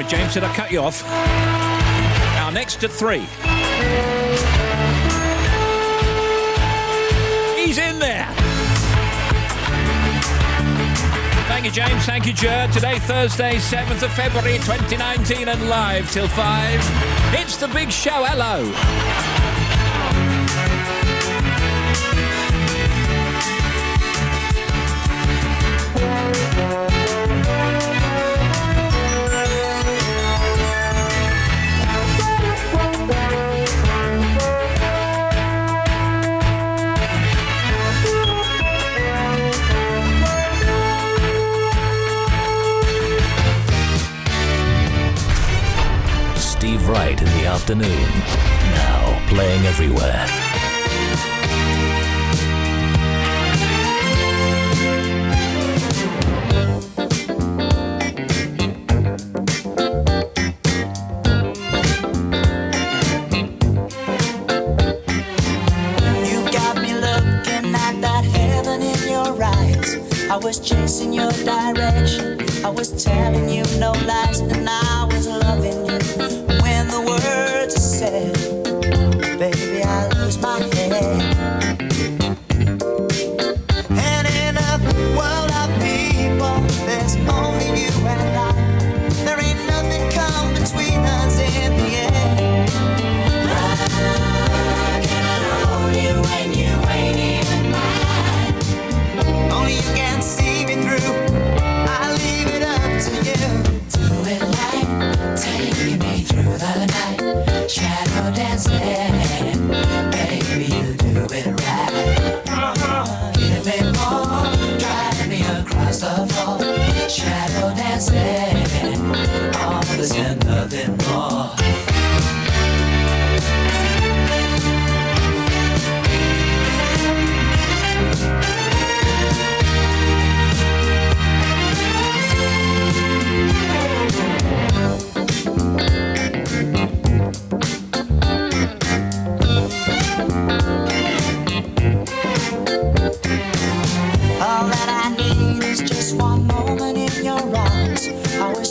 James, did I cut you off? Now, next at 3. He's in there. Thank you, James. Thank you, Jer. Today, Thursday, 7th of February, 2019, and live till 5. It's the big show. Hello. Wright in the afternoon. Now playing everywhere. You got me looking at that heaven in your eyes. I was chasing your direction. I was telling you no lies, and I was loving you. When the words are said, baby, I lose my head. And in a world of people, there's only you and I. There ain't nothing come between us in the end. I can hold you when you ain't even mine. Only you can see me through. I leave it up to you. Do it like taking me through the night, shadow dancing, baby, you do it right. Give me more, drive me across the floor, shadow dancing, all this and nothing more.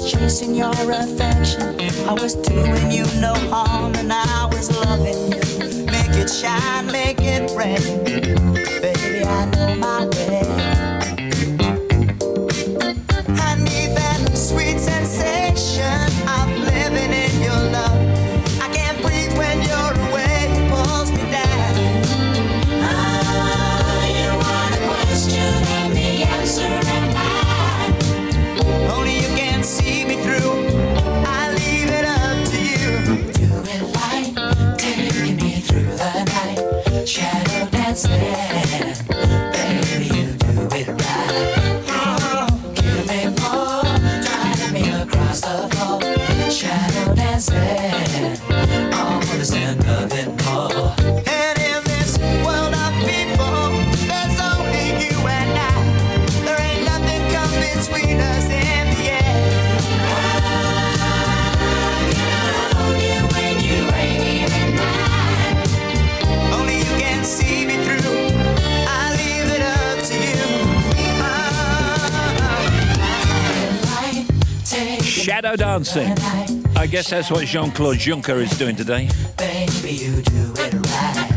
Chasing your affection, I was doing you no harm, and I was loving you. Make it shine, make it rain, baby, I know my way. I need that sweet sensation of living in your love. I can't breathe when you're away, it pulls me down. You want a question and the answer am mine. Only you can see me through. I leave it up to you. Do it like taking me through the night, shadow dancing, baby, you do it right. Give me more, drive me across the floor, shadow dancing, all this and nothing more. And in this world of people, there's only you and I. There ain't nothing come between us in the end. I can hold you when you ain't even mine. Only you can see me through. I leave it up to you. Shadow dancing. I guess that's what Jean-Claude Juncker is doing today. Baby, you do it right.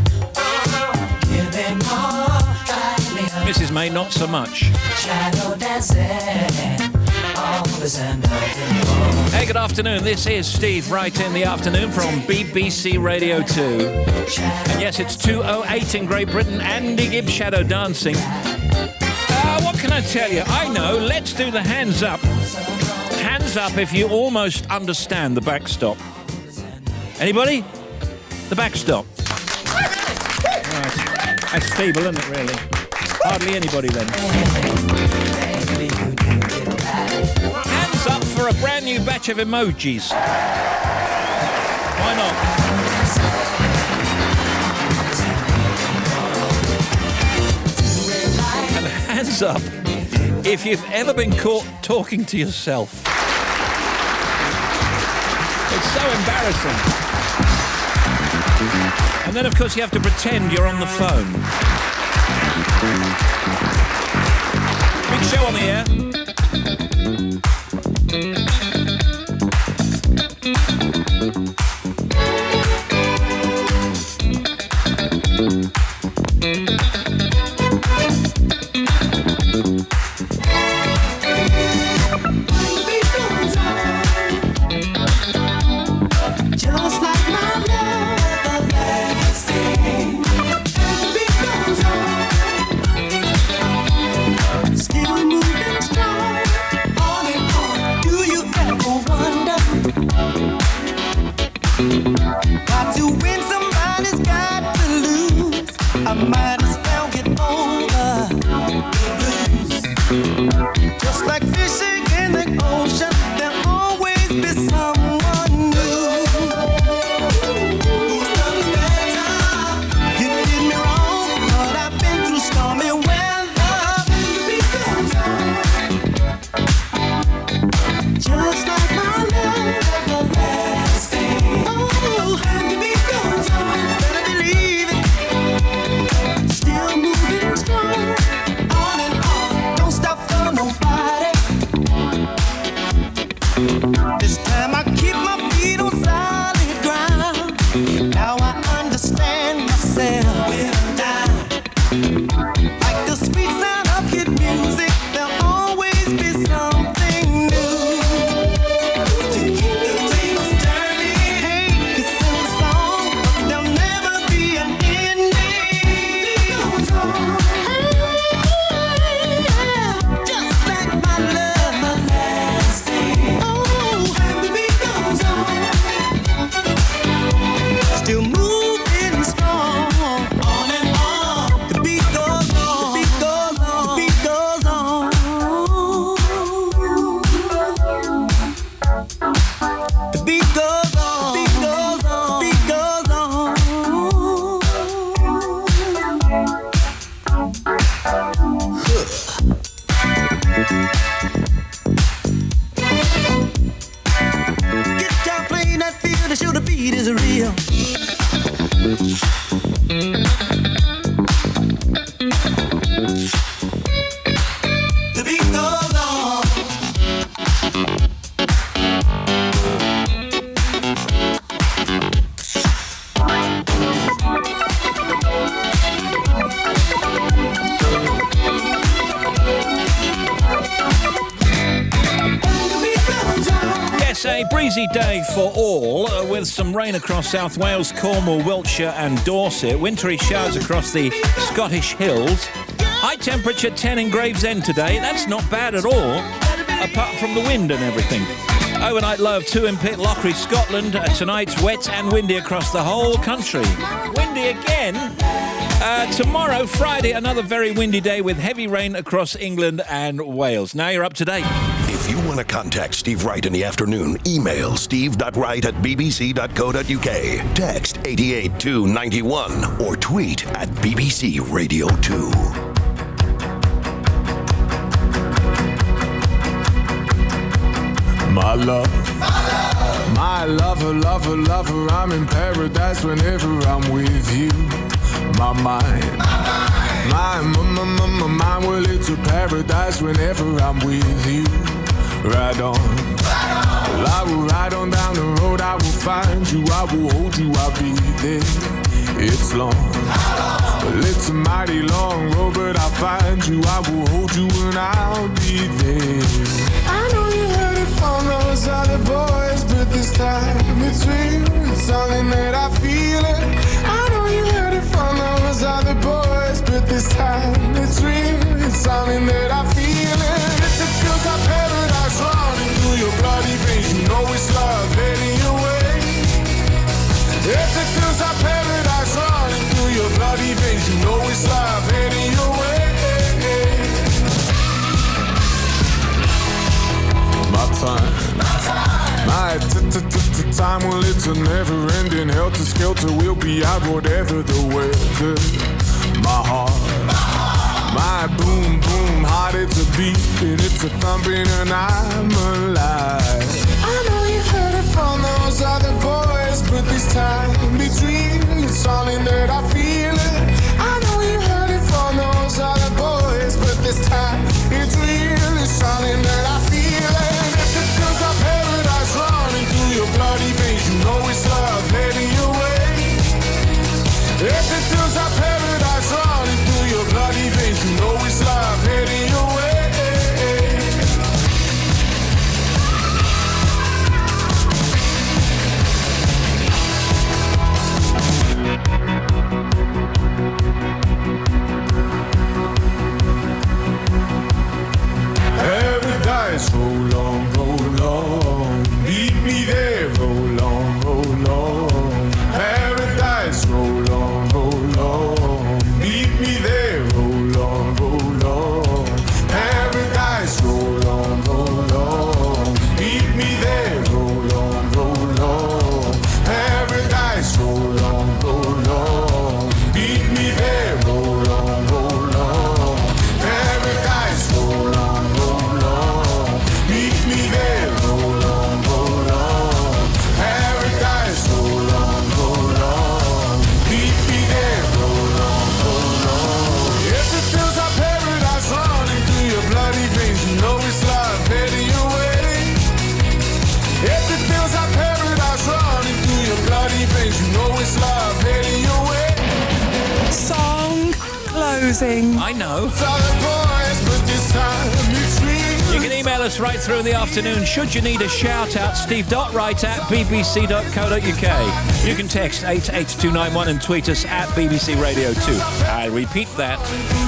Give me more, drive me up. Mrs. May, not so much. Shadow dancing, all this and nothing more. Hey, good afternoon. This is Steve Wright in the afternoon from BBC Radio 2. And yes, it's 2:08 in Great Britain. Andy Gibb, Shadow Dancing. What can I tell you? I know. Let's do the hands up. Hands up if you almost understand the backstop. Anybody? The backstop. Right. That's feeble, isn't it, really? Hardly anybody then. Hands up for a brand new batch of emojis. Why not? And hands up if you've ever been caught talking to yourself. It's so embarrassing. And then, of course, you have to pretend you're on the phone. Big show on the air. Just like my love, everlasting. The beat goes on, still moving strong, on and on. Do you ever wonder? Got to win, somebody's got to lose. I might as well get over the blues. Just like fishing in the ocean, there'll always be someone new. Who loves better? You did me wrong, but I've been through stormy weather. The beat goes on, just like my love, everlasting. Oh, and the beat goes on, better believe it. Still moving strong, on and on. Don't stop for nobody. This time I keep my feet on solid ground. Now I understand myself when I'm down. Like the sweet sound of hit music, there'll always be something new to keep the tables turning. Hey, it's in the song, but there'll never be an ending. It goes on, just like my love, everlasting. Oh, and the beat goes on, still moving strong, on and on. The beat goes on, the beat goes on, the beat goes on. The beat goes on, the beat goes on, the beat goes on. Guitar playing that feel to show the beat is real. The beat goes on. The beat goes on. Yes, a breezy day for all, with some rain across South Wales, Cornwall, Wiltshire and Dorset. Wintry showers across the Scottish hills. High temperature 10 in Gravesend today. That's not bad at all, apart from the wind and everything. Overnight low of 2 in Pitlochry, Scotland. Tonight's wet and windy across the whole country. Windy again. Tomorrow, Friday, another very windy day with heavy rain across England and Wales. Now you're up to date. If you want to contact Steve Wright in the afternoon, email steve.wright@bbc.co.uk, text 88291, or tweet at BBC Radio 2. My love, my lover, lover, lover, I'm in paradise whenever I'm with you. My mind, my mind, well, it's a paradise whenever I'm with you. Ride on, well, I will ride on down the road, I will find you, I will hold you, I'll be there. It's long, well, it's a mighty long road, but I'll find you, I will hold you, and I'll be there. I know you heard it from those other boys, but this time it's real, it's something that I feel it. I know you heard it from those other boys, but this time it's real, it's something that I feel it. If it feels like paradise running through your bloody veins, you know it's love heading your way. If it feels like paradise running through your bloody veins, you know it's love heading your way. My time, time, well, it's a never-ending helter-skelter. We'll be out whatever the weather. My heart, my boom, boom, heart, it's a beating, it's a thumping, and I'm alive. I know you heard it from those other boys, but this time it's real, it's something that I feel it. I know you heard it from those other boys, but this time it's real, it's something that I feel it. If it feels like paradise running through your bloody veins, you know it's love heading your way. If it feels like paradise running through your bloody veins, you know it's love heading your way. Paradise, roll on, roll on. Meet me there, roll on, roll on. Paradise, roll on, roll on. Meet me there, roll on, roll on. Paradise, roll on, roll on. Meet me there, roll on, roll on. Paradise, roll on, roll on. Meet me there, roll on, roll on. Paradise, roll on, roll on. Meet me there, roll on, roll on. Paradise, roll on, roll on. Meet me there, roll on, roll on. If it feels like paradise running through your bloody veins, you know it's love heading your way. If it feels like paradise running through your bloody veins, you know it's love heading your way. Song closing. I know. Solid voice, but this time it's real. You can email us right through in the afternoon. Should you need a shout out, steve.wright at bbc.co.uk. You can text 88291 and tweet us at BBC Radio 2. I repeat that,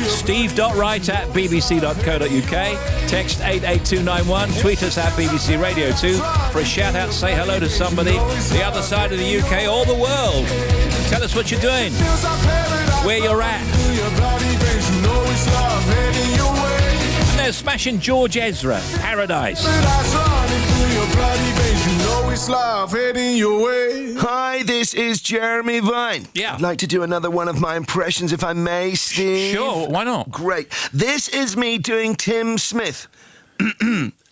steve.wright at bbc.co.uk. Text 88291, tweet us at BBC Radio 2 for a shout out. Say hello to somebody the other side of the UK or the world. Tell us what you're doing, where you're at. And they're smashing George Ezra, Paradise. Hi, this is Jeremy Vine. Yeah. I'd like to do another one of my impressions, if I may, Steve. Sure, why not? Great. This is me doing Tim Smith.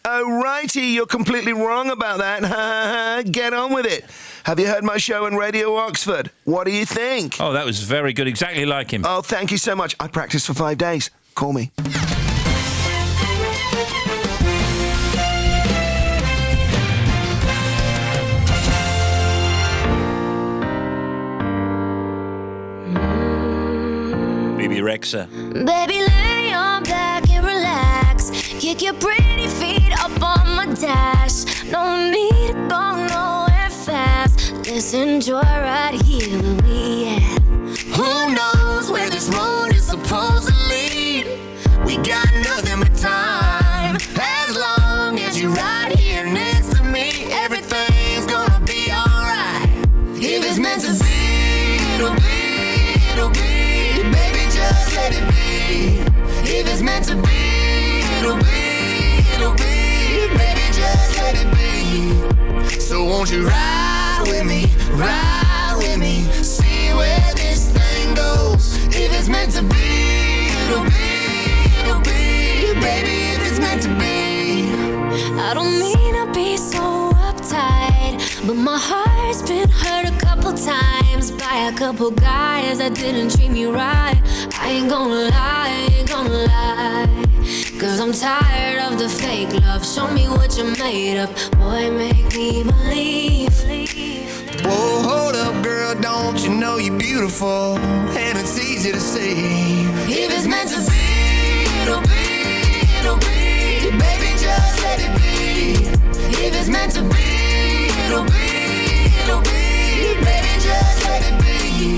Oh, righty, you're completely wrong about that. Get on with it. Have you heard my show on Radio Oxford? What do you think? Oh, that was very good. Exactly like him. Oh, thank you so much. I practiced for 5 days. Call me. BB Rexa. Baby, lay on back and relax. Kick your pretty feet up on my dash. No need to go nowhere fast. Let's enjoy right here where we at. Who knows where this road is supposed to lead? We got nothing but time. As long as you're right here next to me, everything's gonna be alright. If it's meant to be, it'll be, it'll be. Baby, just let it be. If it's meant to be, it'll be, it'll be. Baby, just let it be. So won't you ride with me, ride with me, see where this thing goes. If it's meant to be, it'll be, it'll be. Baby, if it's meant to be. I don't mean to be so uptight, but my heart's been hurt a couple times by a couple guys that didn't treat me right. I ain't gonna lie, ain't gonna lie. Cause I'm tired of the fake love. Show me what you're made of. Boy, make me believe. Whoa, hold up, girl, don't you know you're beautiful? And it's easy to see. If it's meant to be, it'll be, it'll be. Baby, just let it be. If it's meant to be, it'll be, it'll be. Baby, just let it be.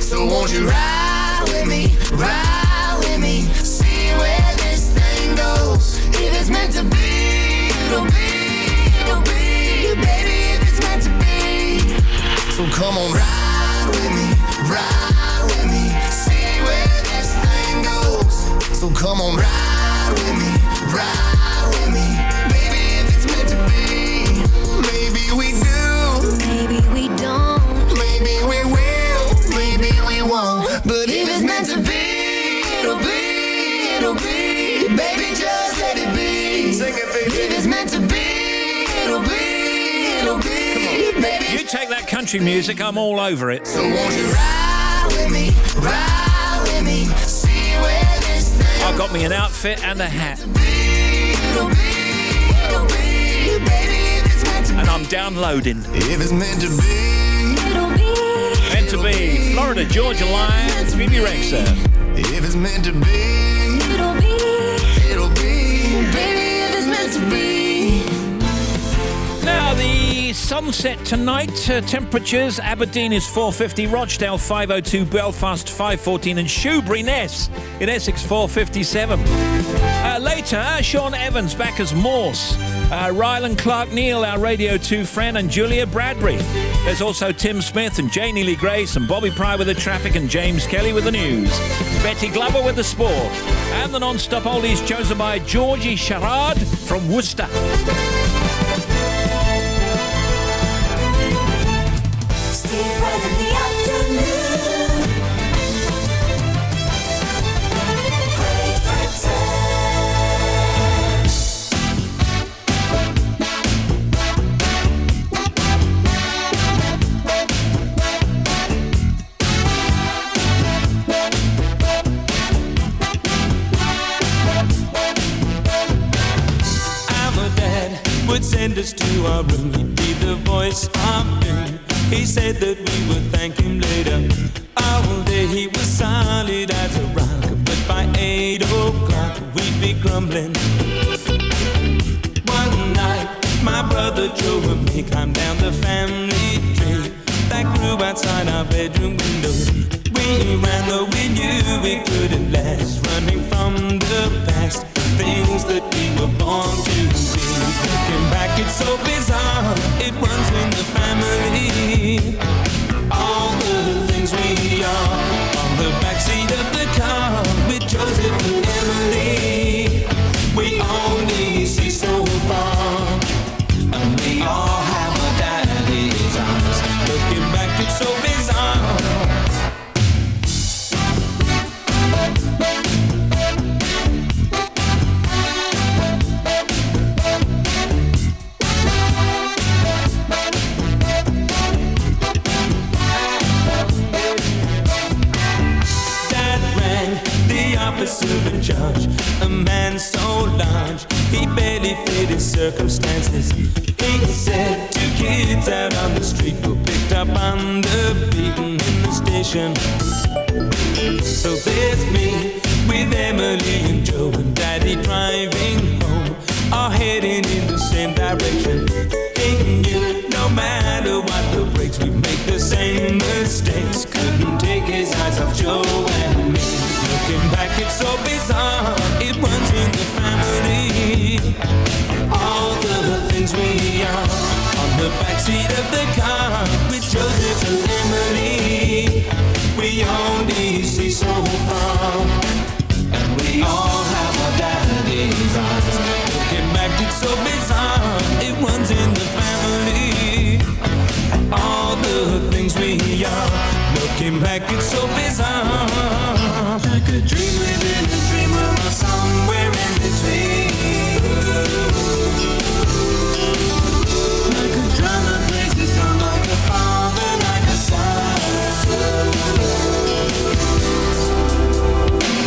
So won't you ride with me, ride with me, see where this thing goes. If it's meant to be, it'll be, it'll be. Baby, if it's meant to be. So come on, ride with me, see where this thing goes. So come on, ride with me, baby, if it's meant to be. Maybe we do, Maybe we don't. maybe we will, maybe we won't. But if it's meant to be, it'll be, it'll be. Baby, just let it be. Sing it, baby. If it's meant to be, it'll be, it'll be. Baby, You take that country music, I'm all over it. so won't you ride with me, see where this thing I've got me an outfit and a hat, it'll be, it'll be, baby, if it's meant to and I'm downloading. if it's meant to be, It'll be. Meant to be Florida Georgia Line, BB Rexa. if it's meant to be, It'll be. it'll be, baby, if it's meant to be. Now the Sun sunset tonight. Temperatures, Aberdeen is 450, Rochdale 502, Belfast 514 and Shoebury-Ness in Essex 457. Later, Sean Evans back as Morse. Rylan Clark Neal, our Radio 2 friend, and Julia Bradbury. There's also Tim Smith and Janie Lee Grace and Bobby Pry with the traffic and James Kelly with the news. Betty Glover with the sport. And the non-stop oldies chosen by Georgie Sharad from Worcester. Steve Wright in the afternoon. Great Britain. Would send us to our room, he'd be the voice of doom. He said that we would thank him later. All day he was solid as a rock, but by 8 o'clock we'd be grumbling. One night my brother Joe and me climbed down the family tree that grew outside our bedroom window. We ran though we knew it couldn't last, running from the past, things that we were born to be. Looking back, it's so bizarre. It runs in the family. All the things we are on the backseat of the car with Joseph and Emily. We only see so far, and we all have a daddy's eyes. Looking back, it's so bizarre. Officer in charge, a man so large he barely fit his circumstances. He said 2 kids out on the street were picked up on the beaten in the station. So there's me with Emily and Joe and Daddy driving home, all heading in the same direction. He knew no matter what the brakes, we make the same mistakes. Couldn't take his eyes off Joe and me. Looking back, it's so bizarre. It runs in the family. All the things we are on the backseat of the car with Joseph and Emily. We only see so far, and we all have our daddy's eyes. Looking back, it's so bizarre. It runs in the family. All the things we are. Looking back, it's so bizarre. Like a dream within a dream, or somewhere in between. Like a drum that plays its drum, like a father, like a son.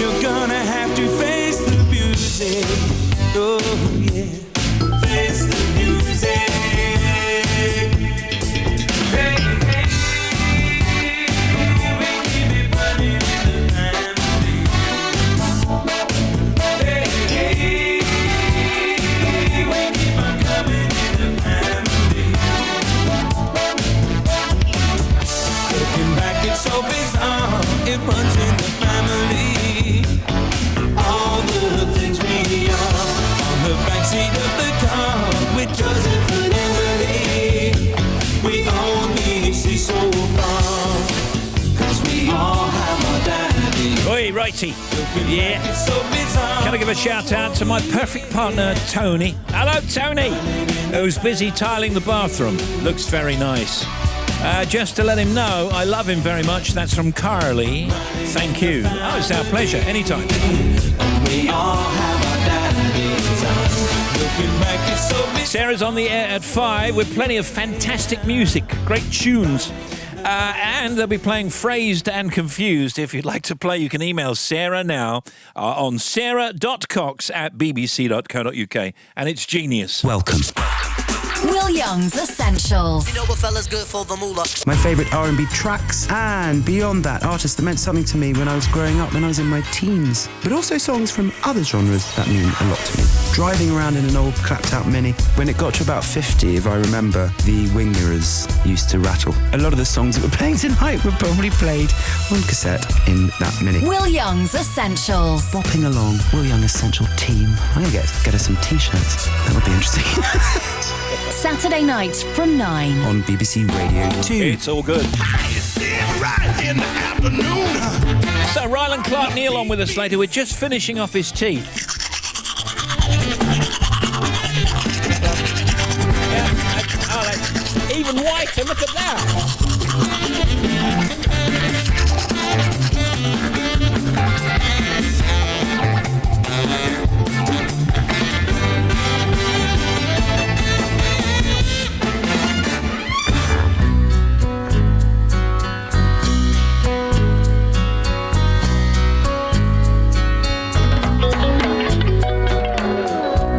You're gonna have to face the music. Oh yeah, face the music. So bizarre, it runs in the family. All the things we are on the backseat of the car with Joseph and Emily. We only see so far, 'cause we all have our daddy. Oi, righty. Yeah. It's so bizarre. Can I give a shout out to my perfect partner, Tony? Hello, Tony, who's busy tiling the bathroom. Looks very nice. Just to let him know, I love him very much. That's from Carly. Thank you. Oh, it's our pleasure. Anytime. We all have our daddy's eyes. Looking back, it's so bizarre. Sarah's on the air at 5 with plenty of fantastic music, great tunes. And they'll be playing Phrased and Confused. If you'd like to play, you can email Sarah now on sarah.cox@bbc.co.uk. And it's genius. Welcome. Will Young's Essentials. You know what fella's good for the moolah. My favourite R&B tracks, and beyond that, artists that meant something to me when I was growing up, when I was in my teens. But also songs from other genres that mean a lot to me. Driving around in an old clapped-out Mini, when it got to about 50, if I remember, the wing mirrors used to rattle. A lot of the songs that we're playing tonight were probably played on cassette in that Mini. Will Young's Essentials. Bopping along, Will Young Essential Team. I'm going to get us some T-shirts. That would be interesting. Saturday nights from 9 on BBC Radio 2. It's all good. Right in the afternoon. So Ryland Clark Neal on with us later. We're just finishing off his teeth. Even whiter, look at that.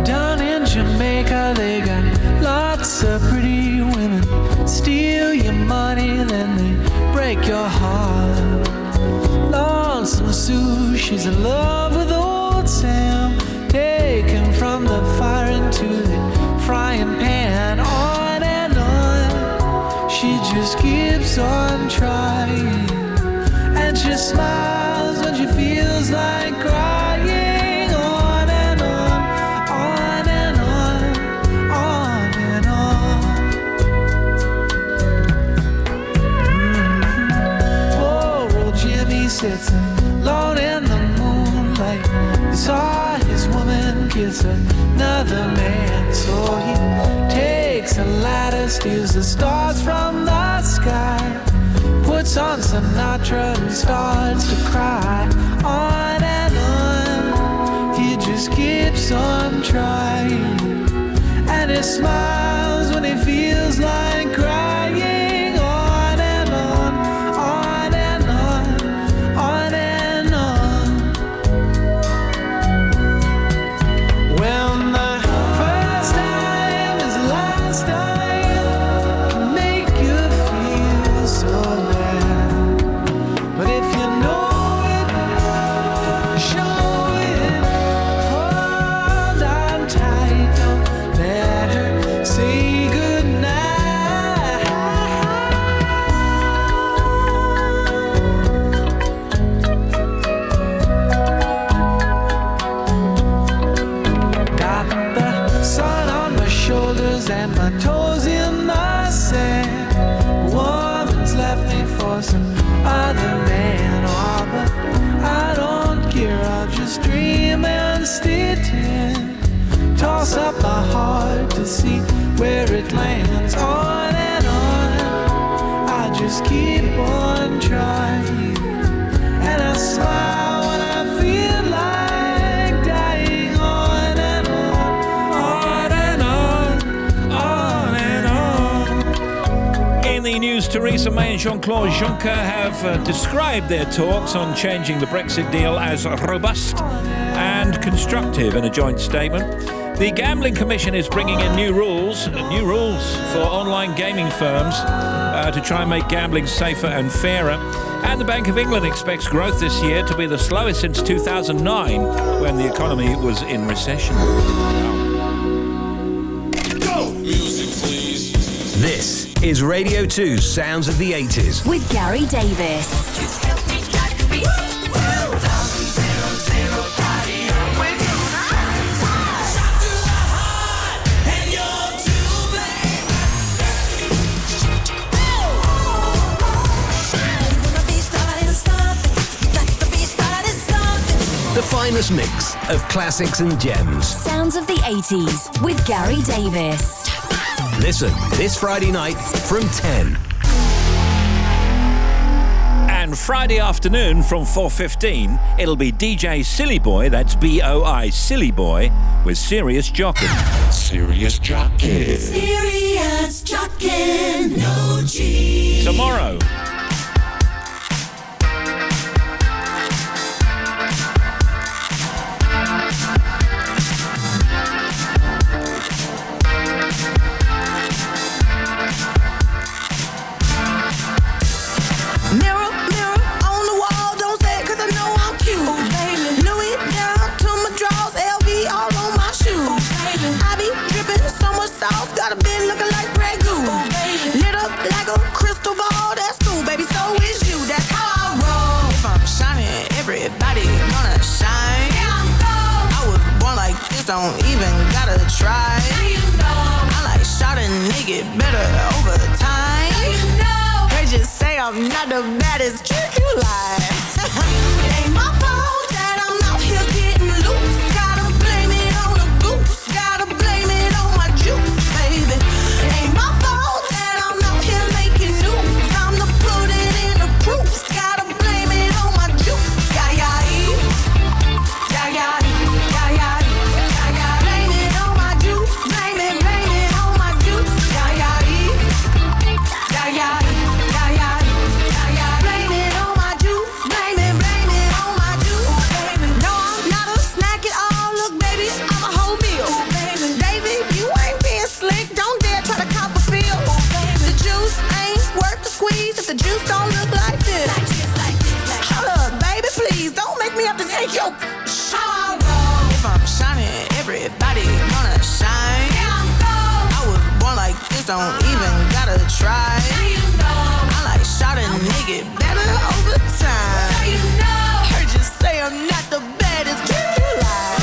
Down in Jamaica, they got lots of pretty women. Steal your money, then they break your heart. Lonesome Sue, she's in love with old Sam. Taken from the fire into the frying pan. On and on, she just keeps on trying. And she smiles when she feels like crying. On and on, on and on, on and on. Poor old Jimmy sits alone in the moonlight. He saw his woman kiss another man. So he takes a ladder, steals the stars from the sky, puts on Sinatra and starts to cry. On and on, he just keeps on trying. And he smiles when he feels like crying. On and on, on and on, on and on. When the first time is the last time, can make you feel so bad. But if you know it, show it, hold on tight, don't let her say goodnight. Got the sun on my shoulders and my toes in the sand. Woman's left me for some other man. Oh, but I don't care, I'll just dream and stay tin. Toss up my heart to see where it lands. On and on, I just keep on trying. And I smile when I feel like dying. On and on, on and on, on and on. In the news, Theresa May and Jean-Claude Juncker have described their talks on changing the Brexit deal as robust and constructive in a joint statement. The Gambling Commission is bringing in new rules for online gaming firms to try and make gambling safer and fairer. And the Bank of England expects growth this year to be the slowest since 2009, when the economy was in recession. Go! Music, please. This is Radio 2's Sounds of the 80s. with Gary Davis. The finest mix of classics and gems. Sounds of the 80s with Gary Davis. Listen this Friday night from 10. And Friday afternoon from 4:15, it'll be DJ Silly Boy, that's B-O-I, Silly Boy, with Serious Jockin'. Serious Jockey. Serious Jockin', no G. Tomorrow. don't even gotta try. I like shot and nigga better over time. They just say I'm not the baddest trick you lie. It ain't my fault that I'm out here getting loose. Gotta blame it on the goose. Gotta blame it on my juice, baby. It ain't my fault that I'm out here making news. I'm the put it in the proofs. Gotta blame it on my juice. Yeah, yeah, yeah, yeah, yeah, yeah, yeah. Blame it on my juice. Blame it on my juice. Yeah, yeah, yeah, yeah, yeah, yeah, yeah. Blame it on my juice. Blame it on my juice. Baby, no, I'm not a snack at all. Look, baby, I'm a whole meal. Baby, David, you ain't being slick. Don't dare try to cop a feel. The juice ain't worth the squeeze if the juice don't look like this. Hold up, baby, please don't make me have to take your shower. If I'm shining, everybody gonna shine. I was born like this, don't even gotta try. I like shot a nigga better over time. Heard you say I'm not the baddest, can you lie?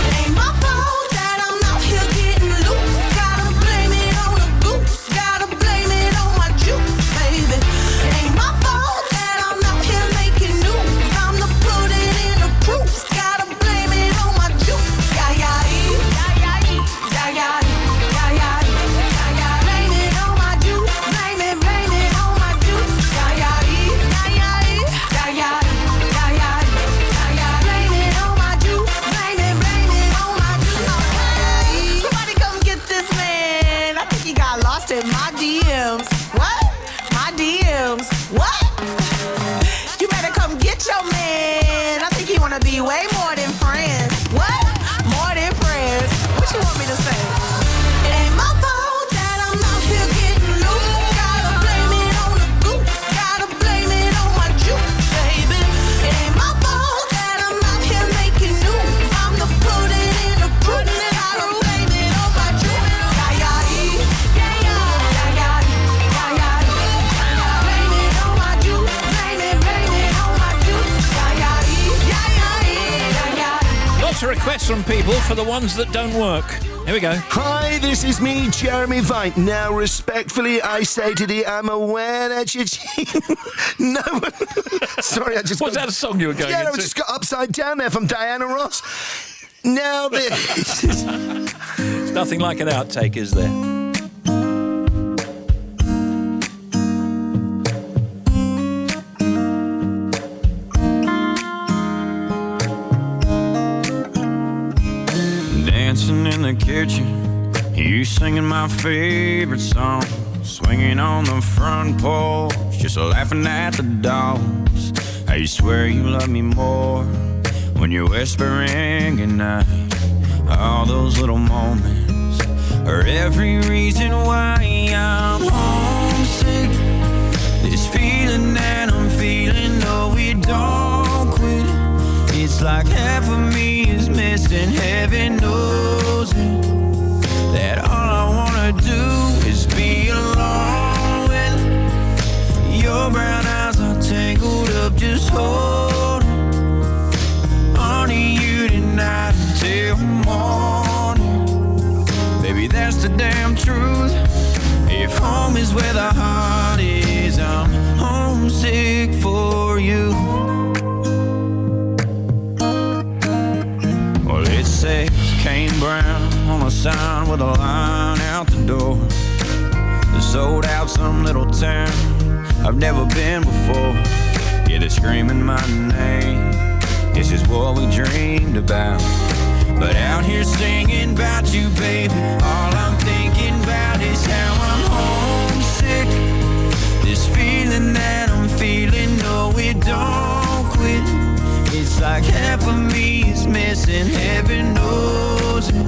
It ain't my fault that I'm out here getting loose. Gotta blame it on the goose. Gotta blame it on my juice, baby. It ain't my fault that I'm out here making news. I'm the put it in the proofs. Gotta blame it on my juice. Yeah, yeah, yeah, yeah, yeah, yeah, yeah, yeah, yeah. Blame it on my juice. Blame it on my juice. Yeah, yeah, yeah, yeah, yeah, yeah, yeah, yeah. Blame it on my juice. Blame it on my juice. Hey, somebody come get this man. I think he got lost in my DMs. What? My DMs. What? You better come get your man. I think he wanna be way more than friends. What? More than friends. What you want me to say? It ain't my fault that I'm out here getting loose. Gotta blame it on the goose. Gotta blame it on my juice, baby. It ain't my fault that I'm out here making news. I'm the put it in the proof. Gotta blame it on my juice. Yeah, yeah, yeah, yeah, yeah, yeah, yeah, yeah. Blame it on my juice. Blame it on my juice. Yeah, yeah, yeah, yeah, yeah. Lots of requests from people for the ones that don't work. Here we go. Hi, this is me, Jeremy Vine. Now, respectfully, I say to thee, I'm aware that you... No, sorry, I just... Was that a song you were going Yeah, into? I just got upside down there from Diana Ross. Now, this... It's nothing like an outtake, is there? Dancing in the kitchen, you singing my favorite song, swinging on the front porch, just laughing at the dogs. I swear you love me more when you're whispering goodnight. All those little moments are every reason why I'm homesick. This feeling that I'm feeling, no, we don't quit. It's like half of me is missing, heaven knows it. That all I wanna do is be alone with your brown eyes all tangled up, just holding on to you tonight until morning. Baby, that's the damn truth. If home is where the heart is, I'm homesick for you. Well, it says Kane Brown on a sign with a line out the door. They sold out some little town I've never been before. Yeah, they're screaming my name. This is what we dreamed about. But out here singing about you, baby, all I'm thinking about is how I'm homesick. This feeling that I'm feeling, no, it don't quit. It's like half of me is missing, heaven knows it.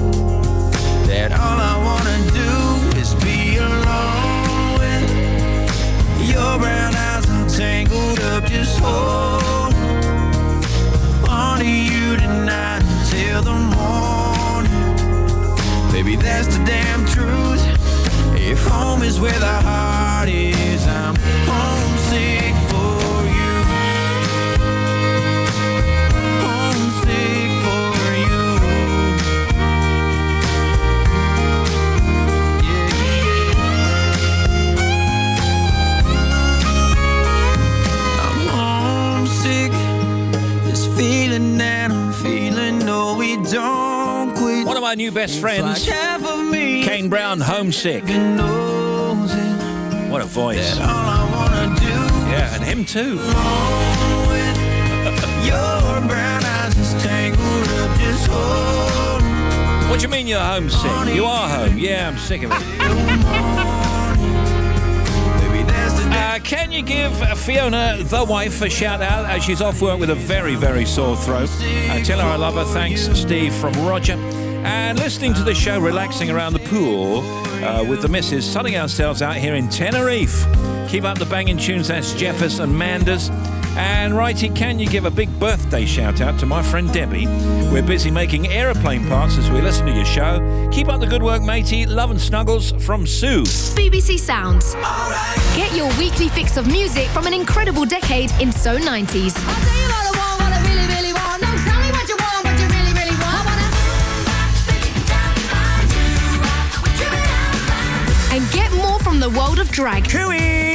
That all I wanna do is be alone with your brown eyes all tangled up, just hold on to you tonight until the morning. Baby, that's the damn truth. If home is where the heart is, I'm homesick for you. Homesick for you. two best friends. Kane Brown, Homesick. What a voice. Yeah, and him too. Your brown eyes is tangled up, just hold. What do you mean you're homesick? You are home. Yeah, I'm sick of it. Can you give Fiona, the wife, a shout out as she's off work with a very, very sore throat? Tell her I love her. Thanks, Steve from Roger. And listening to the show, relaxing around the pool with the missus, sunning ourselves out here in Tenerife. Keep up the banging tunes. That's Jefferson Manders. And Righty, can you give a big birthday shout out to my friend Debbie? We're busy making aeroplane parts as we listen to your show. Keep up the good work, matey. Love and snuggles from Sue. BBC Sounds. Get your weekly fix of music from an incredible decade in So 90s. I'll tell you what I want, what I really, really want. No, tell me what you want, what you really, really want. And get more from the world of drag.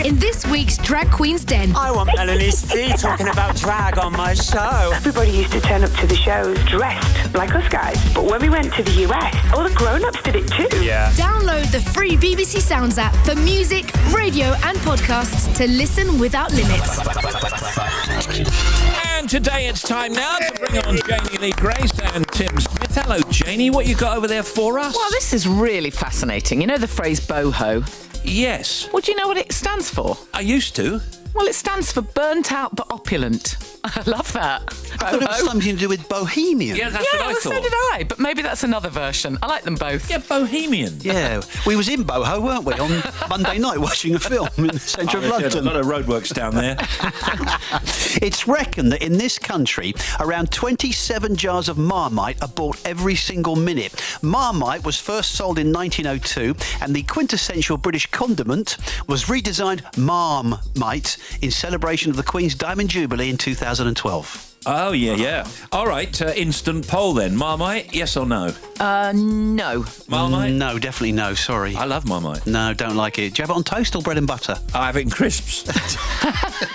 In this week's Drag Queen's Den. I want Melanie C talking about drag on my show. Everybody used to turn up to the shows dressed like us guys. But when we went to the US, all the grown-ups did it too. Yeah. Download the free BBC Sounds app for music, radio and podcasts to listen without limits. And today it's time now to bring on Janie Lee Grace and Tim Smith. Hello, Janie. What you got over there for us? Well, this is really fascinating. You know the phrase boho? Yes. Well, do you know what it stands for? I used to. Well, it stands for burnt out but opulent. I love that. I thought it was something to do with bohemian. Yeah, that's what I thought. So did I, but maybe that's another version. I like them both. Yeah, bohemian. Yeah, we was in Boho, weren't we, on Monday night watching a film in the centre of London. A lot of roadworks down there. It's reckoned that in this country, around 27 jars of Marmite are bought every single minute. Marmite was first sold in 1902, and the quintessential British condiment was redesigned Marmite in celebration of the Queen's Diamond Jubilee in 2012. Oh, yeah. All right, instant poll then. Marmite, yes or no? No. Marmite? No, definitely no, sorry. I love Marmite. No, don't like it. Do you have it on toast or bread and butter? I have it in crisps.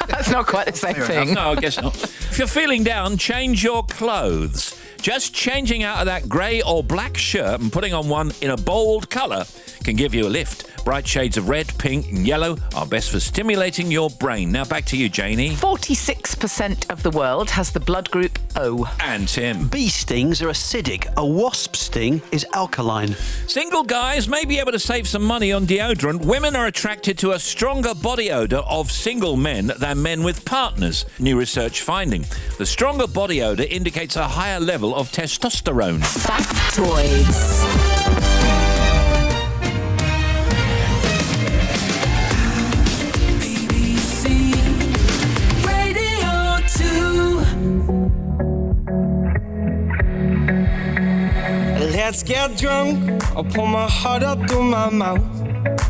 That's not quite the same thing. No, I guess not. If you're feeling down, change your clothes. Just changing out of that grey or black shirt and putting on one in a bold colour can give you a lift. Bright shades of red, pink and yellow are best for stimulating your brain. Now back to you, Janie. 46% of the world has the blood group O. And Tim. Bee stings are acidic. A wasp sting is alkaline. Single guys may be able to save some money on deodorant. Women are attracted to a stronger body odour of single men than men with partners. New research finding. The stronger body odour indicates a higher level of testosterone. Factoids. Let's get drunk, I'll pour my heart up through my mouth.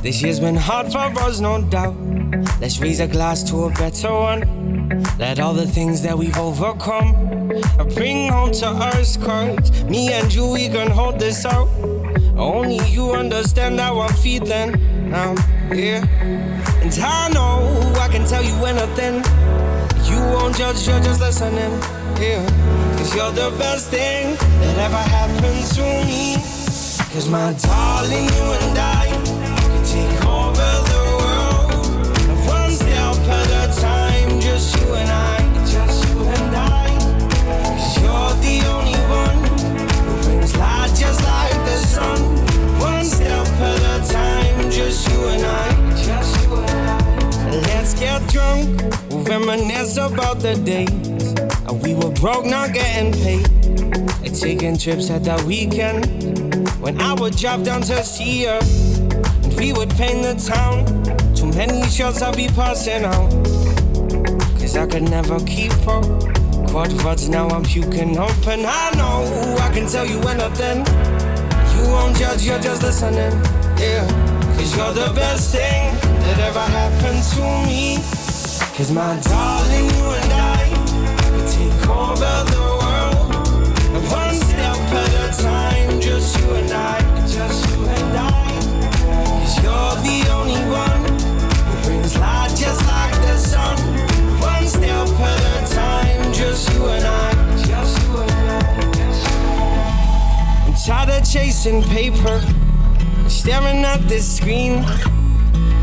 This year's been hard for us, no doubt. Let's raise a glass to a better one. Let all the things that we've overcome bring home to us, cause me and you, we can hold this out. Only you understand how I'm feeling now, yeah. And I know I can tell you anything. You won't judge, you're just listening, yeah. Cause you're the best thing that ever happened to me. Cause my darling, you and I can take over the world. One step at a time, just you and I, just you and I. Cause you're the only one who brings light just like the sun. One step at a time, just you and I, just you and I. Let's get drunk, we'll reminisce about the days we were broke, not getting paid. Like taking trips at that weekend when I would drive down to see her and we would paint the town. Too many shots I'd be passing out, cause I could never keep up. Quad words, now I'm puking up. And I know I can tell you anything. You won't judge, you're just listening, yeah. Cause you're the best thing that ever happened to me. Cause my darling, you and I take over the world, and one step at a time, just you and I, just you and I. Cause you're the only one who brings light just like the sun. One step at a time, just you and I, just you and I. I'm tired of chasing notes and paper, staring at this screen.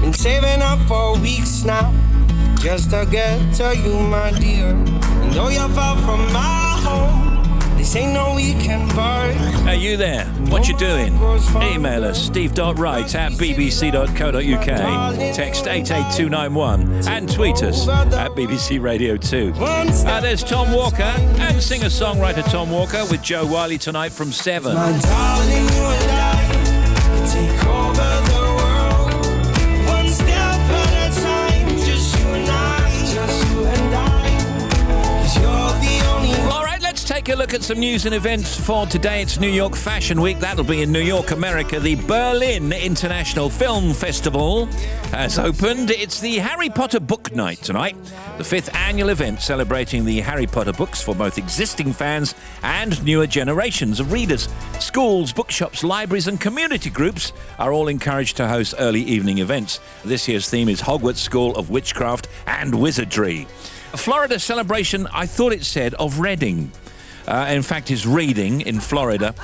Been saving up for weeks now, just to get to you, my dear. And though you're far from my home, this ain't no weekend bar. Are you there? What you doing? Email us, steve.wright@bbc.co.uk. Text 88291 and tweet us at BBC Radio 2. There's Tom Walker and singer-songwriter Tom Walker with Joe Wiley tonight from 7. My darling, you and I take over the world, one step at a time. Just you and I, 'cause you're the only one. All right, let's take a look at some news and events for today. It's New York Fashion Week. That'll be in New York, America. The Berlin International Film Festival has opened. It's the Harry Potter Book Night tonight, the 5th annual event celebrating the Harry Potter books for both existing fans and newer generations of readers. Schools, bookshops, libraries and community groups are all encouraged to host early evening events. This year's theme is Hogwarts School of Witchcraft and Wizardry. A Florida celebration, I thought it said, of Reading. In fact, is reading in Florida.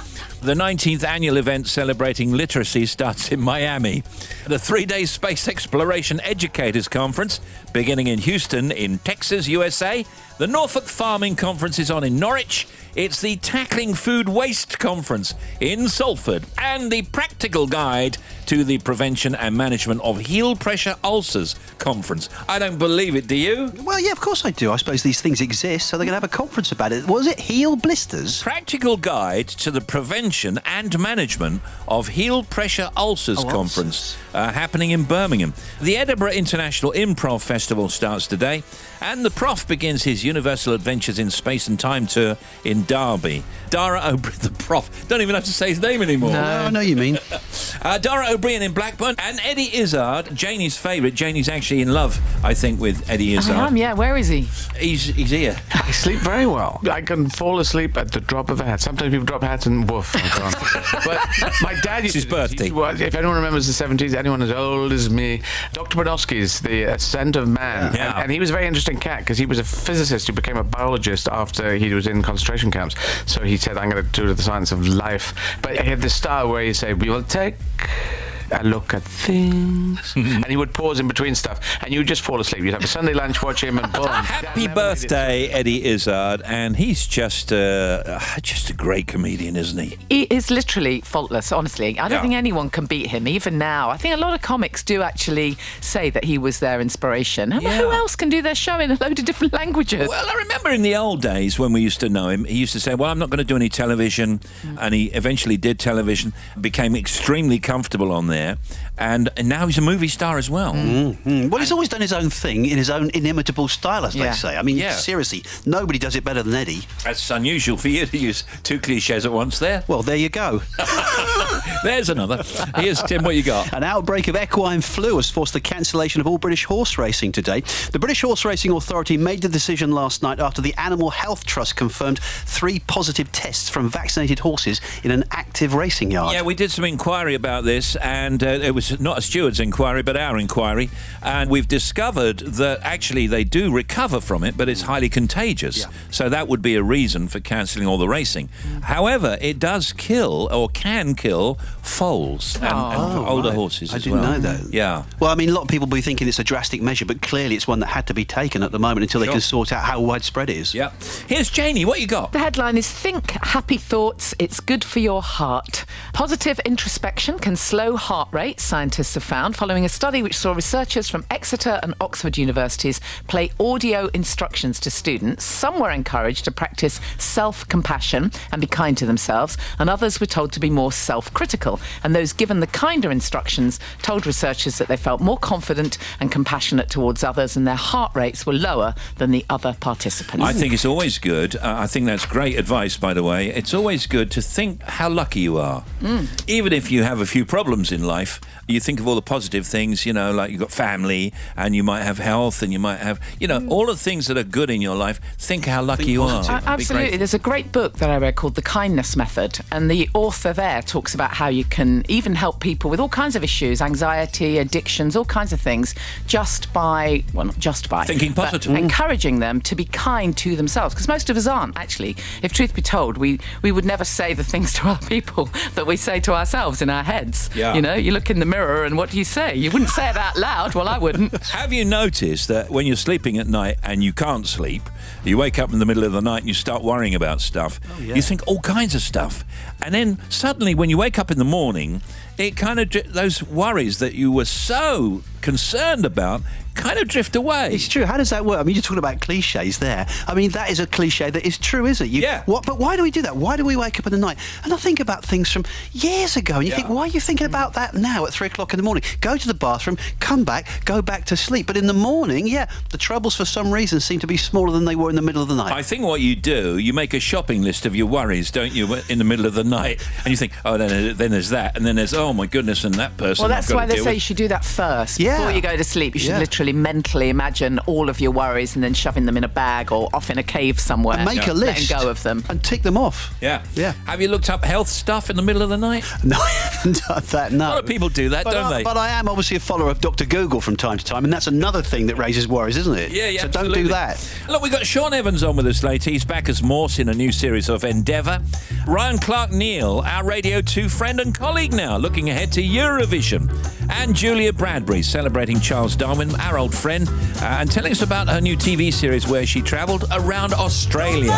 The 19th annual event celebrating literacy starts in Miami. The 3-day Space Exploration Educators Conference, beginning in Houston in Texas, USA. The Norfolk Farming Conference is on in Norwich. It's the Tackling Food Waste Conference in Salford. And the Practical Guide to the Prevention and Management of Heel Pressure Ulcers Conference. I don't believe it, do you? Well, yeah, of course I do. I suppose these things exist, so they're going to have a conference about it. Was it heel blisters? Practical Guide to the Prevention and Management of Heel Pressure Ulcers Conference, happening in Birmingham. The Edinburgh International Improv Festival starts today, and the Prof begins his Universal Adventures in Space and Time tour in Derby. Dara O'Brien, the Prof, don't even have to say his name anymore. No, I know you mean. Dara O'Brien in Blackburn, and Eddie Izzard, Janie's favourite. Janie's actually in love, I think, with Eddie Izzard. I am, yeah. Where is he? He's here. I sleep very well. I can fall asleep at the drop of a hat. Sometimes people drop hats and woof, I'm gone. But my dad used It's his birthday. If anyone remembers the 70s, anyone as old as me, Dr. Brodowski's The Ascent of Man. Yeah. And he was a very interesting cat because he was a physicist who became a biologist after he was in concentration camps. So he said, I'm going to do the science of life. But he had this style where he said, we will take a look at things. And he would pause in between stuff. And you would just fall asleep. You'd have a Sunday lunch, watch him, and boom. Happy birthday, Eddie Izzard, and he's just a great comedian, isn't he? He is literally faultless, honestly. I don't think anyone can beat him, even now. I think a lot of comics do actually say that he was their inspiration. Who else can do their show in a load of different languages? Well, I remember in the old days when we used to know him, he used to say, well, I'm not going to do any television. And he eventually did television, became extremely comfortable on there. And now he's a movie star as well. Well, he's always done his own thing in his own inimitable style, as they say. I mean, seriously, nobody does it better than Eddie. That's unusual for you to use two cliches at once there. Well, there you go. There's another. Here's Tim, what you got? An outbreak of equine flu has forced the cancellation of all British horse racing today. The British Horse Racing Authority made the decision last night after the Animal Health Trust confirmed 3 positive tests from vaccinated horses in an active racing yard. Yeah, we did some inquiry about this, and it was not a steward's inquiry, but our inquiry, and we've discovered that actually they do recover from it, but it's highly contagious. So that would be a reason for cancelling all the racing. However, it does kill, or can kill, foals and older horses as well. I didn't know that. Yeah. Well, I mean, a lot of people will be thinking it's a drastic measure, but clearly it's one that had to be taken at the moment until they can sort out how widespread it is. Yeah. Here's Janie, what you got? The headline is Think Happy Thoughts, It's Good for Your Heart. Positive introspection can slow heart rate, scientists have found, following a study which saw researchers from Exeter and Oxford universities play audio instructions to students. Some were encouraged to practice self-compassion and be kind to themselves, and others were told to be more self-critical. And those given the kinder instructions told researchers that they felt more confident and compassionate towards others, and their heart rates were lower than the other participants. I think it's always good. I think that's great advice, by the way. It's always good to think how lucky you are. Even if you have a few problems in life, you think of all the positive things, you know, like you've got family and you might have health and you might have, you know, all the things that are good in your life. Think how lucky you are. Absolutely. There's a great book that I read called The Kindness Method, and the author there talks about how you can even help people with all kinds of issues, anxiety, addictions, all kinds of things, just by, well, not just by... Thinking positive. Encouraging them to be kind to themselves, because most of us aren't, actually. If truth be told, we would never say the things to other people that we say to ourselves in our heads. Yeah. You know, you look in the mirror and what do you say? You wouldn't say it out loud. Well, I wouldn't. Have you noticed that when you're sleeping at night and you can't sleep, you wake up in the middle of the night and you start worrying about stuff, you think all kinds of stuff. And then suddenly when you wake up in the morning, it kind of, those worries that you were so concerned about kind of drift away. It's true. How does that work? I mean, you're talking about cliches there. I mean, that is a cliche that is true, isn't it? But why do we do that? Why do we wake up in the night? And I think about things from years ago, and you think, why are you thinking about that now at 3 o'clock in the morning? Go to the bathroom, come back, go back to sleep. But in the morning, the troubles for some reason seem to be smaller than they were in the middle of the night. I think what you do, you make a shopping list of your worries, don't you, in the middle of the night, and you think, oh, then there's that, and then there's, oh my goodness, and that person. Well, that's I've got why to they deal say with. you should do that first. Before you go to sleep, you should literally mentally imagine all of your worries and then shoving them in a bag or off in a cave somewhere. And make a list. Letting go of them. And tick them off. Yeah. Have you looked up health stuff in the middle of the night? No, I haven't done that, no. A lot of people do that, don't they? But I am obviously a follower of Dr. Google from time to time, and that's another thing that raises worries, isn't it? Yeah, So absolutely. don't do that. Look, we've got Sean Evans on with us later. He's back as Morse in a new series of Endeavour. Ryan Clark-Neal, our Radio 2 friend and colleague now, looking ahead to Eurovision. And Julia Bradbury, celebrating Charles Darwin, our old friend, and telling us about her new TV series where she travelled around Australia.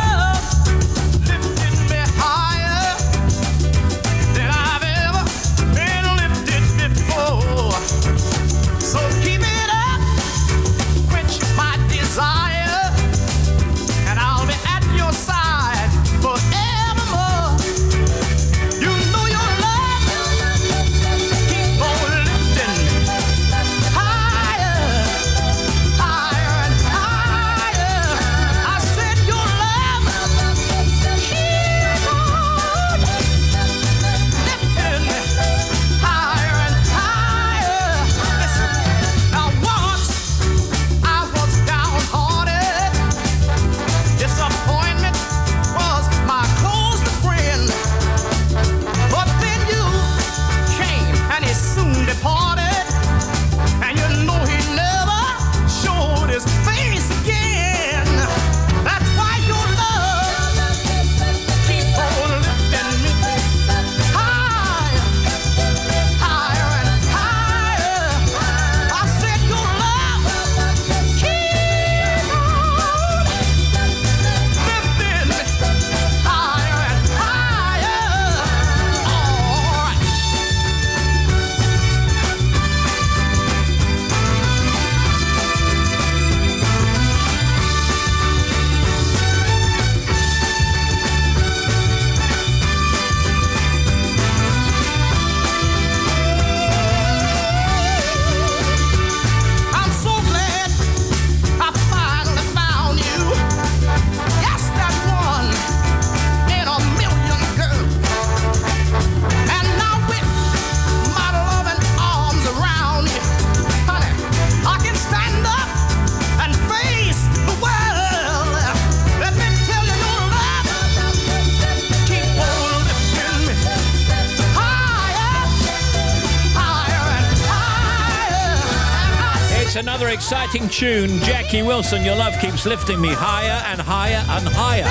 Another exciting tune. Jackie Wilson, your love keeps lifting me higher and higher and higher.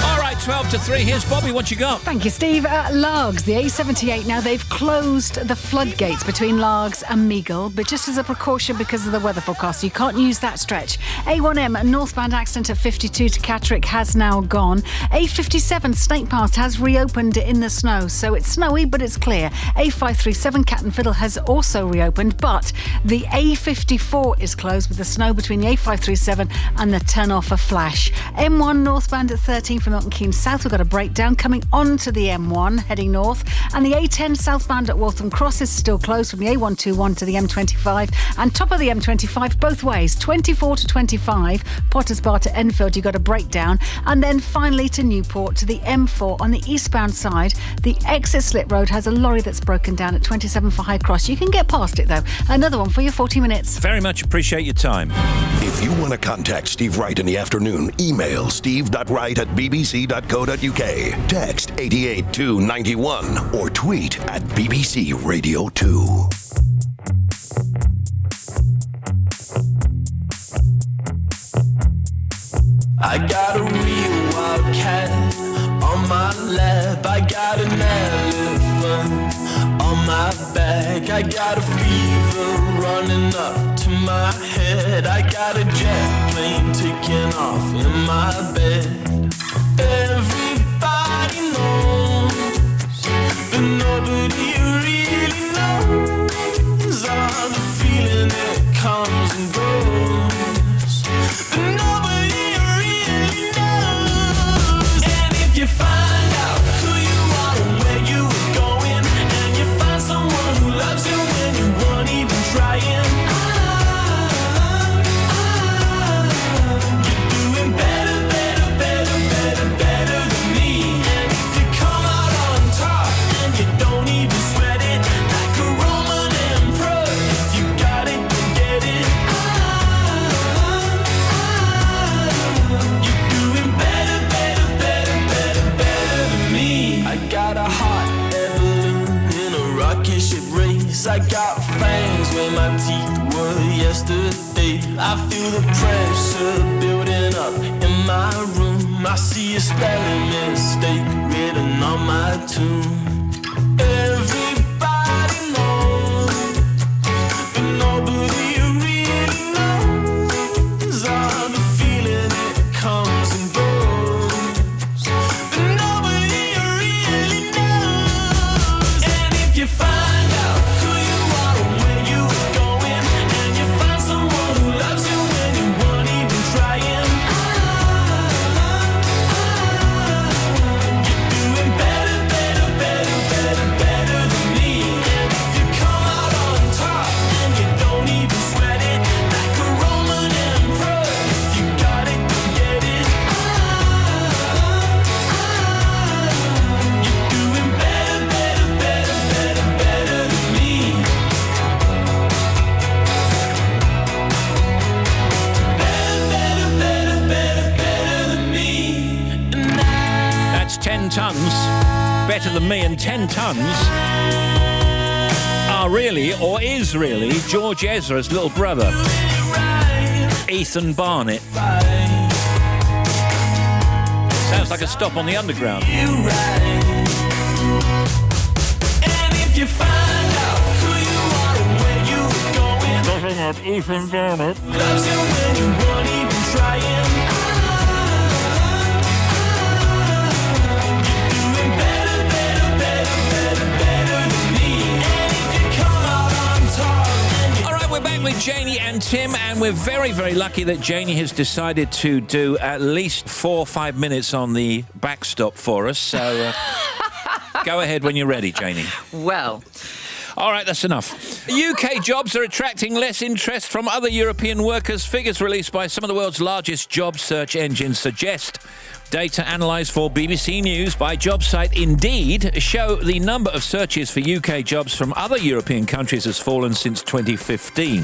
All right, 12 to 3. Here's Bobby. What you got? Thank you, Steve. Largs, the A78. Now, they've closed the floodgates between Largs and Meagle, but just as a precaution because of the weather forecast, you can't use that stretch. A1M, northbound accident at 52 to Catterick has now gone. A57, Snake Pass has reopened in the snow, so it's snowy, but it's clear. A537, Cat and Fiddle has also reopened, but the A54 is closed with the snow between the A537 and the turn-off Flash. M1 northbound at 13 from Milton Keynes South. We've got a breakdown coming onto the M1 heading north, and the A10 southbound at Waltham Cross is still closed from the A121 to the M25, and top of the M25 both ways, 24 to 25 Potters Bar to Enfield. You've got a breakdown, and then finally to Newport to the M4 on the eastbound side. The exit slip road has a lorry that's broken down at 27 for High Cross. You can get past it though. Another one for your 40 minutes. Very much appreciate your time. If you want to contact Steve Wright in the afternoon, email steve.wright@bbc.co.uk. bbc.co.uk. Text 88291 or tweet at BBC Radio 2. I got a real wildcat on my lap. I got an elephant on my back. I got a fever running up to my head. I got a jet plane taking off in my bed. Everybody knows, but nobody really knows all the feeling that comes and goes. But nobody really knows. And if you find out who you are and where you were going, and you find someone who loves you when you weren't even trying, you're doing better, better, better, better, better than me. And if you come out on top and you don't even sweat it, like a Roman emperor, if you got it, you get it. You're doing better, better, better, better, better than me. I got a hot air balloon in a rocket ship race. I got fangs where my teeth were yesterday. I feel the pressure building up in my room. I see a spelling mistake written on my tomb. Everybody knows, but nobody really knows all the feeling that comes and goes. But nobody really knows. And if you find out who you are and where you were going, and you find someone who loves you when you weren't even trying, you're doing better, better, better, better, better than me. And if you come out on top and you don't even sweat it, like a Roman emperor, if you got it, you get it. You're doing better, better, better, better, better than me. Better, better, better, better than me. That's 10 tons. Better than me, and 10 tons are really, or is really, George Ezra's little brother, Ethan Barnett. Sounds like a stop on the Underground. And if you find out who you are and where you were going, Nothing at Ethan Barnett. loves you when you weren't even trying, you're doing better, better, better, better, better than me. And if you come out on top and you All right, we're back with Janie and Tim, and we're very, very lucky that Janie has decided to do at least 4 or 5 minutes on the backstop for us. So go ahead when you're ready, Janie. Well, All right, that's enough. UK jobs are attracting less interest from other European workers. Figures released by some of the world's largest job search engines suggest. Data analysed for BBC News by job site Indeed show the number of searches for UK jobs from other European countries has fallen since 2015.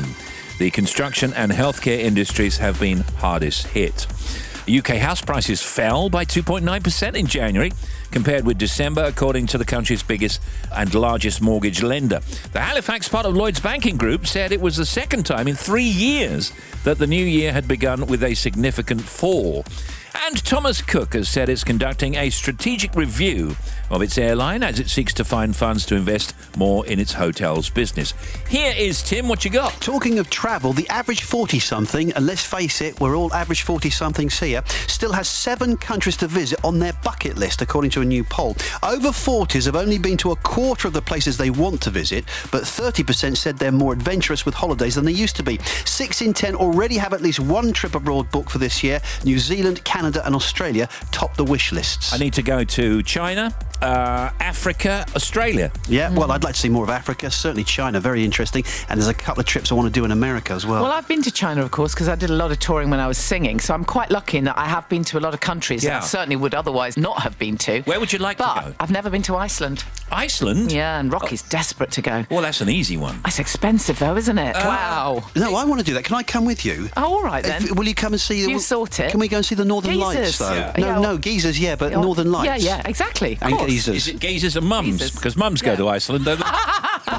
The construction and healthcare industries have been hardest hit. UK house prices fell by 2.9% in January, compared with December, according to the country's biggest and largest mortgage lender. The Halifax part of Lloyds Banking Group said it was the second time in 3 years that the new year had begun with a significant fall. And Thomas Cook has said it's conducting a strategic review of its airline as it seeks to find funds to invest more in its hotels business. Here is Tim, what you got? Talking of travel, the average 40-something, and let's face it, we're all average 40-somethings here, still has 7 countries to visit on their bucket list, according to a new poll. Over 40s have only been to a quarter of the places they want to visit, but 30% said they're more adventurous with holidays than they used to be. 6 in 10 already have at least one trip abroad booked for this year. New Zealand, Canada and Australia top the wish lists. I need to go to China, Africa, Australia. Yeah, well, I'd like to see more of Africa. Certainly China, very interesting. And there's a couple of trips I want to do in America as well. Well, I've been to China, of course, because I did a lot of touring when I was singing. So I'm quite lucky in that I have been to a lot of countries that I certainly would otherwise not have been to. Where would you like to go? I've never been to Iceland. Iceland? Yeah, and Rocky's desperate to go. Well, that's an easy one. It's expensive, though, isn't it? Wow. No, I want to do that. Can I come with you? Oh, all right, then. Will you come and see... You sort it. Can we go and see the Northern Geezers. Lights, though? Yeah. No, geezers, yeah, but Northern Lights. Yeah, exactly. And geezers. Is it geezers and mums? Because mums go to Iceland, don't they?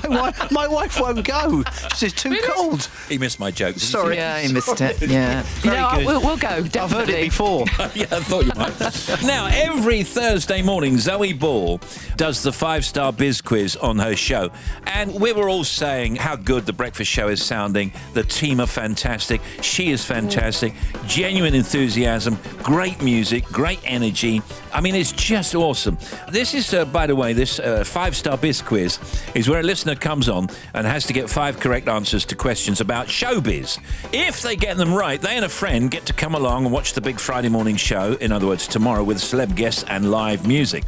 My wife won't go. She says too cold. He missed my joke. Sorry. Yeah, he missed it. Yeah. Very good. We'll go, definitely. I've heard it before. Yeah, I thought you might. Now, every Thursday morning, Zoe Ball does the 5-star biz quiz on her show. And we were all saying how good the breakfast show is sounding. The team are fantastic. She is fantastic. Genuine enthusiasm. Great music. Great energy. I mean, it's just awesome. This is, by the way, this 5-star biz quiz is where a listener comes on and has to get 5 correct answers to questions about showbiz. If they get them right, they and a friend get to come along and watch the big Friday morning show, in other words, tomorrow, with celeb guests and live music.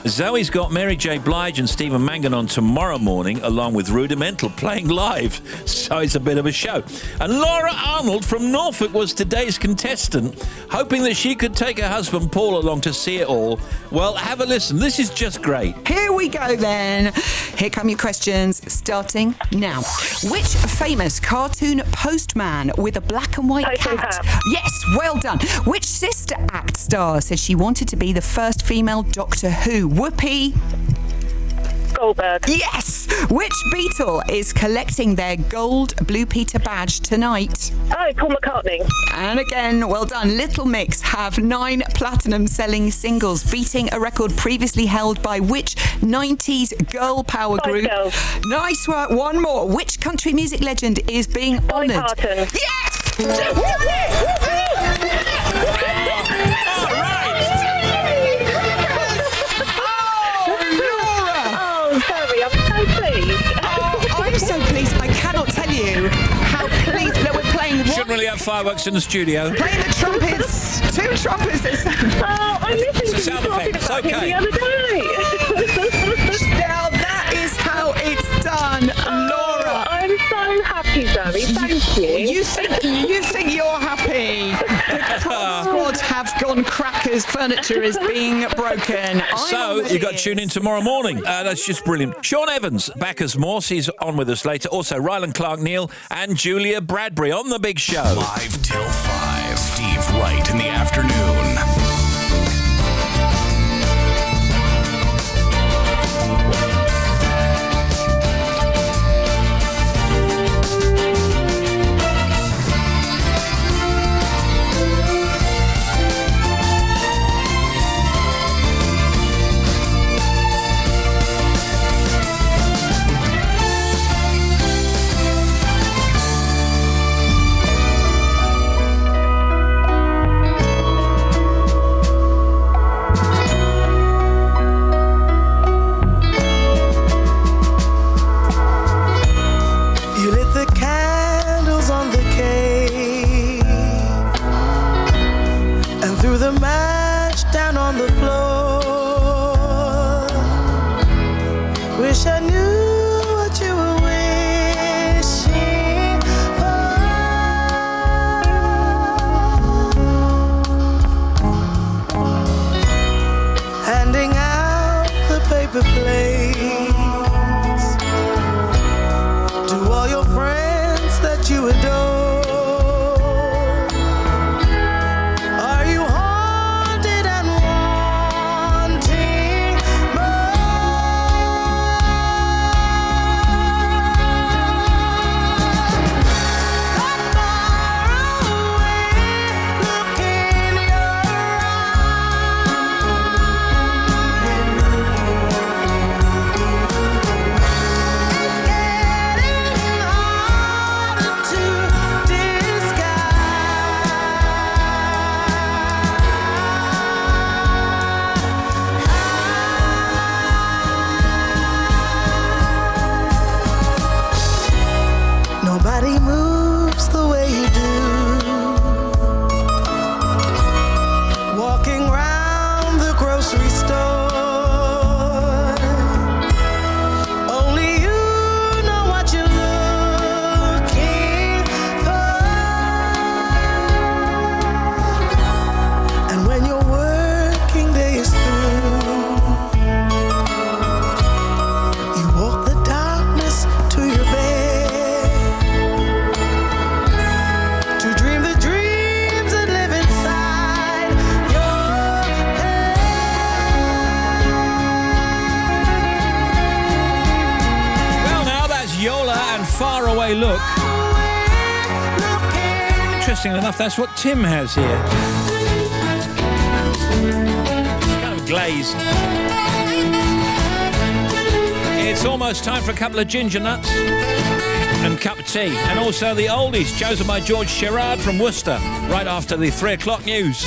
Zoe's got Mary J. Blige and Stephen Mangan on tomorrow morning, along with Rudimental playing live. So it's a bit of a show. And Laura Arnold from Norfolk was today's contestant, hoping that she could take her husband Paul along to see it all. Well, have a listen. This is just great. Here we go then. Here come your questions, starting now. Which famous cartoon postman with a black and white cat? Yes, well done. Which Sister Act star said she wanted to be the first female Doctor Who? Whoopi Goldberg. Yes! Which Beatle is collecting their gold Blue Peter badge tonight? Oh, Paul McCartney. And again, well done. Little Mix have 9 platinum-selling singles, beating a record previously held by which 90s girl power group? Girls. Nice work. One more. Which country music legend is being honoured? Parton. Yes! I'm so pleased. I cannot tell you how pleased that we're playing. Shouldn't really have fireworks in the studio. Playing the trumpets. 2 trumpets. I listened It's a to sound you talking effect. It's about him okay. the other day. Now that is how it's done, Laura. I'm so happy, Zoe. Thank you. You think you're happy? The Prod Squad have gone crackers. Furniture is being broken. So, you've got to tune in tomorrow morning. That's just brilliant. Sean Evans, back as Morse. He's on with us later. Also, Ryland Clark Neal and Julia Bradbury on The Big Show. 5 till 5. Steve Wright in the afternoon. You lit the candles on the cave and threw the match down on the floor. Wish I knew what you were wishing for. Handing out the paper plates to all your friends that you adore. Are you haunted and wanting more? away look. Interesting enough, that's what Tim has here. It's kind of glazed. It's almost time for a couple of ginger nuts and cup of tea. And also the oldies, chosen by George Sherrard from Worcester, right after the 3 o'clock news.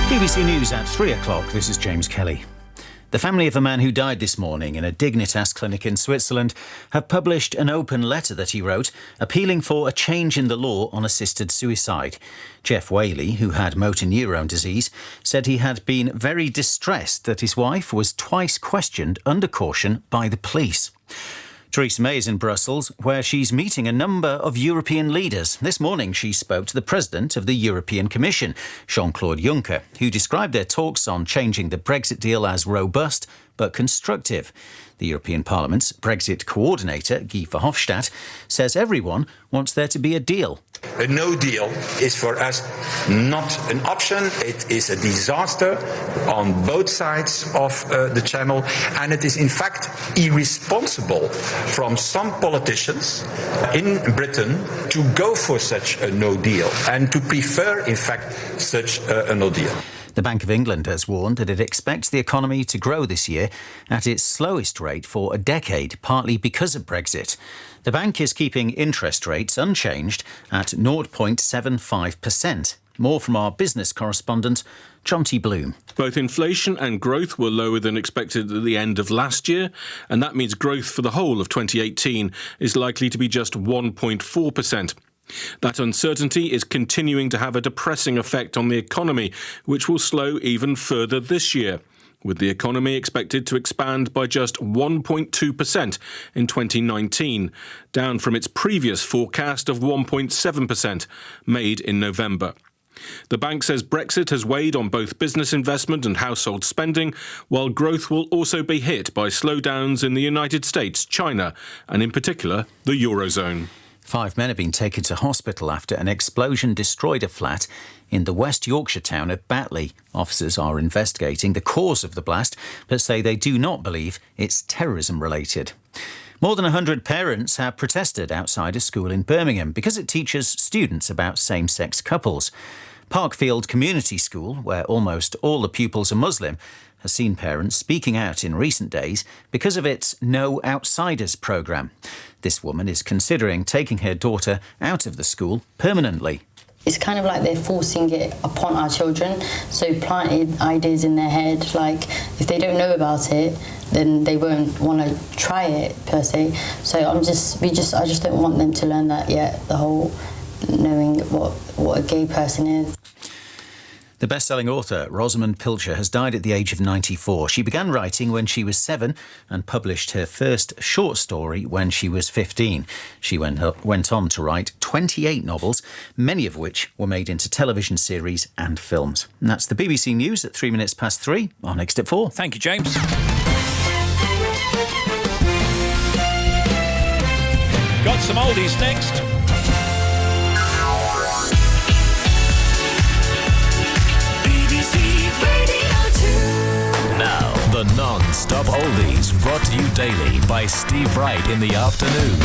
BBC News at 3 o'clock. This is James Kelly. The family of a man who died this morning in a Dignitas clinic in Switzerland have published an open letter that he wrote, appealing for a change in the law on assisted suicide. Jeff Whaley, who had motor neurone disease, said he had been very distressed that his wife was twice questioned under caution by the police. Theresa May is in Brussels, where she's meeting a number of European leaders. This morning, she spoke to the President of the European Commission, Jean-Claude Juncker, who described their talks on changing the Brexit deal as robust but constructive. The European Parliament's Brexit coordinator, Guy Verhofstadt, says everyone wants there to be a deal. A no deal is for us not an option. It is a disaster on both sides of the channel, and it is in fact irresponsible from some politicians in Britain to go for such a no deal and to prefer in fact such a no deal. The Bank of England has warned that it expects the economy to grow this year at its slowest rate for a decade, partly because of Brexit. The bank is keeping interest rates unchanged at 0.75%. More from our business correspondent, John T. Bloom. Both inflation and growth were lower than expected at the end of last year, and that means growth for the whole of 2018 is likely to be just 1.4%. That uncertainty is continuing to have a depressing effect on the economy, which will slow even further this year, with the economy expected to expand by just 1.2% in 2019, down from its previous forecast of 1.7% made in November. The bank says Brexit has weighed on both business investment and household spending, while growth will also be hit by slowdowns in the United States, China, and in particular, the Eurozone. 5 men have been taken to hospital after an explosion destroyed a flat in the West Yorkshire town of Batley. Officers are investigating the cause of the blast, but say they do not believe it's terrorism-related. More than 100 parents have protested outside a school in Birmingham because it teaches students about same-sex couples. Parkfield Community School, where almost all the pupils are Muslim, has seen parents speaking out in recent days because of its No Outsiders programme. This woman is considering taking her daughter out of the school permanently. It's kind of like they're forcing it upon our children, so planted ideas in their head, like if they don't know about it, then they won't want to try it per se. So I just don't want them to learn that yet, the whole knowing what a gay person is. The best-selling author, Rosamund Pilcher, has died at the age of 94. She began writing when she was 7 and published her first short story when she was 15. She went on to write 28 novels, many of which were made into television series and films. And that's the BBC News at 3 minutes past 3 on Next at 4. Thank you, James. Got some oldies next. Now, the non-stop oldies brought to you daily by Steve Wright in the afternoon.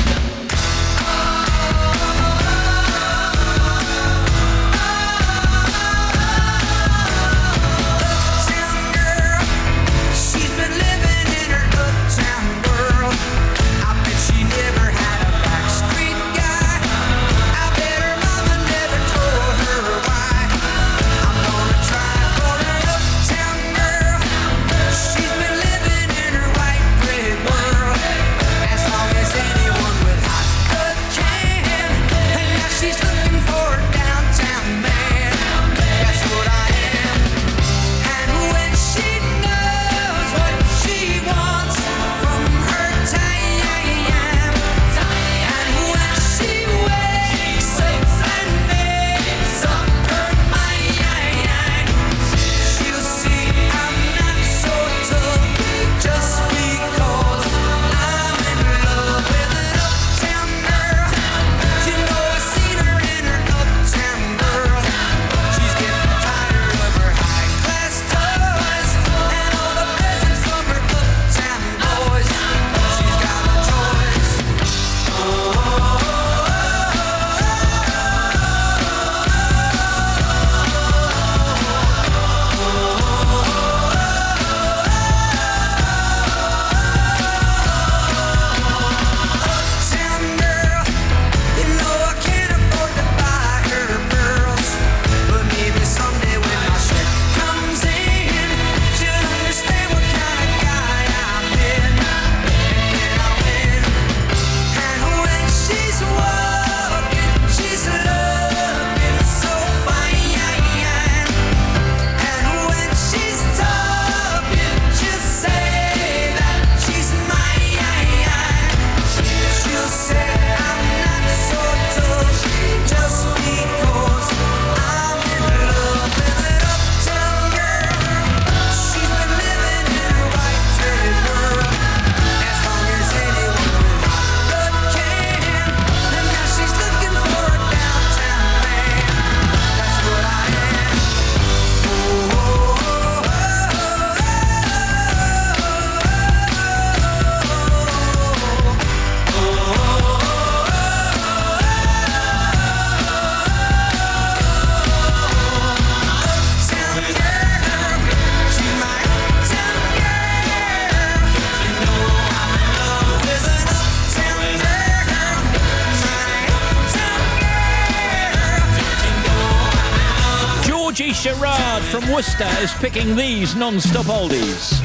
Georgie Sherrard from Worcester is picking these non-stop oldies.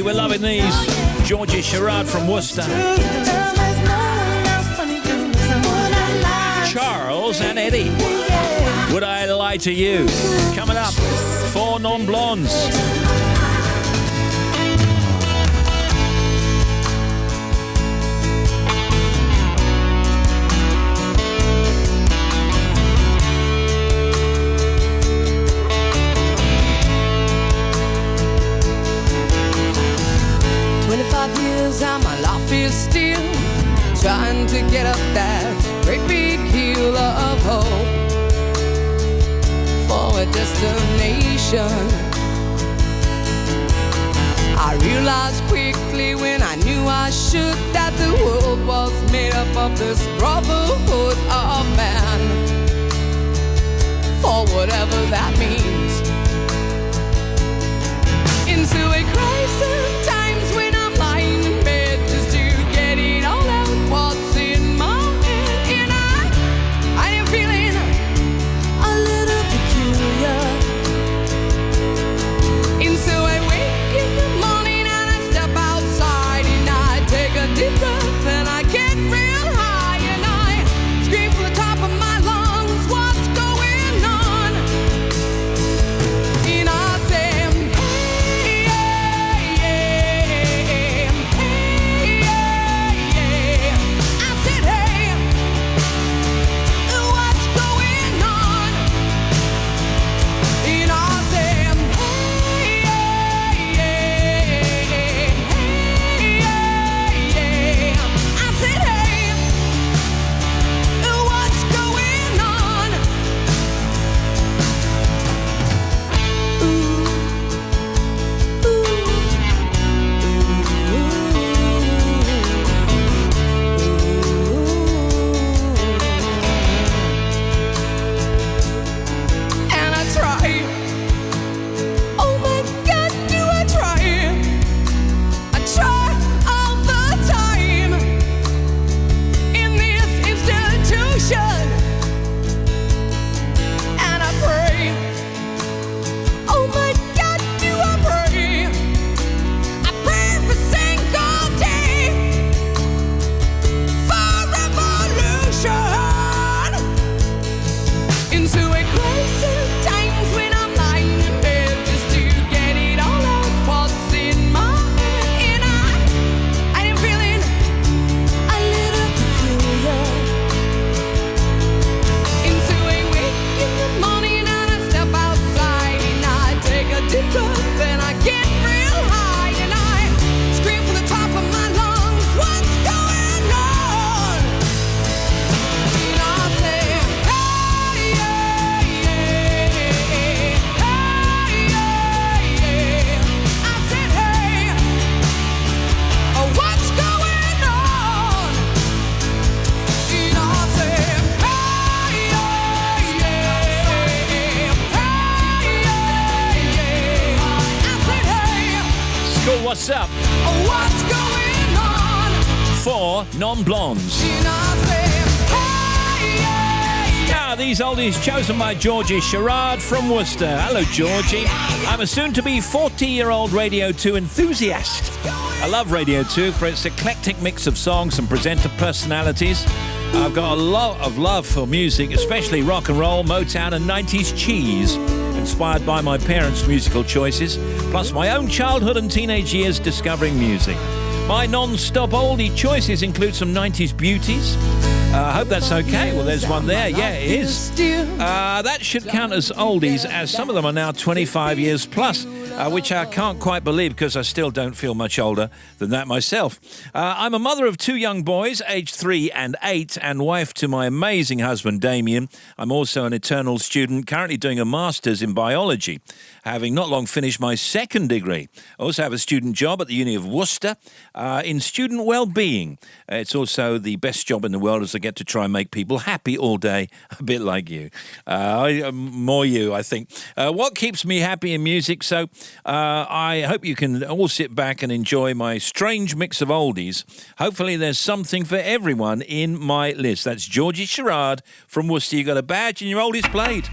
We're loving these. Georgie Sherrard from Worcester. Charles and Eddie. Would I Lie to You? Coming up, 4 non-blondes. 25 years and my life is still trying to get up that great big hill of hope for a destination. I realized quickly when I knew I should that the world was made up of this brotherhood of man, for whatever that means. Into a crisis times when I'm lying in bed just to get it all out what's in my head. And I am feeling a little peculiar. And so I wake in the morning and I step outside and I take a deep breath and I get real high and I scream from the top of my lungs, what's going on? And I say, hey, yeah, yeah. up What's going on? for non-blondes. Now, these oldies chosen by Georgie Sherrard from Worcester. Hello, Georgie. I'm a soon-to-be 40-year-old Radio 2 enthusiast. I love Radio 2 for its eclectic mix of songs and presenter personalities. I've got a lot of love for music, especially rock and roll, Motown and 90s cheese, inspired by my parents' musical choices, plus my own childhood and teenage years discovering music. My non-stop oldie choices include some 90s beauties. I hope that's okay. Well, there's one there. Yeah, it is. That should count as oldies, as some of them are now 25 years plus, which I can't quite believe because I still don't feel much older than that myself. I'm a mother of 2 young boys, aged 3 and 8, and wife to my amazing husband, Damien. I'm also an eternal student, currently doing a master's in biology, having not long finished my 2nd degree. I also have a student job at the Uni of Worcester in student well-being. It's also the best job in the world, as I get to try and make people happy all day, a bit like you. More you, I think. What keeps me happy in music? So I hope you can all sit back and enjoy my strange mix of oldies. Hopefully there's something for everyone in my list. That's Georgie Sherrard from Worcester. You got a badge and your oldies played.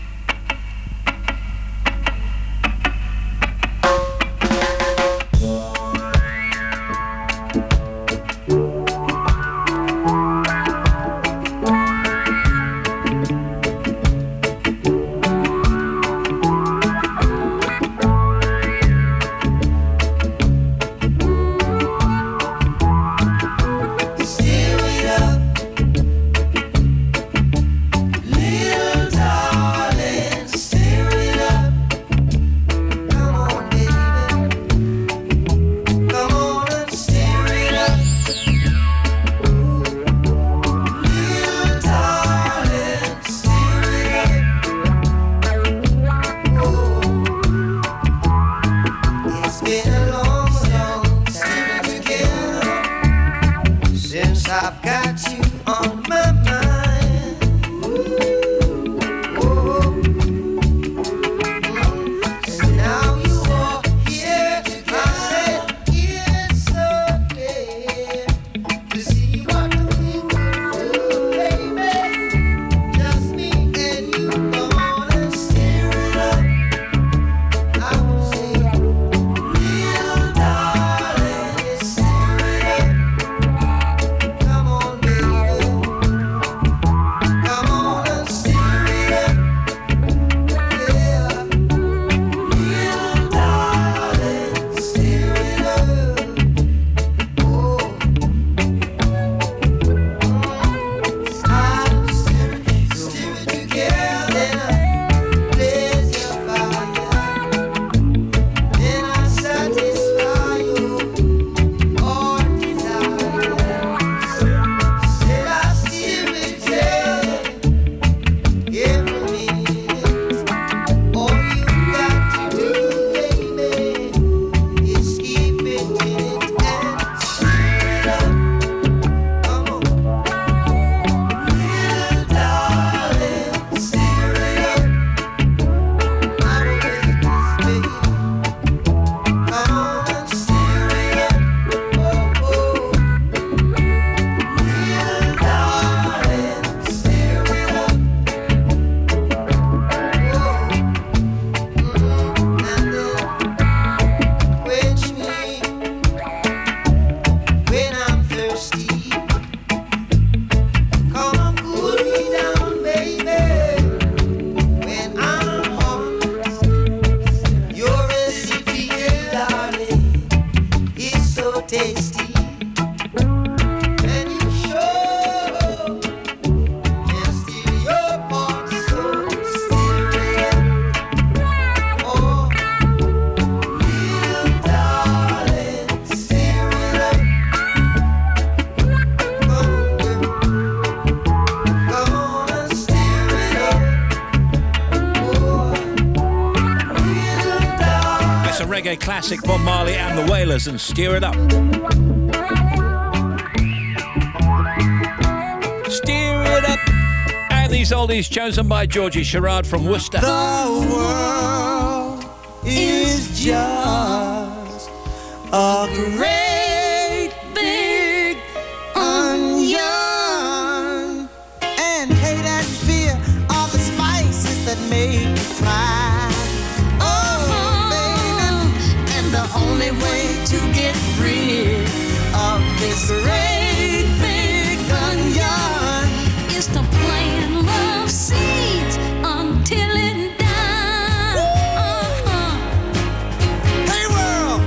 reggae classic Bob Marley and the Wailers and Steer It Up. Steer It Up. And these oldies chosen by Georgie Sherrard from Worcester. The world is just a great big onion. And hate and fear are the spices that make you cry. Oh, baby, and the only way to get rid of this great big onion is to plant love seeds until it dies. Hey world,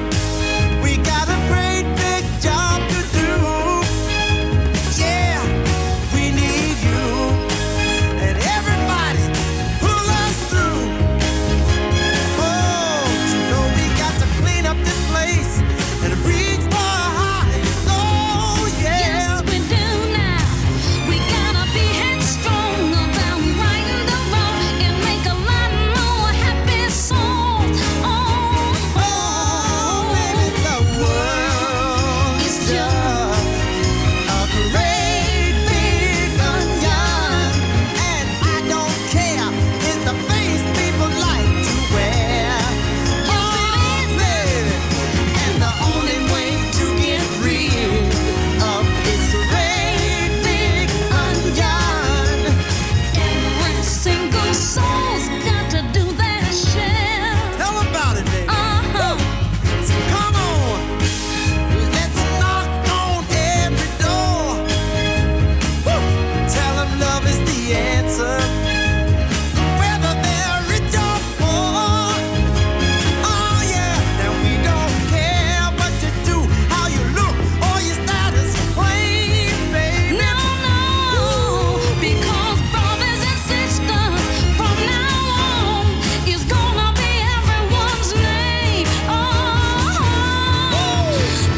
we got a great big job to do. Yeah, we need you and everybody pull us through. Oh, you know we got to clean up this place and reach for high. Oh yeah. Yes, we do now. We gotta be headstrong about righting the wrong and make a lot more happy souls. Baby, the world is just a great big onion, and I don't care. It's the face people like to wear. Oh, baby, and the only way to get rid of this great big onion. Every single soul's got to do their share. Tell about it, baby. So come on, let's knock on every door. Woo! Tell them love is the answer, whether they're rich or poor. Oh yeah, now we don't care what you do, how you look, or your status claim, baby. No, because brothers and sisters from now on is gonna be everyone's name.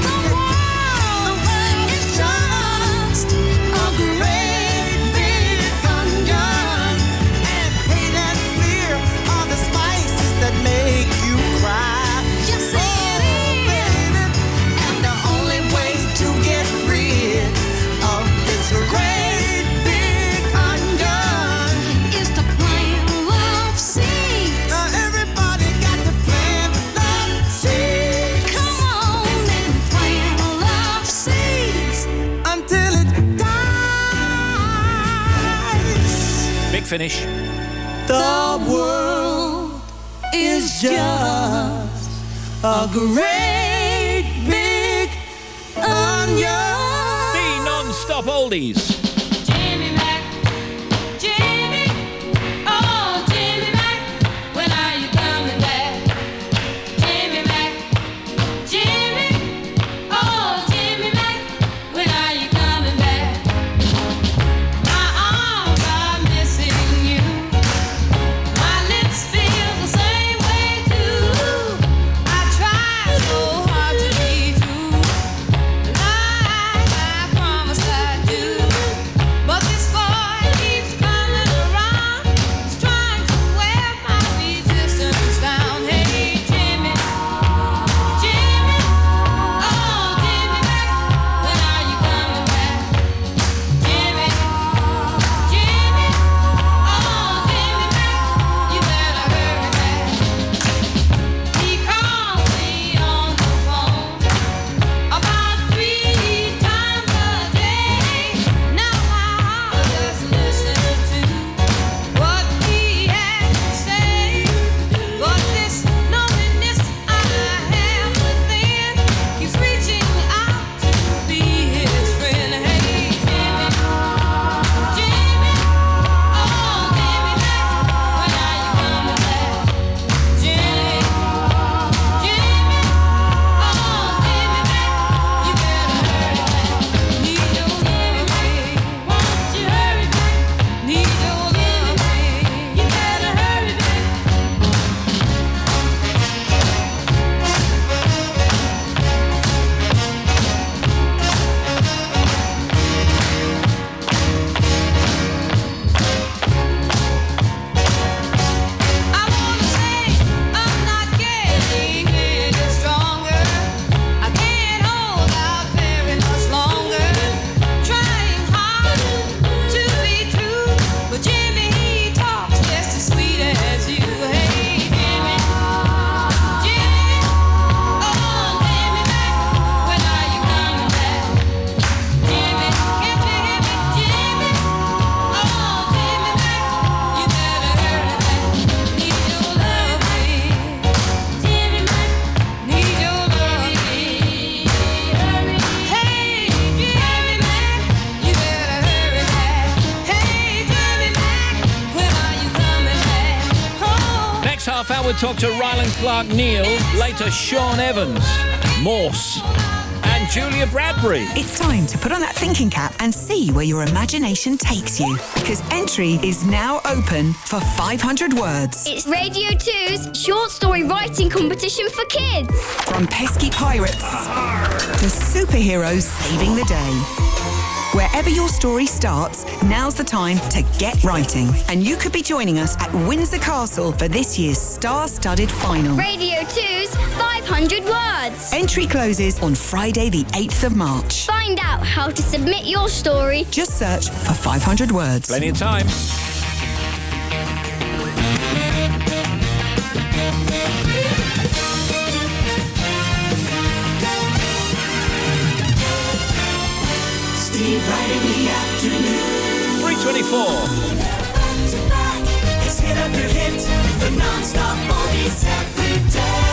The world is just a Great big onion, and hate and fear are the spices that make you cry. Yes, it baby, and the only way to get rid of this great big onion is to plant love seeds. Now everybody got to plant love seeds. Come on and plant love seeds. Until it dies. Big finish. The world is just a great big onion. The non-stop oldies. Jimmy Mac, Jimmy, oh Jimmy Mac, when are you coming back? Jimmy Mac, Jimmy, oh Jimmy Mac, when are you coming back? My arms are missing you, my lips feel the same way too. I try so hard to be true, like I promised I'd do. half hour, talk to Ryland Clark Neal. Later, Sean Evans, Morse, and Julia Bradbury. It's time to put on that thinking cap and see where your imagination takes you. Because entry is now open for 500 words. It's Radio 2's short story writing competition for kids. From pesky pirates to superheroes saving the day. Wherever your story starts, now's the time to get writing. And you could be joining us at Windsor Castle for this year's star-studded final. Radio 2's 500 words. Entry closes on Friday the 8th of March. Find out how to submit your story. Just search for 500 words. Plenty of time. Steve Wright in the afternoon. 3:24. Back to back, it's hit after hit, the non-stop oldies every day.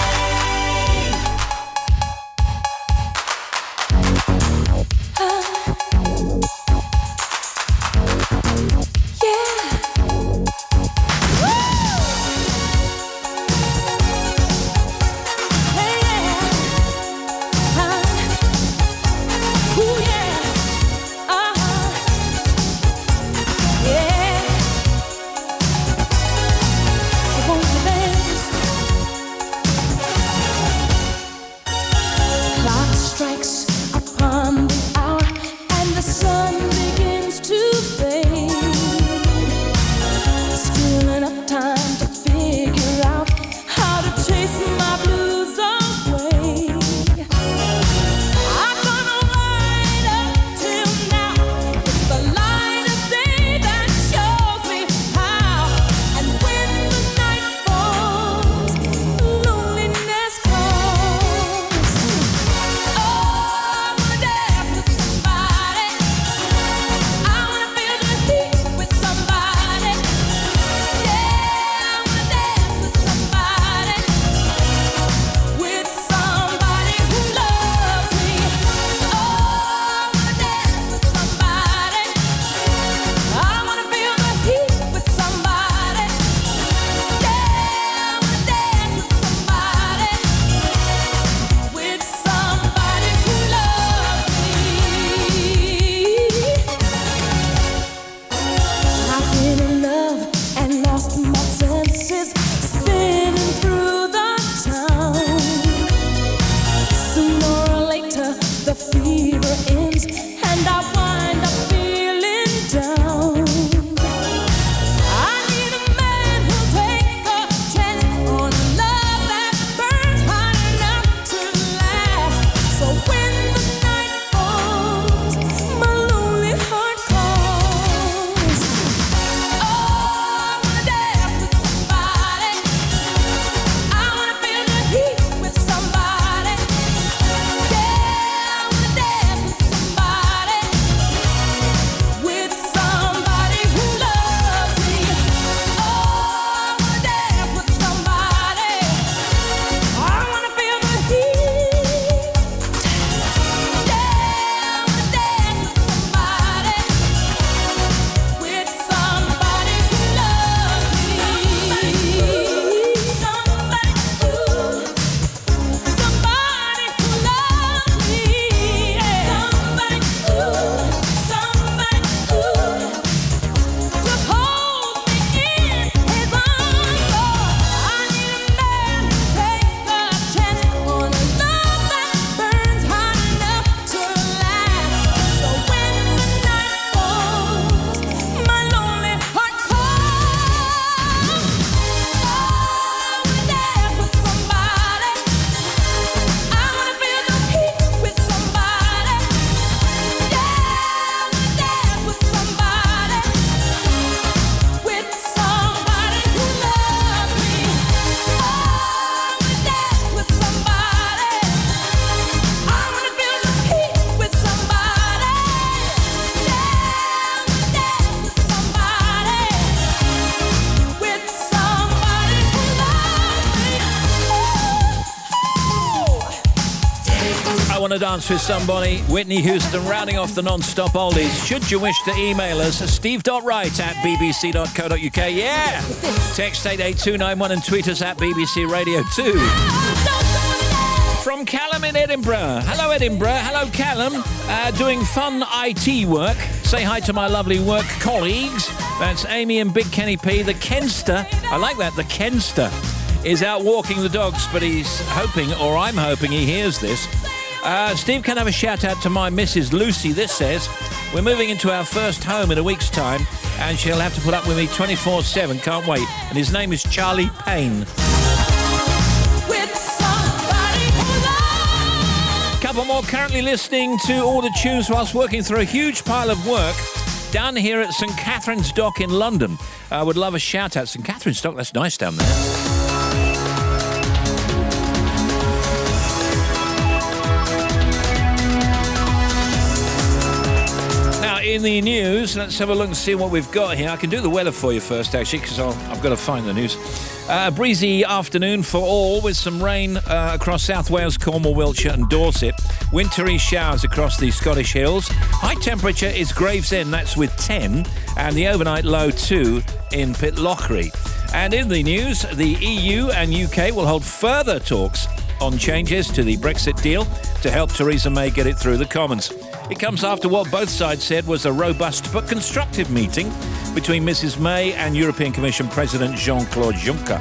Dance with Somebody, Whitney Houston, rounding off the non-stop oldies. Should you wish to email us, steve.wright@bbc.co.uk. Yeah! Text 88291 and tweet us at BBC Radio 2. From Callum in Edinburgh. Hello, Edinburgh. Hello, Callum. Doing fun IT work. Say hi to my lovely work colleagues. That's Amy and Big Kenny P. The Kenster. I like that, the Kenster is out walking the dogs, but he's hoping, or I'm hoping he hears this. Steve can have a shout out to my Mrs. Lucy. This says, we're moving into our first home in a week's time, and she'll have to put up with me 24/7. Can't wait. And his name is Charlie Payne. Couple more currently listening to all the tunes whilst working through a huge pile of work down here at St Catherine's Dock in London. I would love a shout out. St Catherine's Dock, that's nice down there. In the news, let's have a look and see what we've got here. I can do the weather for you first, actually, because I've got to find the news. Breezy afternoon for all, with some rain across South Wales, Cornwall, Wiltshire and Dorset. Wintry showers across the Scottish Hills. High temperature is Gravesend, that's with 10, and the overnight low 2 in Pitlochry. And in the news, the EU and UK will hold further talks on changes to the Brexit deal to help Theresa May get it through the Commons. It comes after what both sides said was a robust but constructive meeting between Mrs May and European Commission President Jean-Claude Juncker.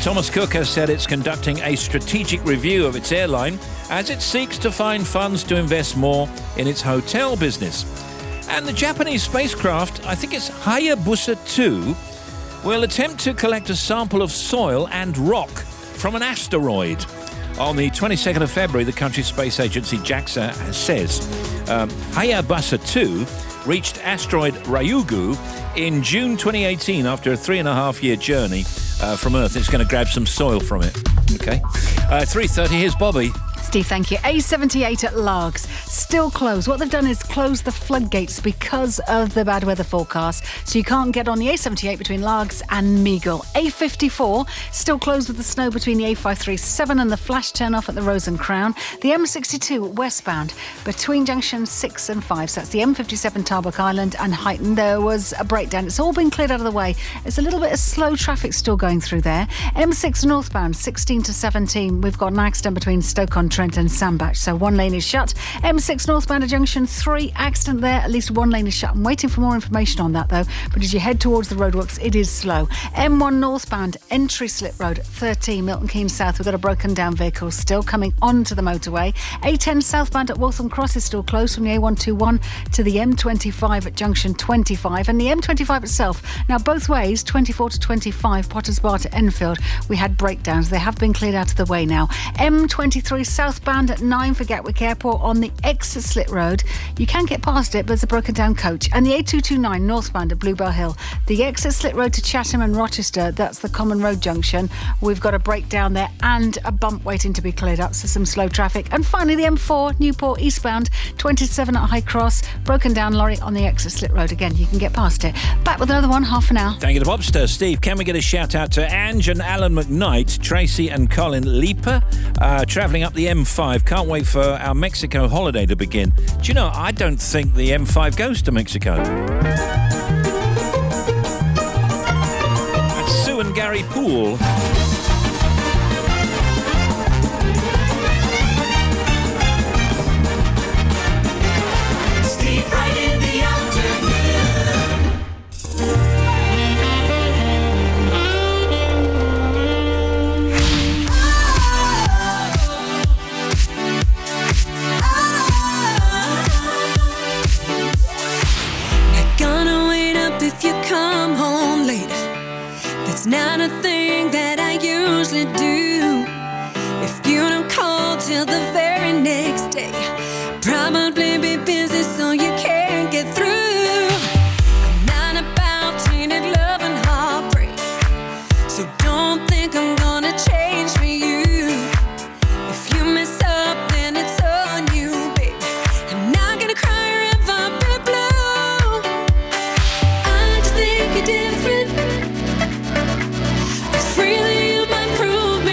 Thomas Cook has said it's conducting a strategic review of its airline as it seeks to find funds to invest more in its hotel business. And the Japanese spacecraft, I think it's Hayabusa 2, will attempt to collect a sample of soil and rock from an asteroid. On the 22nd of February, the country's space agency JAXA says Hayabusa 2 reached asteroid Ryugu in June 2018 after a 3.5-year journey from Earth. It's going to grab some soil from it. Okay. 3:30, here's Bobby. Steve, thank you. A78 at Largs, still closed. What they've done is close the floodgates because of the bad weather forecast. So you can't get on the A78 between Largs and Meagle. A54, still closed with the snow between the A537 and the flash turn-off at the Rose and Crown. The M62 westbound between junctions 6 and 5. So that's the M57 Tarbuck Island and Huyton. There was a breakdown. It's all been cleared out of the way. There's a little bit of slow traffic still going through there. M6 northbound 16 to 17. We've got an accident between Stoke-on-Trent and Sandbach, so one lane is shut. M6 northbound at junction 3, accident there, at least one lane is shut. I'm waiting for more information on that though, but as you head towards the roadworks, it is slow. M1 northbound, entry slip road 13, Milton Keynes South, we've got a broken down vehicle still coming onto the motorway. A10 southbound at Waltham Cross is still closed from the A121 to the M25 at junction 25, and the M25 itself, now both ways, 24 to 25, Potters Bar to Enfield, we had breakdowns. They have been cleared out of the way now. M23 southbound at 9 for Gatwick Airport on the exit Slit Road. You can get past it, but there's a broken down coach. And the A229 northbound at Bluebell Hill. The exit Slit Road to Chatham and Rochester, that's the Common Road junction. We've got a breakdown there and a bump waiting to be cleared up, so some slow traffic. And finally, the M4 Newport eastbound, 27 at High Cross, broken down lorry on the exit Slit Road. Again, you can get past it. Back with another one, half an hour. Thank you to Bobster. Steve, can we get a shout out to Ange and Alan McKnight, Tracy and Colin Leeper, travelling up the M5. Can't wait for our Mexico holiday to begin. Do you know, I don't think the M5 goes to Mexico. That's Sue and Gary Poole. Steve Wright in the afternoon. If you come home late, that's not a thing that I usually do. If you don't call till the very next day, probably be busy so you can't get through. I'm not about tainted love and heartbreak, so don't think I'm gonna change for you. If you mess up, then it's on you, babe. I'm not gonna cry or ever be blue. I just think you're different. Freely you might prove me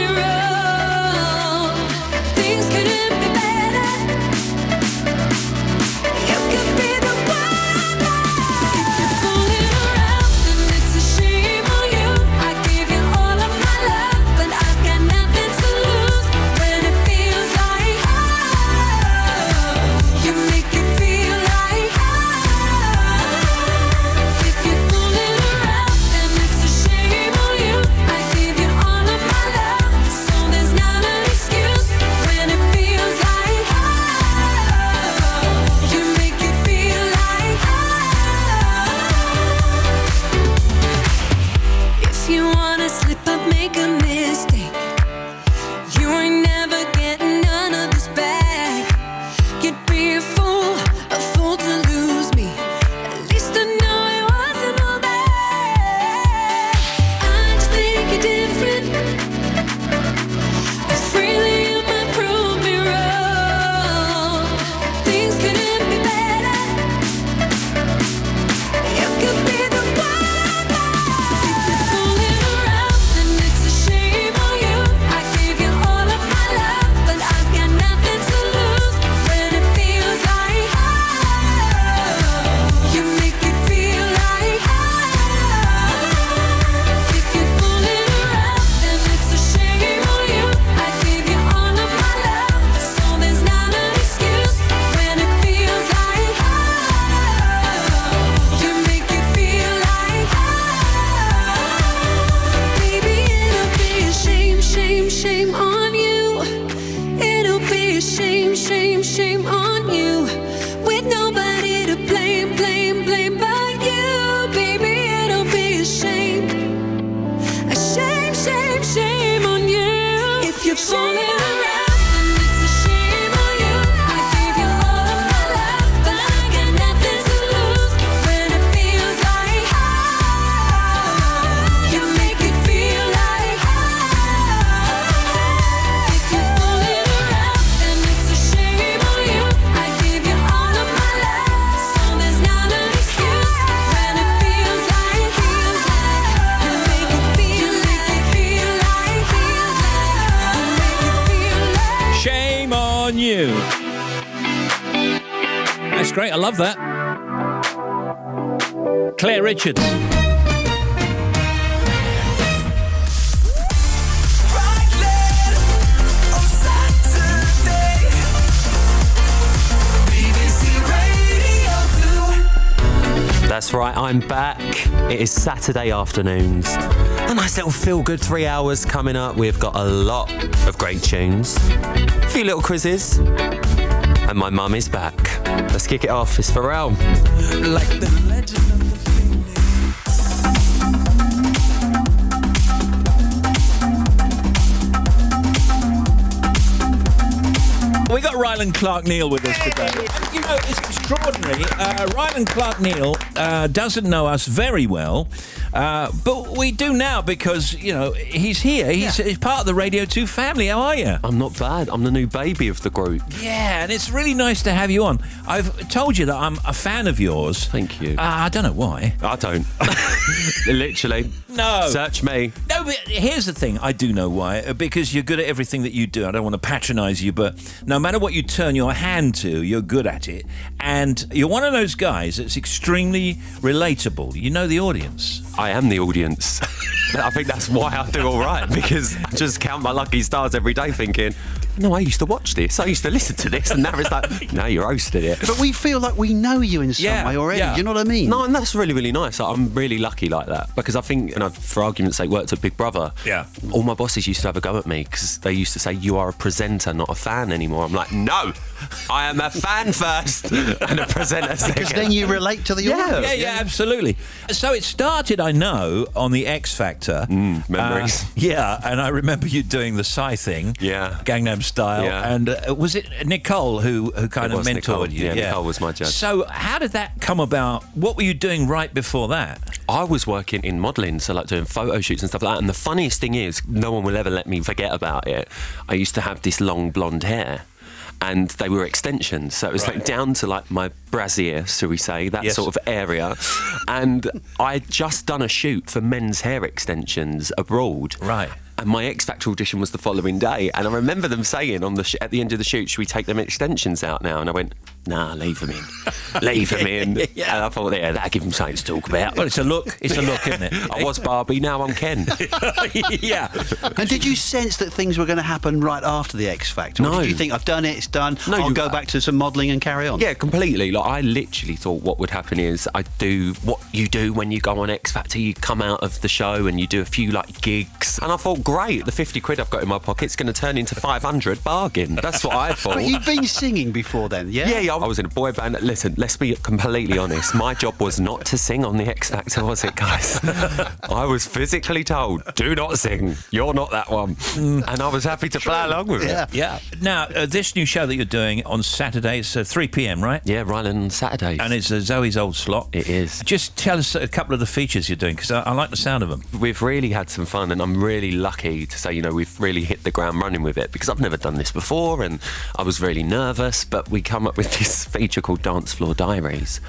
great. I love that. Claire Richards. That's right, I'm back. It is Saturday afternoons. A nice little feel-good 3 hours coming up. We've got a lot of great tunes, a few little quizzes, and my mum is back. Let's kick it off. It's Pharrell. Like the legend of the We got Ryland Clark Neal with us today. You know, it's extraordinary. Ryland Clark Neal doesn't know us very well, but we do now because, you know, he's here. He's part of the Radio 2 family. How are you? I'm not bad. I'm the new baby of the group. Yeah, and it's really nice to have you on. I've told you that I'm a fan of yours. Thank you. I don't know why. I don't. Literally. No. Search me. No, but here's the thing. I do know why. Because you're good at everything that you do. I don't want to patronise you, but no matter what you turn your hand to, you're good at it. And you're one of those guys that's extremely relatable. You know the audience. I am the audience. I think that's why I do all right, because I just count my lucky stars every day thinking, no, I used to watch this, I used to listen to this, and now it's like, no, you're hosting it. But we feel like we know you in some way already, do you know what I mean? No, and that's really, really nice. I'm really lucky like that, because I think, and I've, for argument's sake, worked at Big Brother. Yeah. All my bosses used to have a go at me, because they used to say, you are a presenter, not a fan anymore. I'm like, no, I am a fan first, and a presenter second. Because then you relate to the audience. Yeah, absolutely. So it started, I know, on the X Factor. Memories. Yeah, and I remember you doing the Psy thing. Yeah. Gangnam Style. Yeah. And was it Nicole who kind of mentored Nicole. you? Yeah, Nicole was my judge. So how did that come about? What were you doing right before that? I was working in modelling, so like doing photo shoots and stuff like that. And the funniest thing is, no one will ever let me forget about it. I used to have this long blonde hair, and they were extensions, so it was like down to like my brassiere, shall we say, that sort of area. And I'd just done a shoot for men's hair extensions abroad. Right. And my X Factor audition was the following day, and I remember them saying on the at the end of the shoot, should we take them extensions out now? And I went, nah, leave them in. Leave them in. And I thought, yeah, that'll give them something to talk about. Well, it's a look. It's a look, isn't it? I was Barbie, now I'm Ken. Yeah. And did you sense that things were going to happen right after the X Factor? Or No. did you think, I've done it, it's done, No, I'll go back to some modelling and carry on? Yeah, completely. Like, I literally thought what would happen is I'd do what you do when you go on X Factor. You come out of the show and you do a few like gigs. And I thought, great, the 50 quid I've got in my pocket's going to turn into 500, bargain. That's what I thought. But you've been singing before then, yeah? Yeah, I was in a boy band. Listen, let's be completely honest. My job was not to sing on the X Factor, was it, guys? I was physically told, do not sing. You're not that one. And I was happy to play along with it. Yeah. Now, this new show that you're doing on Saturdays, 3 p.m, right? Yeah, Ryland on Saturdays. And it's Zoe's old slot. It is. Just tell us a couple of the features you're doing, because I like the sound of them. We've really had some fun, and I'm really lucky to say, you know, we've really hit the ground running with it, because I've never done this before, and I was really nervous, but we come up with this feature called Dance Floor Diaries.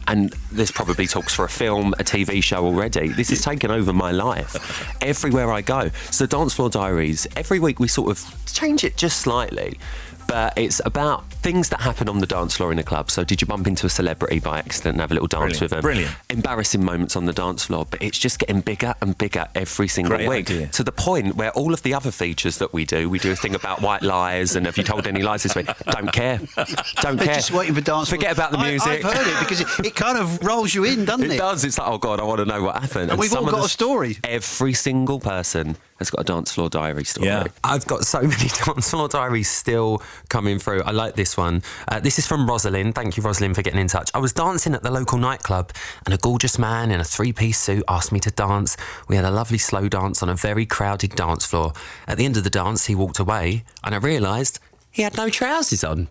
And this probably talks for a film, a TV show already. This has taken over my life everywhere I go. So Dance Floor Diaries, every week we sort of change it just slightly, but it's about things that happen on the dance floor in a club. So did you bump into a celebrity by accident and have a little dance with them? Brilliant. Embarrassing moments on the dance floor, but it's just getting bigger and bigger every single Great week. idea. To the point where all of the other features that we do a thing about white lies and have you told any lies this week? Don't care. Don't They're care. just waiting for dance. Forget about the music. I've heard it, because it kind of rolls you in, doesn't it? It does. It's like, oh God, I want to know what happened. And we've all got a story. Every single person has got a dance floor diary story. Yeah. I've got so many dance floor diaries still coming through. I like this one. This is from Rosalind. Thank you, Rosalind, for getting in touch. I was dancing at the local nightclub and a gorgeous man in a three-piece suit asked me to dance. We had a lovely slow dance on a very crowded dance floor. At the end of the dance, he walked away and I realised he had no trousers on.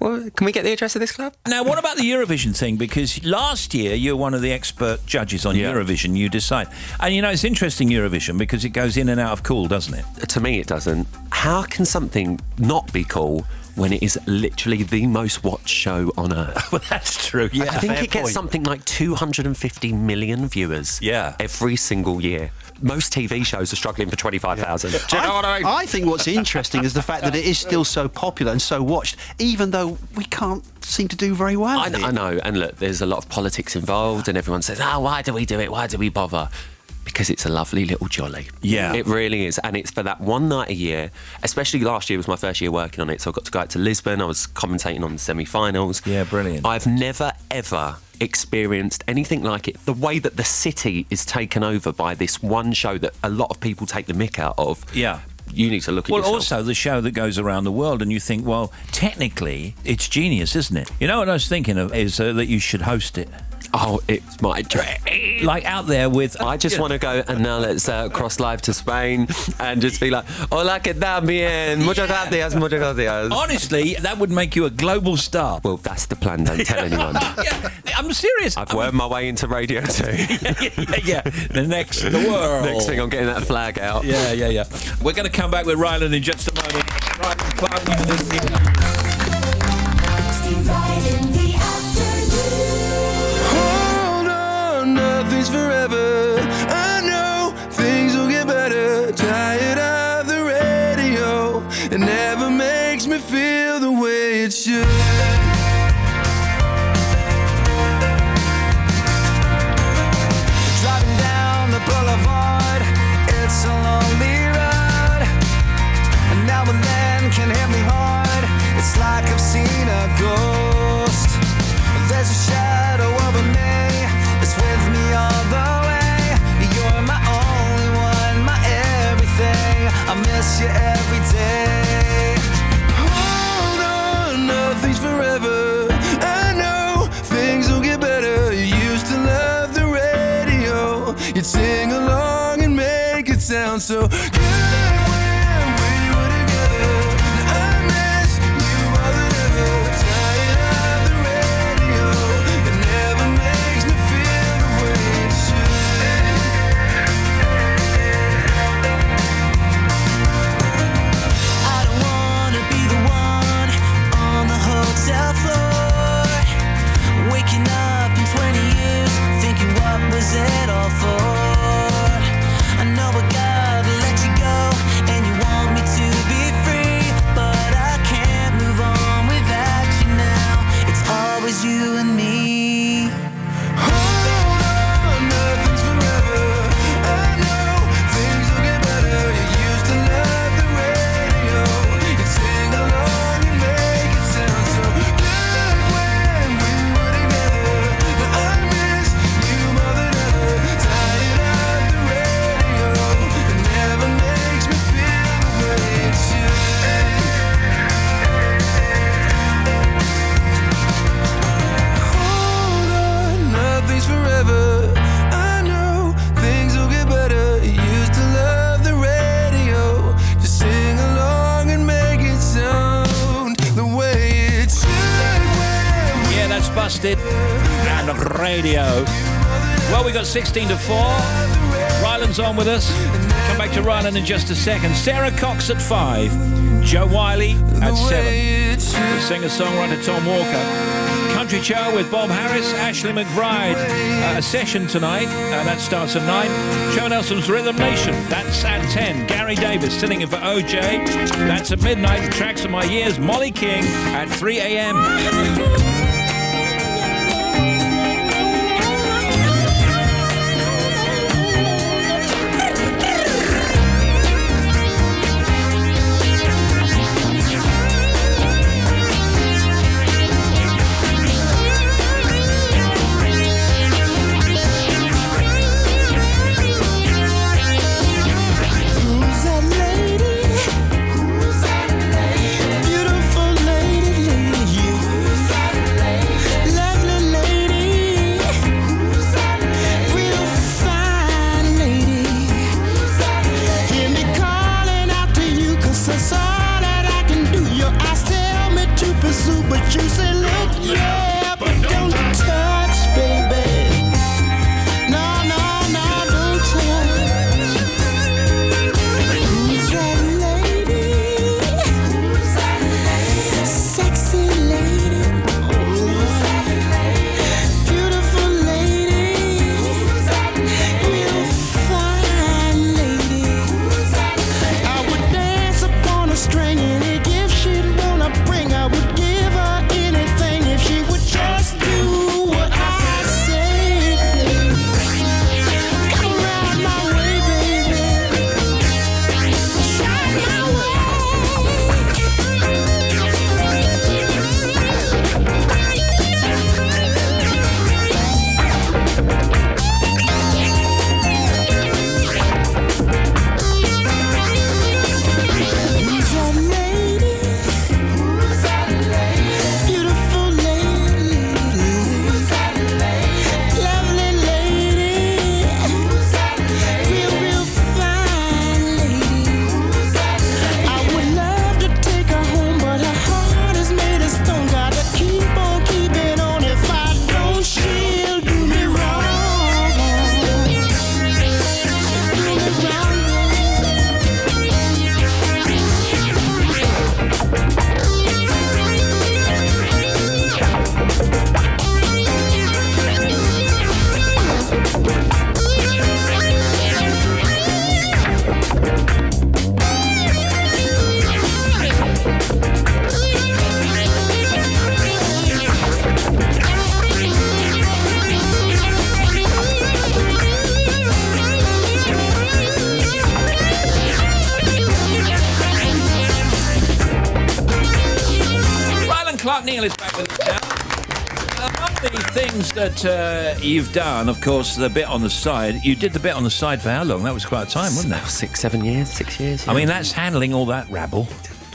Well, can we get the address of this club? Now, what about the Eurovision thing? Because last year you were one of the expert judges on Eurovision, you decide. And, you know, it's interesting, Eurovision, because it goes in and out of cool, doesn't it? To me, it doesn't. How can something not be cool when it is literally the most watched show on earth. Well, that's true, yeah. I think Fair it gets point. something like 250 million viewers every single year. Most TV shows are struggling for 25,000. Do you know what I mean? I think what's interesting is the fact that it is still so popular and so watched, even though we can't seem to do very well. I know, and look, there's a lot of politics involved, and everyone says, why do we do it? Why do we bother? Because it's a lovely little jolly. Yeah. It really is. And it's for that one night a year, especially last year was my first year working on it, so I got to go out to Lisbon. I was commentating on the semi-finals. Yeah, brilliant. I've never, ever experienced anything like it. The way that the city is taken over by this one show that a lot of people take the mick out of. Yeah. You need to look at well, yourself. also the show that goes around the world, and you think, well, technically, it's genius, isn't it? You know what I was thinking of is that you should host it. Oh, it's my dream. Like out there with... I just want to go, and now let's cross live to Spain and just be like, hola, ¿qué tal? Bien. Muchas gracias, muchas gracias. Honestly, that would make you a global star. Well, that's the plan. Don't tell anyone. I'm serious. I've wormed my way into radio too. yeah. The world. Next thing, I'm getting that flag out. Yeah. We're going to come back with Ryland in just a moment. Ryland Clark. Hold on, nothing's forever. I know things will get better. Tired of the radio. It never makes me feel the way it should. Driving down the boulevard, it's a lonely road. And now and then can hit me hard. It's like I've seen a ghost. There's a shadow over me that's with me all the way. You're my only one, my everything. I miss you every day. Hold on, nothing's forever. I know things will get better. You used to love the radio. You'd sing along and make it sound so good when we were together. Now I miss you more than ever. Tired of the radio. It never makes me feel the way it should. I don't wanna be the one on the hotel floor, waking up in 20 years, thinking what was it all for? I know I gotta let you go, and you want me to be free, but I can't move on without you now. It's always you and me. Hold on, nothing's forever. I know things will get better. You used to love the radio. You'd sing along and make it sound so good when we were together. Now I miss you more than ever. Tired of the radio. It never makes me feel the way it should. Hold on, nothing's forever. I know things will get better. You used to love the radio. Just sing along and make it sound the way it should. Yeah, that's Busted. And the radio. Well, we got 16 to 4. Ryland's on with us. Come back to Ryland in just a second. Sarah Cox at 5. Joe Wiley at 7. With singer-songwriter Tom Walker. Country Chow with Bob Harris, Ashley McBride. A session tonight. That starts at 9. Joe Nelson's Rhythm Nation. That's at 10. Gary Davis sitting in for OJ. That's at midnight. Tracks of My Years. Molly King at 3 a.m. Who's that lady? Beautiful lady, lady. Who's that lady? Neil is back with us now. Among the things that you've done, of course, the bit on the side. You did the bit on the side for how long? That was quite a time, wasn't it? 6 years. I mean, that's handling all that rabble.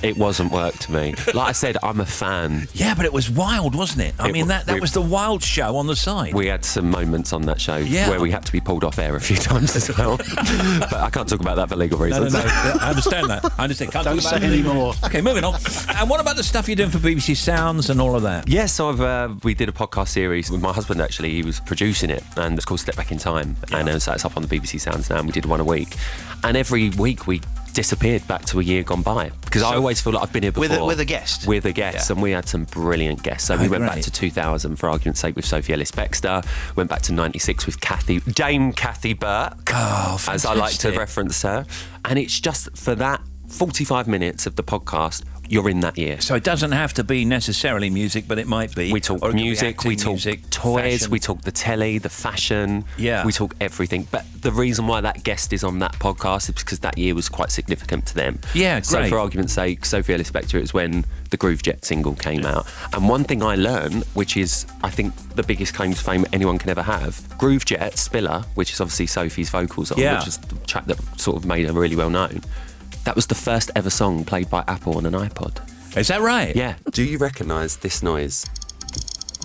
It wasn't work to me. Like I said, I'm a fan. Yeah, but it was wild, wasn't it? I mean, that was the wild show on the side. We had some moments on that show where we had to be pulled off air a few times as well. But I can't talk about that for legal reasons. No. I understand that. I understand. Can't Don't talk say about it any more. Okay, moving on. And what about the stuff you're doing for BBC Sounds and all of that? Yes, so we did a podcast series with my husband, actually. He was producing it, and it's called Step Back in Time. And so it's up on the BBC Sounds now, and we did one a week. And every week we disappeared back to a year gone by, because I always feel like I've been here before. With a guest? With a guest, and we had some brilliant guests. So we went back to 2000, for argument's sake, with Sophie Ellis-Bextor, went back to 96 with Dame Kathy Burke, as I like to reference her. And it's just for that 45 minutes of the podcast, you're in that year. So it doesn't have to be necessarily music, but it might be. We talk music, we talk toys, fashion. We talk the telly, the fashion. Yeah. We talk everything. But the reason why that guest is on that podcast is because that year was quite significant to them. Yeah, great. So for argument's sake, Sophie Ellis-Bextor, it was when the Groove Jet single came out. And one thing I learned, which is, I think, the biggest claim to fame anyone can ever have, Groove Jet, Spiller, which is obviously Sophie's vocals on, which is the track that sort of made her really well known. That was the first ever song played by Apple on an iPod. Is that right? Yeah. Do you recognise this noise?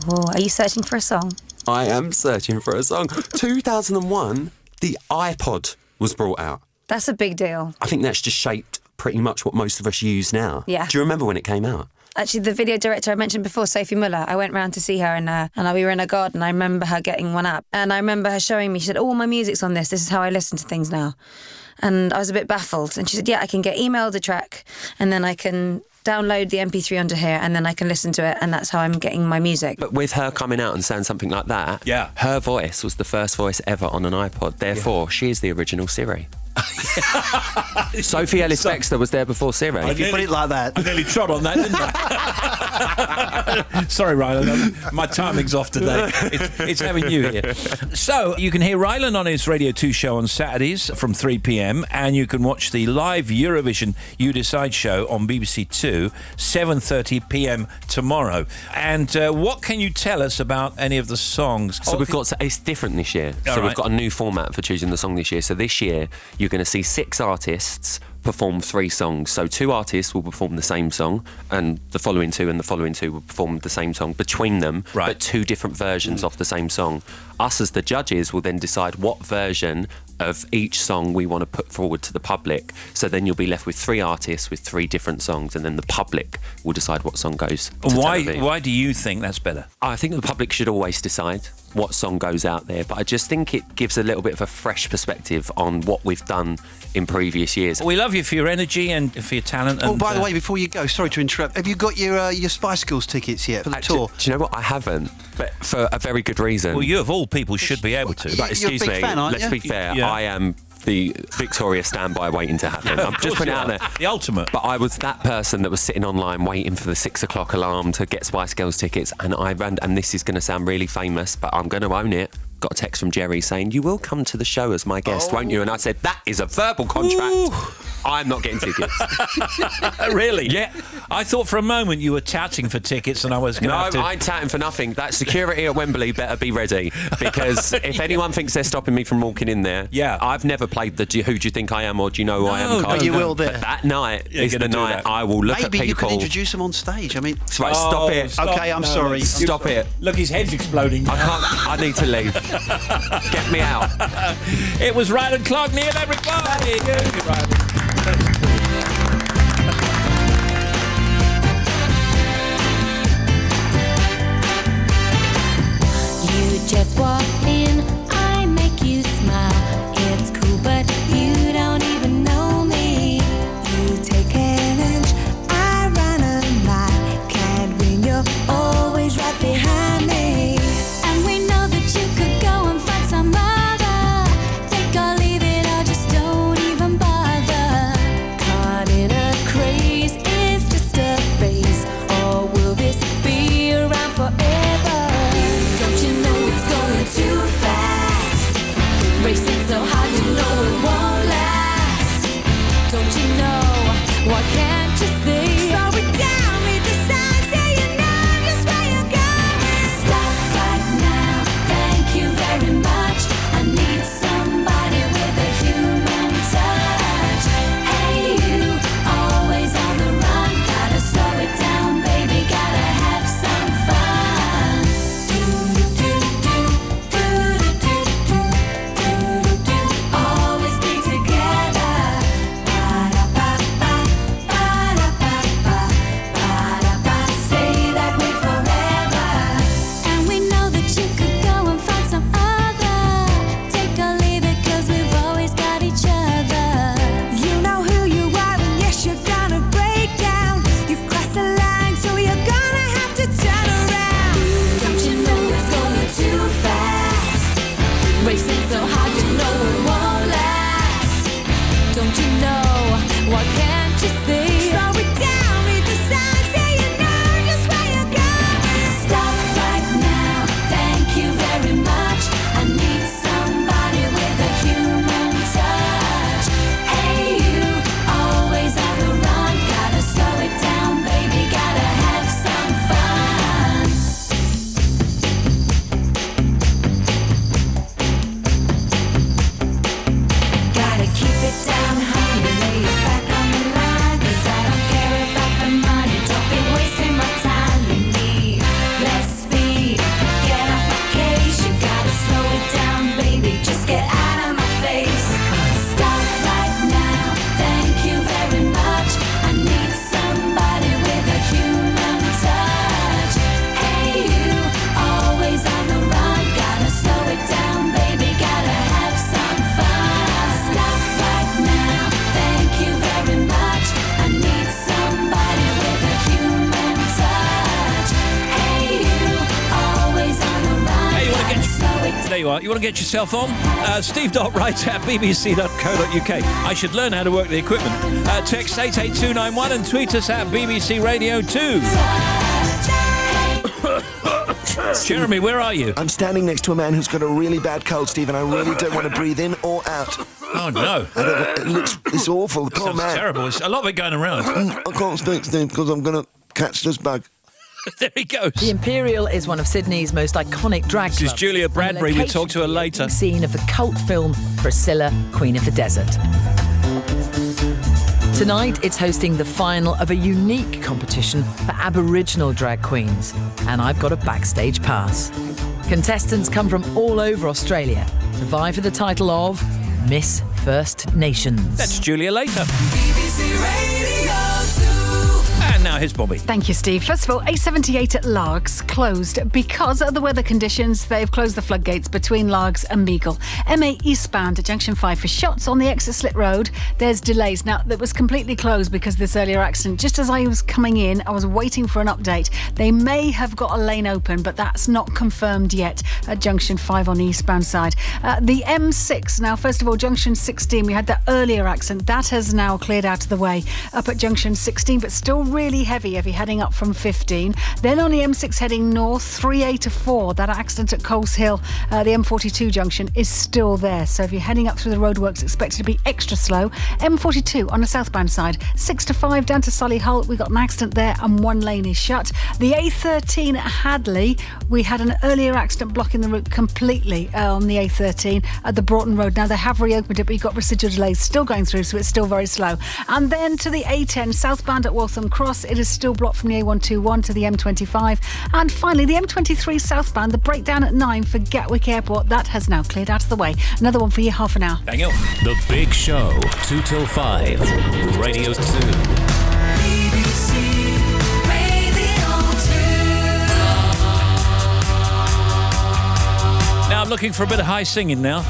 Oh, are you searching for a song? I am searching for a song. 2001, the iPod was brought out. That's a big deal. I think that's just shaped pretty much what most of us use now. Yeah. Do you remember when it came out? Actually, the video director I mentioned before, Sophie Muller, I went round to see her and we were in a garden. I remember her getting one up. And I remember her showing me, she said, oh, my music's on this. This is how I listen to things now. And I was a bit baffled. And she said, yeah, I can get emailed a track and then I can download the MP3 onto here and then I can listen to it, and that's how I'm getting my music. But with her coming out and saying something like that, her voice was the first voice ever on an iPod. Therefore, she is the original Siri. Sophie Ellis-Bextor was there before Siri. If you put it like that. I nearly trod on that, didn't I? Sorry, Rylan. My timing's off today. It's having you here. So, you can hear Rylan on his Radio 2 show on Saturdays from 3 p.m, and you can watch the live Eurovision You Decide show on BBC 2, 7:30 p.m. tomorrow. And what can you tell us about any of the songs? So it's different this year. We've got a new format for choosing the song this year. So this year, you're going to see 6 artists perform 3 songs. So 2 artists will perform the same song, and the following 2 will perform the same song between them, but 2 different versions of the same song. Us as the judges will then decide what version of each song we want to put forward to the public. So then you'll be left with 3 artists with 3 different songs, and then the public will decide what song goes to television. Why do you think that's better? I think the public should always decide what song goes out there, but I just think it gives a little bit of a fresh perspective on what we've done in previous years. We love you for your energy and for your talent. Oh, by the way, before you go, sorry to interrupt, have you got your Spice Girls tickets yet for the tour? Do you know what? I haven't, but for a very good reason. Well, you of all people should be able to. But excuse me, let's be fair. I am the Victoria standby waiting to happen. I'm just putting it out there. The ultimate. But I was that person that was sitting online waiting for the 6 o'clock alarm to get Spice Girls tickets, and I ran, and this is going to sound really famous, but I'm going to own it. Got a text from Jerry saying, you will come to the show as my guest, won't you? And I said, that is a verbal contract. Ooh. I'm not getting tickets. Really? Yeah. I thought for a moment you were touting for tickets and I was going to have to... No, I ain't touting for nothing. That security at Wembley better be ready, because if anyone thinks they're stopping me from walking in there, I've never played the who do you think I am or do you know who I am card. But you will there. But that night is the night I will look at people... Maybe you can introduce them on stage. I mean... Right, stop it. Okay, I'm sorry. Stop it. Look, his head's exploding. I can't... I need to leave. Get me out. It was Rylan Clark, Neil, everybody. Thank you, Rylan. You just walk in, I make you smile. It's cool, but you don't even know me. You take an inch, I run a mile. Can't win, you're always right behind me. And we know that you could go and find some other. Take or leave it, or just don't even bother. there you are. You want to get yourself on? Steve.wright at bbc.co.uk. I should learn how to work the equipment. Text 88291 and tweet us at BBC Radio 2. Jeremy, where are you? I'm standing next to a man who's got a really bad cold, Steve, and I really don't want to breathe in or out. Oh, no. It's awful. The poor Sounds man. terrible. It's a lot of it going around. I can't speak, Steve, because I'm going to catch this bug. There he goes. The Imperial is one of Sydney's most iconic drag clubs. This is Julia Bradbury. We'll talk to her later. Scene of the cult film Priscilla, Queen of the Desert. Tonight, it's hosting the final of a unique competition for Aboriginal drag queens, and I've got a backstage pass. Contestants come from all over Australia to vie for the title of Miss First Nations. That's Julia later. BBC Radio 2. And now here's Bobby. Thank you, Steve. First of all, A78 at Largs closed because of the weather conditions. They've closed the floodgates between Largs and Meagle. M8 eastbound at Junction 5 for shots on the exit Slit Road. There's delays. Now, that was completely closed because of this earlier accident. Just as I was coming in, I was waiting for an update. They may have got a lane open, but that's not confirmed yet at Junction 5 on the eastbound side. The M6, now, first of all, Junction 16, we had that earlier accident. That has now cleared out of the way up at Junction 16, but still really heavy heading up from 15. Then on the M6 heading north, 3A to 4, that accident at Coles Hill, the M42 junction is still there. So if you're heading up through the roadworks, expected to be extra slow. M42 on the southbound side, 6 to 5 down to Solihull. We got an accident there and one lane is shut. The A13 at Hadley, we had an earlier accident blocking the route completely on the A13 at the Broughton Road. Now they have reopened it, but you've got residual delays still going through, so it's still very slow. And then to the A10 southbound at Waltham Cross, it is still blocked from the A121 to the M25. And finally, the M23 southbound, the breakdown at 9 for Gatwick Airport, that has now cleared out of the way. Another one for you, half an hour. Thank you. The Big Show, 2 till 5. Radio 2. BBC Radio 2. Now I'm looking for a bit of high singing now.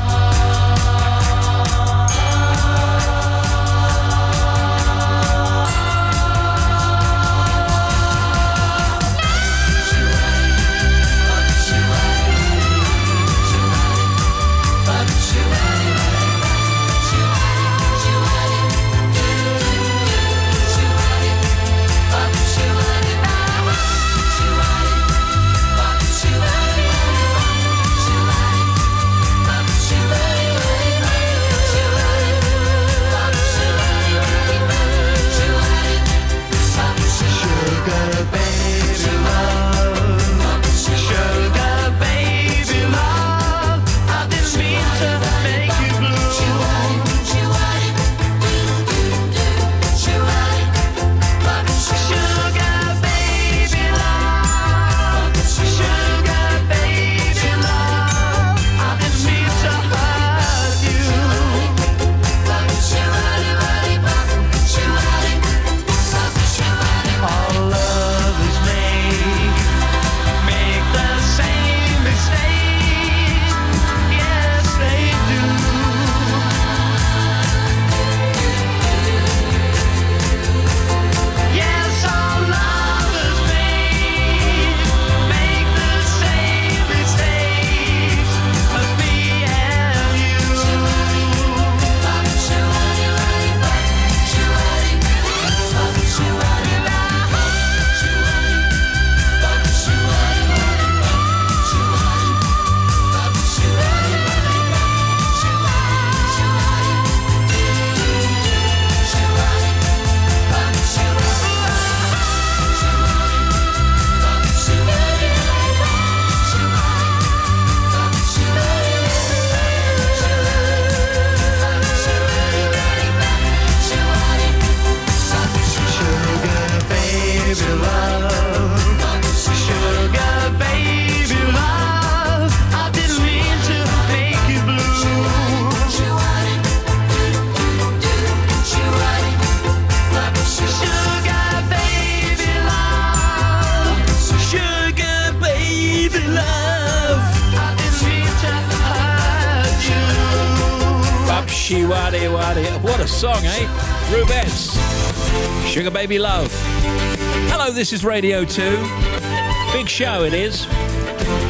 What a song, eh? Rubettes. Sugar Baby Love. Hello, this is Radio 2. Big show it is.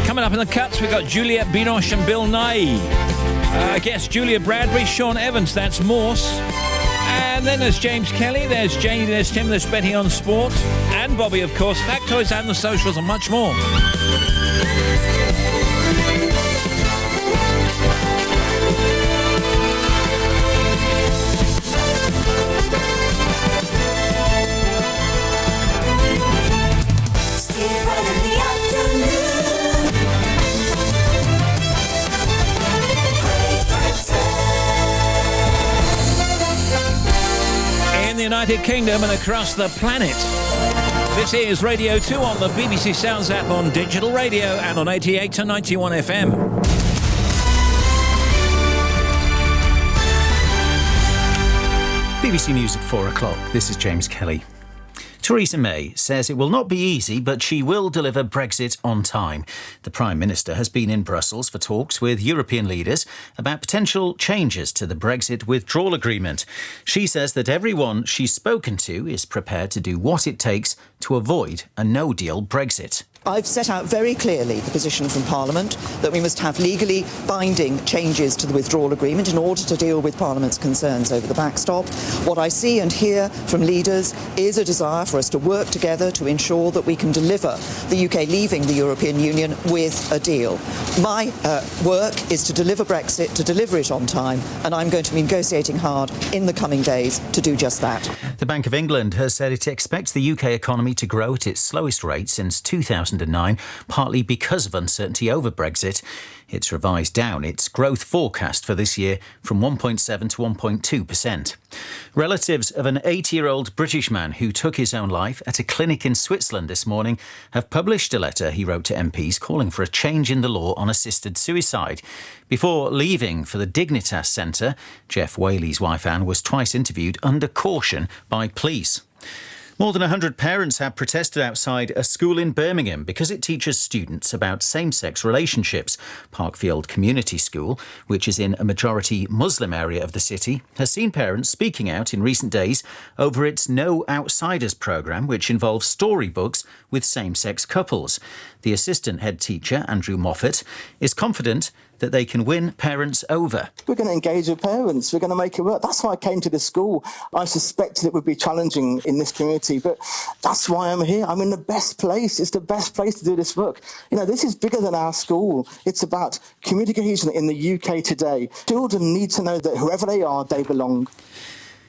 Coming up in the cuts, we've got Juliette Binoche and Bill Nye. I guess Julia Bradbury, Sean Evans, that's Morse. And then there's James Kelly, there's Janie, there's Tim, there's Betty on sport. And Bobby, of course, Factoids and the socials and much more. In the United Kingdom and across the planet. This is Radio 2 on the BBC Sounds app, on digital radio and on 88 to 91 FM. BBC News at 4 o'clock. This is James Kelly. Theresa May says it will not be easy, but she will deliver Brexit on time. The Prime Minister has been in Brussels for talks with European leaders about potential changes to the Brexit withdrawal agreement. She says that everyone she's spoken to is prepared to do what it takes to avoid a no-deal Brexit. I've set out very clearly the position from Parliament that we must have legally binding changes to the withdrawal agreement in order to deal with Parliament's concerns over the backstop. What I see and hear from leaders is a desire for us to work together to ensure that we can deliver the UK leaving the European Union with a deal. My work is to deliver Brexit, to deliver it on time, and I'm going to be negotiating hard in the coming days to do just that. The Bank of England has said it expects the UK economy to grow at its slowest rate since 2009, partly because of uncertainty over Brexit. It's revised down its growth forecast for this year from 1.7 to 1.2%. Relatives of an 80-year-old British man who took his own life at a clinic in Switzerland this morning have published a letter he wrote to MPs calling for a change in the law on assisted suicide. Before leaving for the Dignitas Centre, Jeff Whaley's wife Anne was twice interviewed under caution by police. More than 100 parents have protested outside a school in Birmingham because it teaches students about same-sex relationships. Parkfield Community School, which is in a majority Muslim area of the city, has seen parents speaking out in recent days over its No Outsiders programme, which involves storybooks with same-sex couples. The assistant head teacher, Andrew Moffat, is confident that they can win parents over. We're going to engage with parents. We're going to make it work. That's why I came to this school. I suspected it would be challenging in this community, but that's why I'm here. I'm in the best place. It's the best place to do this work. You know, this is bigger than our school. It's about communication in the UK today. Children need to know that whoever they are, they belong.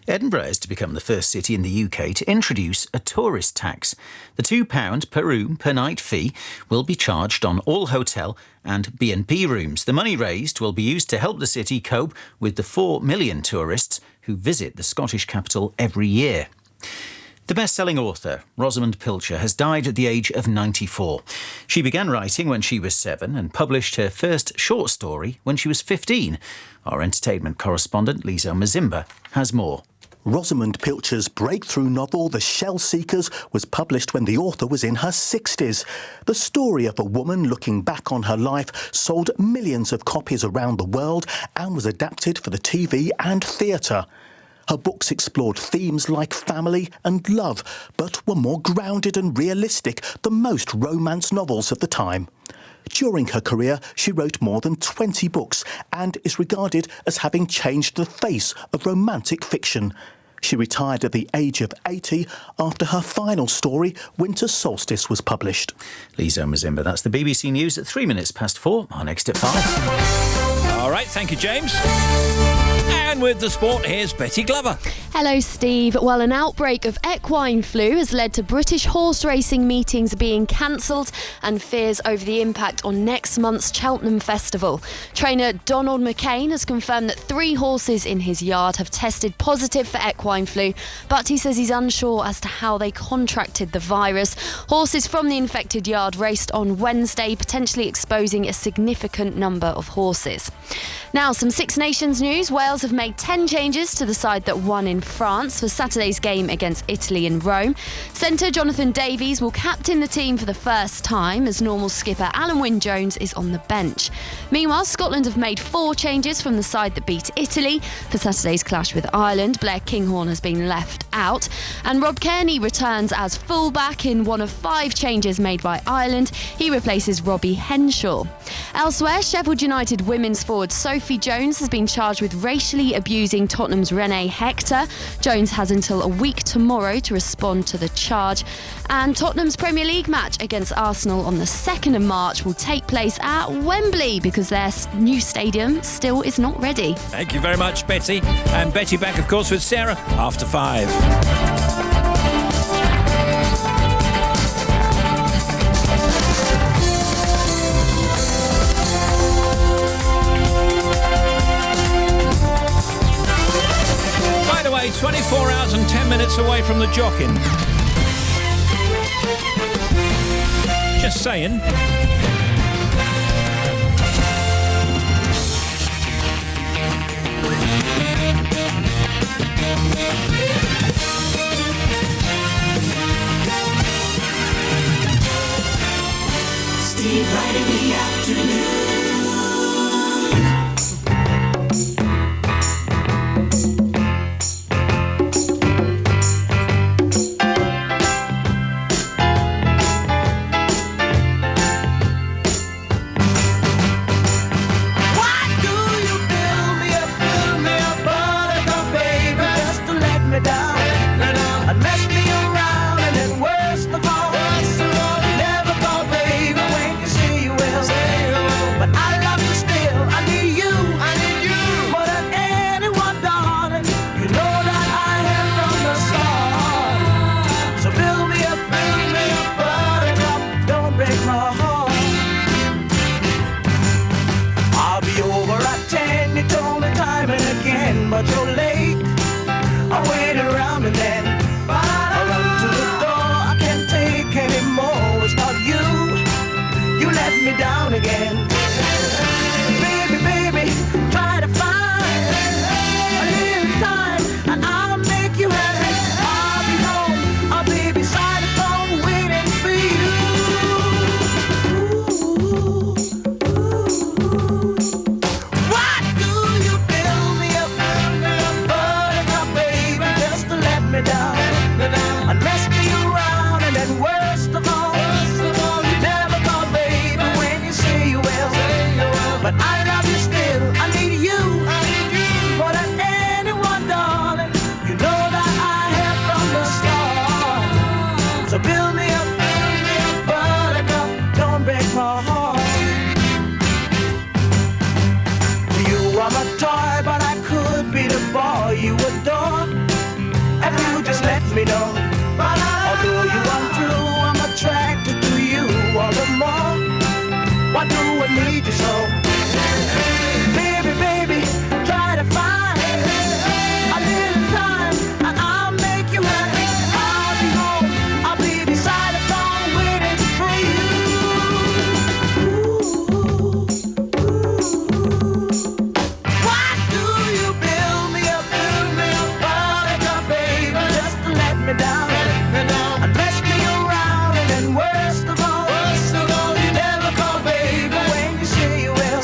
Edinburgh is to become the first city in the UK to introduce a tourist tax. The £2 per room per night fee will be charged on all hotel and B&B rooms. The money raised will be used to help the city cope with the 4 million tourists who visit the Scottish capital every year. The best-selling author, Rosamund Pilcher, has died at the age of 94. She began writing when she was 7 and published her first short story when she was 15. Our entertainment correspondent, Lizo Mazimba, has more. Rosamund Pilcher's breakthrough novel, The Shell Seekers, was published when the author was in her 60s. The story of a woman looking back on her life sold millions of copies around the world and was adapted for the TV and theatre. Her books explored themes like family and love, but were more grounded and realistic than most romance novels of the time. During her career, she wrote more than 20 books and is regarded as having changed the face of romantic fiction. She retired at the age of 80 after her final story, Winter Solstice, was published. Lizo Mazimba, that's the BBC News at 3 minutes past 4. Our next at 5. All right, thank you, James. And with the sport, here's Betty Glover. Hello, Steve. Well, an outbreak of equine flu has led to British horse racing meetings being cancelled and fears over the impact on next month's Cheltenham Festival. Trainer Donald McCain has confirmed that 3 horses in his yard have tested positive for equine flu, but he says he's unsure as to how they contracted the virus. Horses from the infected yard raced on Wednesday, potentially exposing a significant number of horses. Now, some Six Nations news. Wales have made 10 changes to the side that won in France for Saturday's game against Italy in Rome. Centre Jonathan Davies will captain the team for the first time as normal skipper Alan Wynne-Jones is on the bench. Meanwhile, Scotland have made 4 changes from the side that beat Italy. For Saturday's clash with Ireland, Blair Kinghorn has been left out. And Rob Kearney returns as fullback in one of 5 changes made by Ireland. He replaces Robbie Henshaw. Elsewhere, Sheffield United women's forward Sophie Jones has been charged with racially abusing Tottenham's Renee Hector. Jones has until a week tomorrow to respond to the charge. And Tottenham's Premier League match against Arsenal on the 2nd of March will take place at Wembley because their new stadium still is not ready. Thank you very much, Betty. And Betty back, of course, with Sarah after 5. By the way, 24 hours and 10 minutes away from the Jockin. Just saying. Steve Wright in the afternoon. But you're late. I waited around and then I run to the door. I can't take anymore. It's not you. You let me down again. Baby, baby, try to find a little time and I'll make you happy. I'll be home. I'll be beside the phone waiting for you. Why do you build me up? Me down and mess me around, and then worst of all, you never call baby when you say you will. But I love you still. I need you more than anyone, darling. You know that I have from the start. So build me up, buttercup, don't break my heart. You are my toy, but I could be the boy you adore. If you just let me know. Although you are true, I'm attracted to you all the more. Why do I need you so? Baby, baby, try to find a little time and I'll make you happy. I'll be home, I'll be beside the phone waiting for you. Why do you build me up, buttercup, baby, just to let me down and mess me around, and then worst of all, you never call baby when you say you will.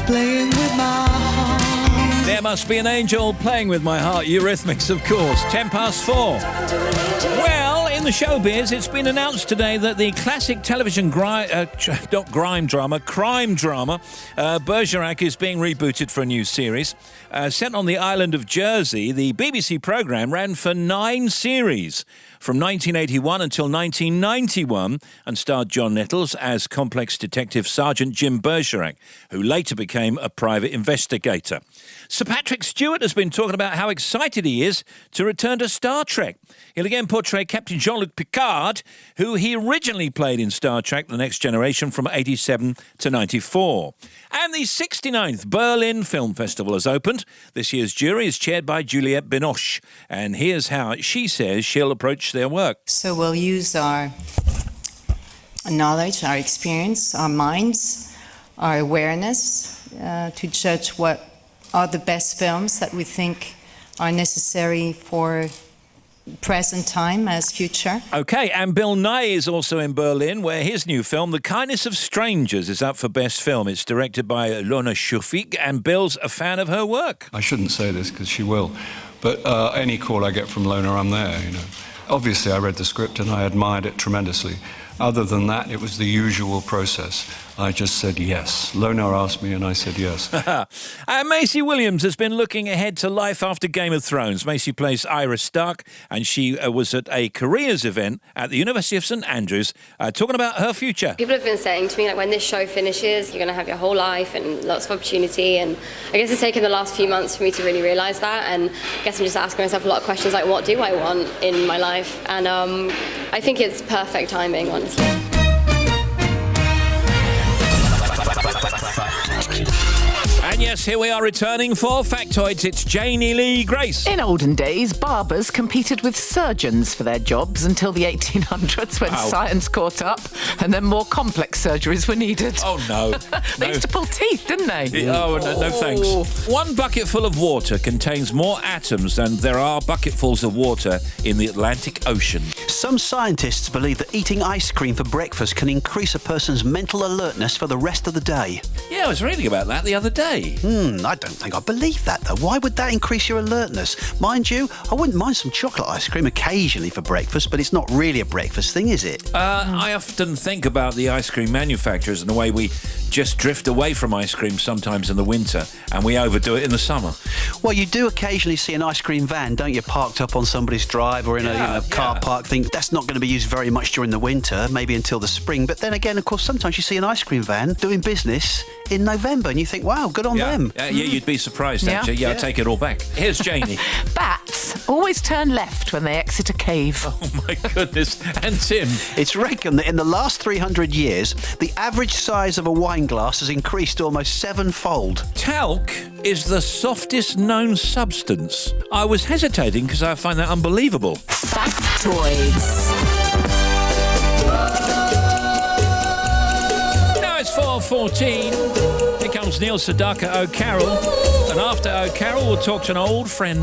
playing with my heart. There must be an angel playing with my heart. Eurythmics, of course. 4:10. Well, in the showbiz, it's been announced today that the classic television crime drama, Bergerac, is being rebooted for a new series. Set on the island of Jersey, the BBC programme ran for 9 series from 1981 until 1991 and starred John Nettles as complex detective Sergeant Jim Bergerac, who later became a private investigator. Sir Patrick Stewart has been talking about how excited he is to return to Star Trek. He'll again portray Captain Jean-Luc Picard, who he originally played in Star Trek The Next Generation from 87 to 94. And the 69th Berlin Film Festival has opened. This year's jury is chaired by Juliette Binoche. And here's how she says she'll approach their work. So we'll use our knowledge, our experience, our minds, our awareness to judge what are the best films that we think are necessary for present time as future. OK, and Bill Nye is also in Berlin, where his new film, The Kindness of Strangers, is up for Best Film. It's directed by Lona Shufik, and Bill's a fan of her work. I shouldn't say this because she will, but any call I get from Lona, I'm there, you know. Obviously, I read the script and I admired it tremendously. Other than that, it was the usual process. I just said yes. Lona asked me and I said yes. Maisie Williams has been looking ahead to life after Game of Thrones. Maisie plays Iris Stark, and she was at a careers event at the University of St Andrews talking about her future. People have been saying to me, like, when this show finishes, you're going to have your whole life and lots of opportunity. And I guess it's taken the last few months for me to really realise that. And I guess I'm just asking myself a lot of questions like, what do I want in my life? And I think it's perfect timing, honestly. And yes, here we are returning for Factoids. It's Janie Lee Grace. In olden days, barbers competed with surgeons for their jobs until the 1800s when science caught up and then more complex surgeries were needed. Oh, no. They used to pull teeth, didn't they? Oh, no thanks. One bucketful of water contains more atoms than there are bucketfuls of water in the Atlantic Ocean. Some scientists believe that eating ice cream for breakfast can increase a person's mental alertness for the rest of the day. Yeah, I was reading about that the other day. I don't think I believe that, though. Why would that increase your alertness? Mind you, I wouldn't mind some chocolate ice cream occasionally for breakfast, but it's not really a breakfast thing, is it? I often think about the ice cream manufacturers and the way we just drift away from ice cream sometimes in the winter and we overdo it in the summer. Well, you do occasionally see an ice cream van, don't you, parked up on somebody's drive or in a car park thing. That's not going to be used very much during the winter, maybe until the spring. But then again, of course, sometimes you see an ice cream van doing business in November and you think, wow, good on them. Yeah, you'd be surprised, actually. Yeah, I'll take it all back. Here's Janie. Bats always turn left when they exit a cave. Oh, my goodness. And Tim? It's reckoned that in the last 300 years, the average size of a wine glass has increased almost 7-fold. Talc is the softest known substance. I was hesitating because I find that unbelievable. Factoids. Now it's 4:14. Here comes Neil Sedaka O'Carroll. And after O'Carroll, we'll talk to an old friend.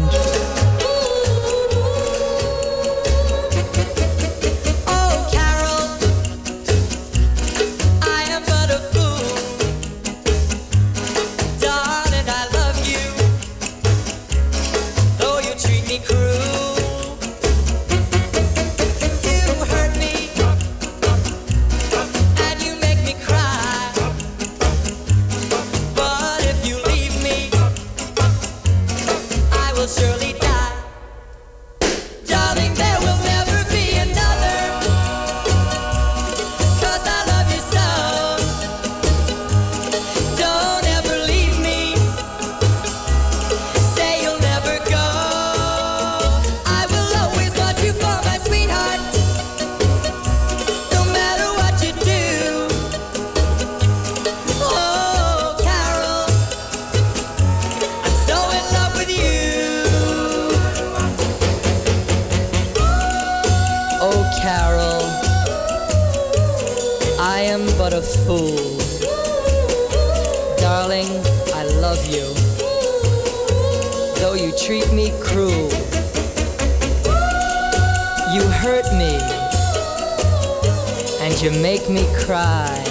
You make me cry,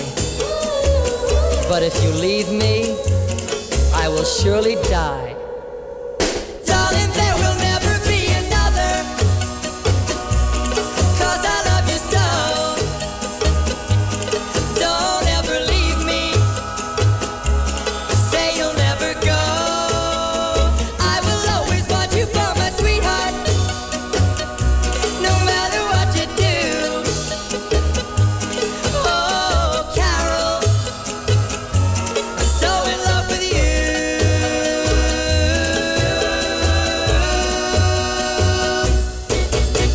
but if you leave me, I will surely die. Darling, there will never be another, 'cause I love you so. Don't ever leave me, say you'll never go. I will always want you for my sweetheart, no matter what you do. Oh, Carol, I'm so in love with you.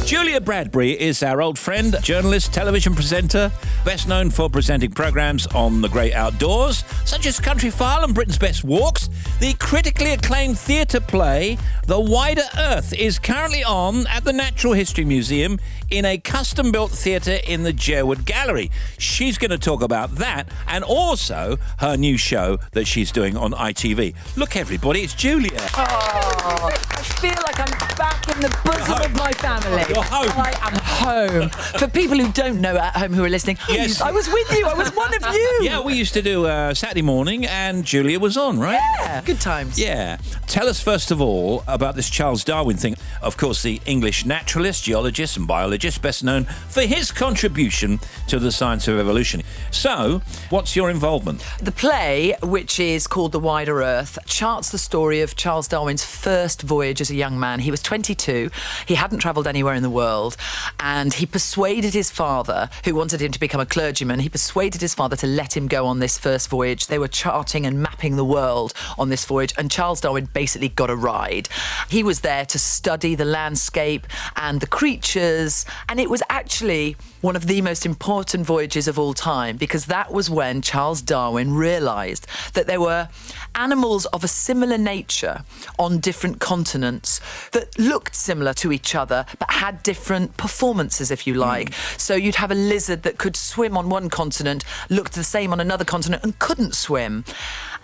Julia Bradbury is our old friend, journalist, television presenter, best known for presenting programmes on the great outdoors, such as Country File and Britain's Best Walks. The critically acclaimed theatre play, The Wider Earth, is currently on at the Natural History Museum in a custom-built theatre in the Jerwood Gallery. She's going to talk about that and also her new show that she's doing on ITV. Look, everybody, it's Julia. Oh, I feel like I'm back in the bosom of my family. You're home. I am home. For people who don't know at home who are listening, Yes. I was with you. I was one of you. Yeah, we used to do Saturday morning and Julia was on, right? Yeah, good times. Yeah. Tell us, first of all, about this Charles Darwin thing. Of course, the English naturalist, geologist and biologist, best known for his contribution to the science of evolution. So, what's your involvement? The play, which is called The Wider Earth, charts the story of Charles Darwin's first voyage as a young man. He was 22. He hadn't travelled anywhere in the world, and he persuaded his father, who wanted him to become a clergyman, he persuaded his father to let him go on this first voyage. They were charting and mapping the world on this voyage, and Charles Darwin basically got a ride. He was there to study the landscape and the creatures, and it was actually one of the most important voyages of all time, because that was when Charles Darwin realised that there were animals of a similar nature on different continents that looked similar to each other but had different performances, if you like. So you'd have a lizard that could swim on one continent, looked the same on another continent and couldn't swim.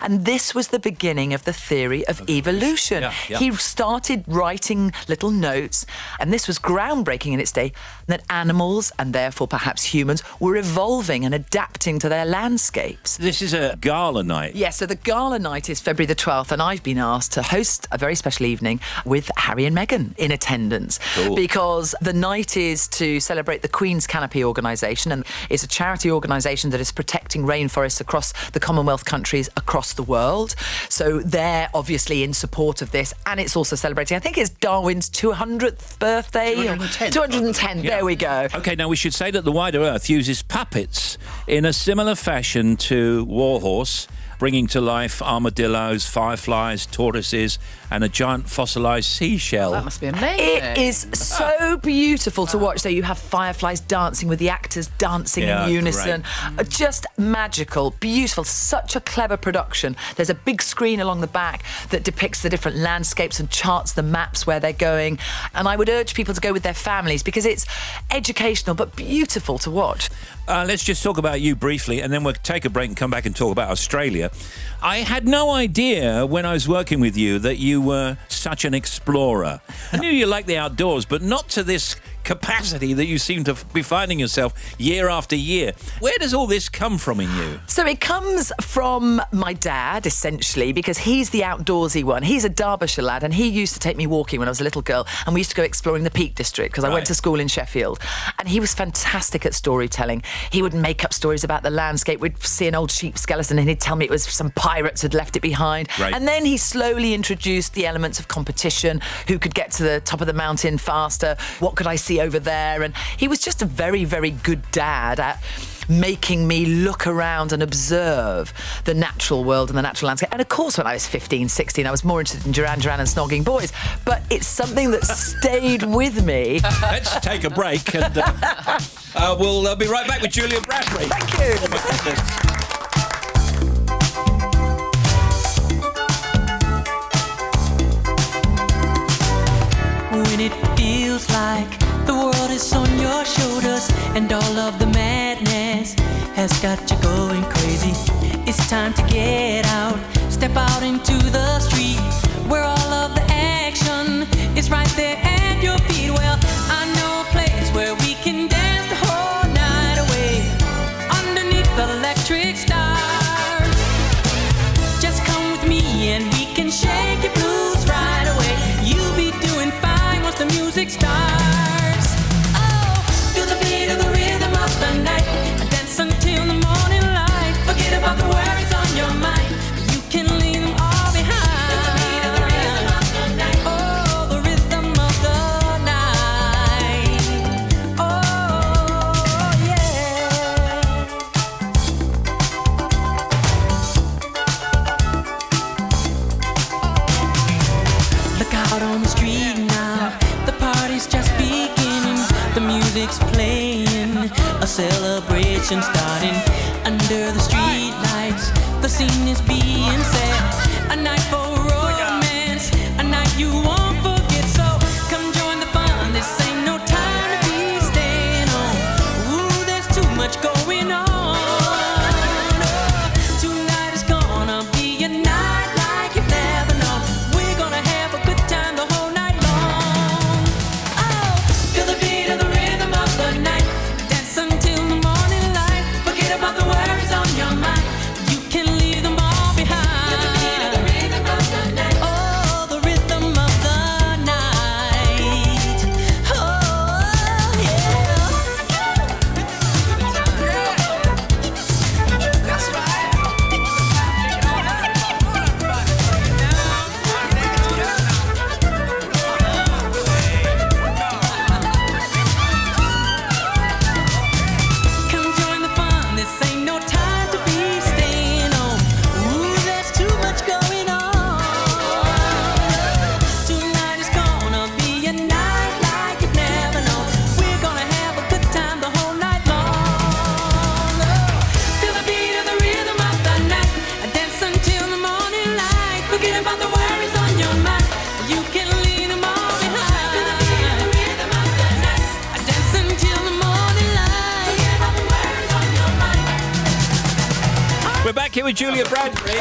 And this was the beginning of the theory of evolution. Yeah. He started writing little notes, and this was groundbreaking in its day, that animals, and therefore perhaps humans, were evolving and adapting to their landscapes. This is a gala night. Yeah, so the gala night is February the 12th, and I've been asked to host a very special evening with Harry and Meghan in attendance. Cool. Because the night is to celebrate the Queen's Canopy organisation, and it's a charity organisation that is protecting rainforests across the Commonwealth countries across the world. So they're obviously in support of this, and it's also celebrating, I think it's Darwin's 200th birthday. 210, there we go. Okay, now we should say that The Wider Earth uses puppets in a similar fashion to Warhorse, bringing to life armadillos, fireflies, tortoises, and a giant fossilised seashell. That must be amazing. It is so beautiful to watch. So you have fireflies dancing with the actors dancing in unison. Just magical, beautiful, such a clever production. There's a big screen along the back that depicts the different landscapes and charts the maps where they're going. And I would urge people to go with their families because it's educational but beautiful to watch. Let's just talk about you briefly, and then we'll take a break and come back and talk about Australia. I had no idea when I was working with you that you were such an explorer. I knew you liked the outdoors, but not to this capacity that you seem to be finding yourself year after year. Where does all this come from in you? So it comes from my dad, essentially, because he's the outdoorsy one. He's a Derbyshire lad, and he used to take me walking when I was a little girl, and we used to go exploring the Peak District, because I went to school in Sheffield. And he was fantastic at storytelling. He would make up stories about the landscape. We'd see an old sheep skeleton, and he'd tell me it was some pirates had left it behind. Right. And then he slowly introduced the elements of competition, who could get to the top of the mountain faster, what could I see over there. And he was just a very, very good dad at making me look around and observe the natural world and the natural landscape. And of course, when I was 15, 16, I was more interested in Duran Duran and snogging boys. But it's something that stayed with me. Let's take a break, and we'll be right back with Julia Bradbury. Thank you. Oh, my goodness. When it feels like the world is on your shoulders and all of the madness has got you going crazy, it's time to get out, step out into the street where all of the action is right there at your feet. Well, I know a place where we can dance the whole night away underneath the electric stars. Just come with me and street now. The party's just beginning, the music's playing, a celebration starting under the street lights. The scene is being set, a night for romance, a night you won't forget. So come join the fun, this ain't no time to be staying home. Ooh, there's too much going on. Tonight is gonna be a night like you've never known. We're gonna have a good time the whole night long. Oh, feel the beat of the rhythm of the night. Dance until the morning light. Forget about the worries on your mind. You can leave them all behind. Feel the beat of the rhythm of the night. Oh, the rhythm of the night. Oh, yeah. That's right. Come join the fun, this ain't no time to be staying home. Ooh, there's too much going on. Tonight is gonna be a night like you've never known. We're gonna have a good time the whole night long. Feel the beat of the rhythm of the night. Dance until the morning light. Forget about the worries on your mind. You can leave them all behind. Feel the beat of the rhythm of the night. Dance until the morning light. Forget about the worries on your mind. We're back here with Julia Bradbury.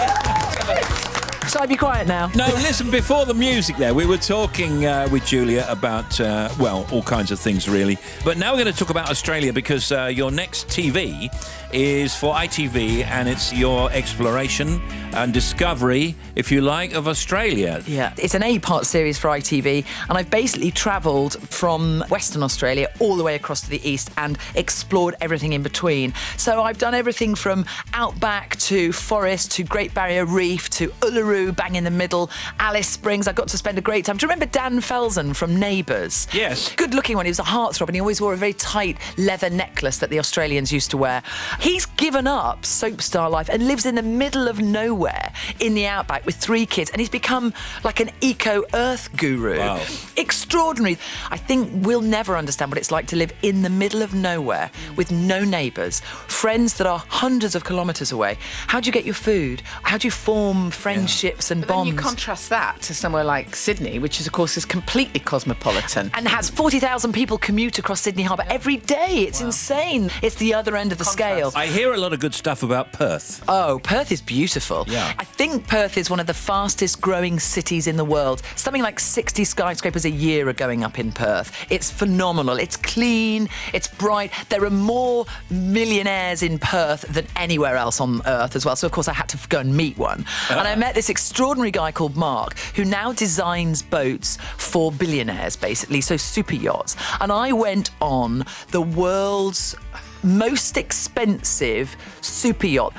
Shall I be quiet now? No, listen, before the music there, we were talking with Julia about, all kinds of things, really. But now we're going to talk about Australia because your next TV is for ITV and it's your exploration and discovery, if you like, of Australia. Yeah, it's an 8-part series for ITV, and I've basically travelled from Western Australia all the way across to the east and explored everything in between. So I've done everything from outback to forest to Great Barrier Reef to Uluru, bang in the middle, Alice Springs. I got to spend a great time. Do you remember Dan Felsen from Neighbours? Yes. Good looking one. He was a heartthrob and he always wore a very tight leather necklace that the Australians used to wear. He's given up soap star life and lives in the middle of nowhere in the outback with 3 kids, and he's become like an eco-earth guru. Wow. Extraordinary. I think we'll never understand what it's like to live in the middle of nowhere with no neighbours, friends that are hundreds of kilometres away. How do you get your food? How do you form friendships and But then bonds? you contrast that to somewhere like Sydney, which is, of course, is completely cosmopolitan. And has 40,000 people commute across Sydney Harbour every day. It's insane. It's the other end of the scale. I hear a lot of good stuff about Perth. Oh, Perth is beautiful. Yeah. I think Perth is one of the fastest growing cities in the world. Something like 60 skyscrapers a year are going up in Perth. It's phenomenal. It's clean. It's bright. There are more millionaires in Perth than anywhere else on earth as well. So, of course, I had to go and meet one. And I met this extraordinary guy called Mark, who now designs boats for billionaires, basically, so super yachts. And I went on the world's most expensive super yacht.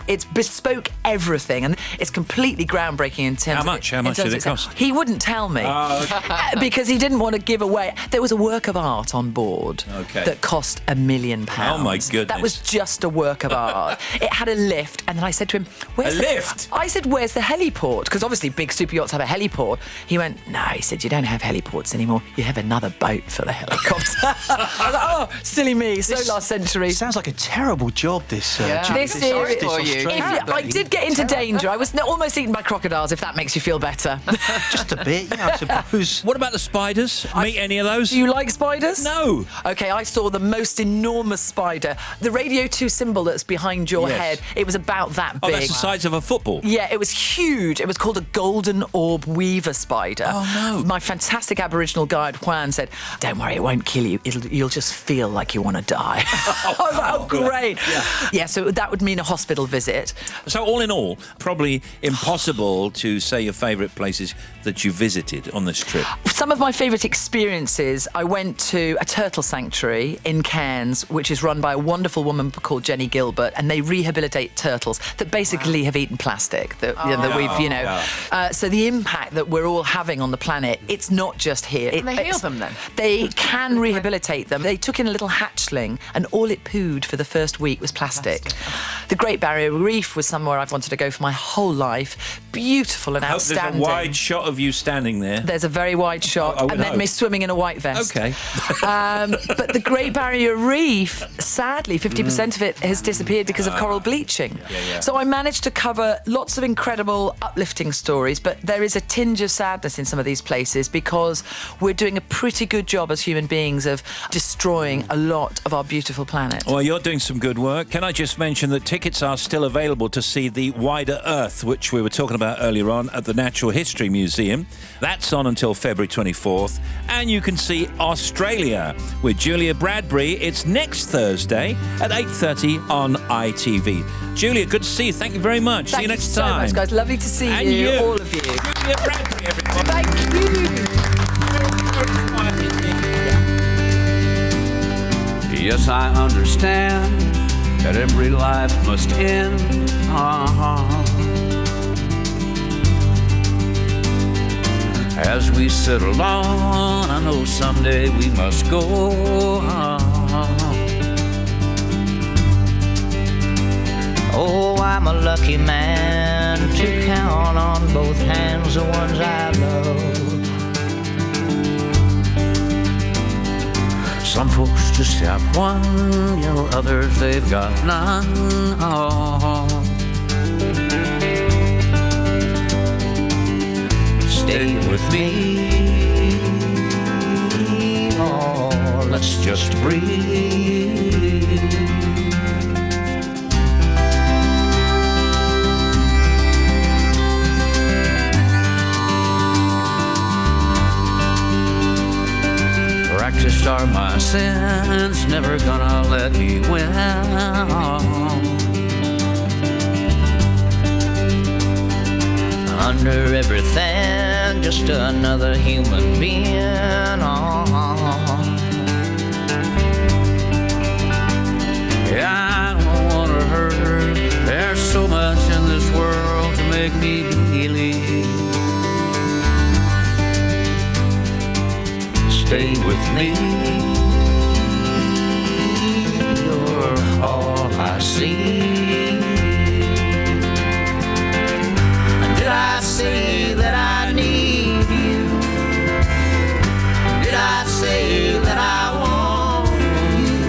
It's bespoke everything and it's completely groundbreaking in terms How much did it cost? He wouldn't tell me because he didn't want to give away. There was a work of art on board that cost £1 million. Oh my goodness. That was just a work of art. It had a lift, and then I said to him, where's A lift? I said, where's the heliport? Because obviously big super yachts have a heliport. He went, no, he said, you don't have heliports anymore. You have another boat for the helicopter. I was like, oh, silly me, so last century. Sounds like a terrible job, this. This series, I did get into danger. I was almost eaten by crocodiles, if that makes you feel better. Just a bit, yeah, I suppose. What about the spiders? Meet any of those? Do you like spiders? No. Okay, I saw the most enormous spider. The Radio 2 symbol that's behind your head, it was about that big. Oh, that's the size of a football? Yeah, it was huge. It was called a golden orb weaver spider. Oh, no. My fantastic Aboriginal guide, Juan, said, don't worry, it won't kill you. You'll just feel like you want to die. I was like, oh, great. Yeah, so that would mean a hospital visit. So all in all, probably impossible to say your favourite places that you visited on this trip. Some of my favourite experiences, I went to a turtle sanctuary in Cairns, which is run by a wonderful woman called Jenny Gilbert, and they rehabilitate turtles that basically have eaten plastic, that we've, so the impact that we're all having on the planet, it's not just here. Can they heal them then? They can rehabilitate them. They took in a little hatchling, and all toilet pooed for the first week was plastic. The Great Barrier Reef was somewhere I've wanted to go for my whole life. Beautiful and outstanding. There's a wide shot of you standing there. There's a very wide shot, and then me swimming in a white vest. Okay. But the Great Barrier Reef, sadly, 50% of it has disappeared because of coral bleaching. Yeah. So I managed to cover lots of incredible, uplifting stories, but there is a tinge of sadness in some of these places because we're doing a pretty good job as human beings of destroying a lot of our beautiful planet. Well, you're doing some good work. Can I just mention that tickets are still available to see The Wider Earth, which we were talking about earlier on at the Natural History Museum. That's on until February 24th. And you can see Australia with Julia Bradbury. It's next Thursday at 8:30 on ITV. Julia, good to see you. Thank you very much. See you next time. Thank you so much, guys. Lovely to see And you, you. all of you. Julia Bradbury, everyone. Thank you. Yes, I understand that every life must end. As we settle on, I know someday we must go. Oh, I'm a lucky man to count on both hands the ones I love. Some folks just have one, you know, others they've got none. Stay with me, oh, let's just breathe. Practiced are my sins, never gonna let me win. Under everything, just another human being. Yeah, I don't wanna hurt her. There's so much in this world to make me believe. Stay with me, you're all I see. Did I say that I need you? Did I say that I want you?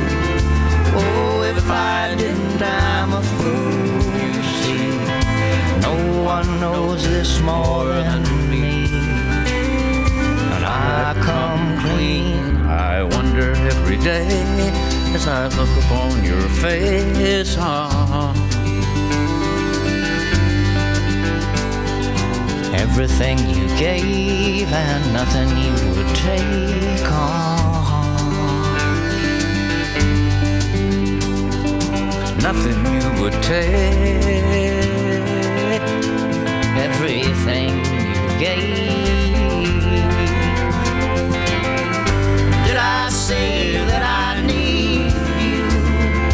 Oh, if I didn't, I'm a fool, you see. No one knows this more than me. And I come clean. I wonder every day as I look upon your face. Everything you gave and nothing you would take on. Nothing you would take. Everything you gave. Did I say that I need you?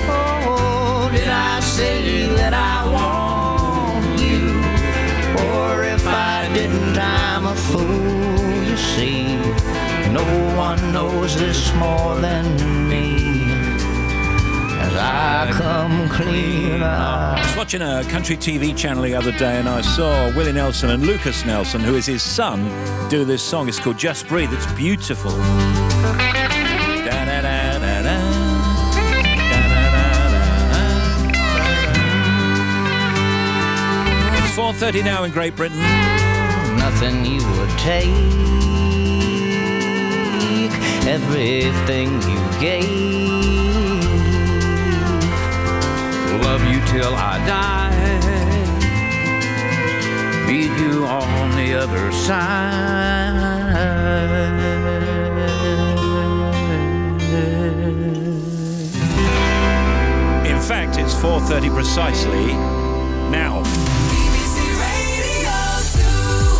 Oh, did I say that I want you? Or if I didn't, I'm a fool, you see. No one knows this more than me. As I come clean, I was watching a country TV channel the other day and I saw Willie Nelson and Lucas Nelson, who is his son, do this song. It's called Just Breathe. It's beautiful. It's 4:30 now in Great Britain. Nothing you would take. Everything you gave. Love you till I die. Meet you on the other side. In fact, it's 4:30 precisely now.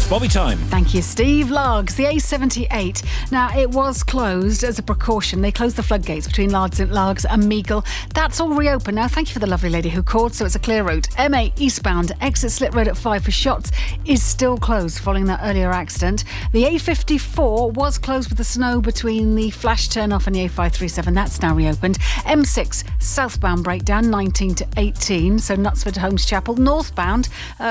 It's Bobby time. Thank you, Steve. Largs, the A78. Now, it was closed as a precaution. They closed the floodgates between Largs and Meagle. That's all reopened now. Thank you for the lovely lady who called, so it's a clear route. M8 eastbound, exit Slip Road at 5 for Shots is still closed following that earlier accident. The A54 was closed with the snow between the flash turn-off and the A537. That's now reopened. M6 southbound breakdown, 19 to 18, so Knutsford, Holmes Chapel. Northbound,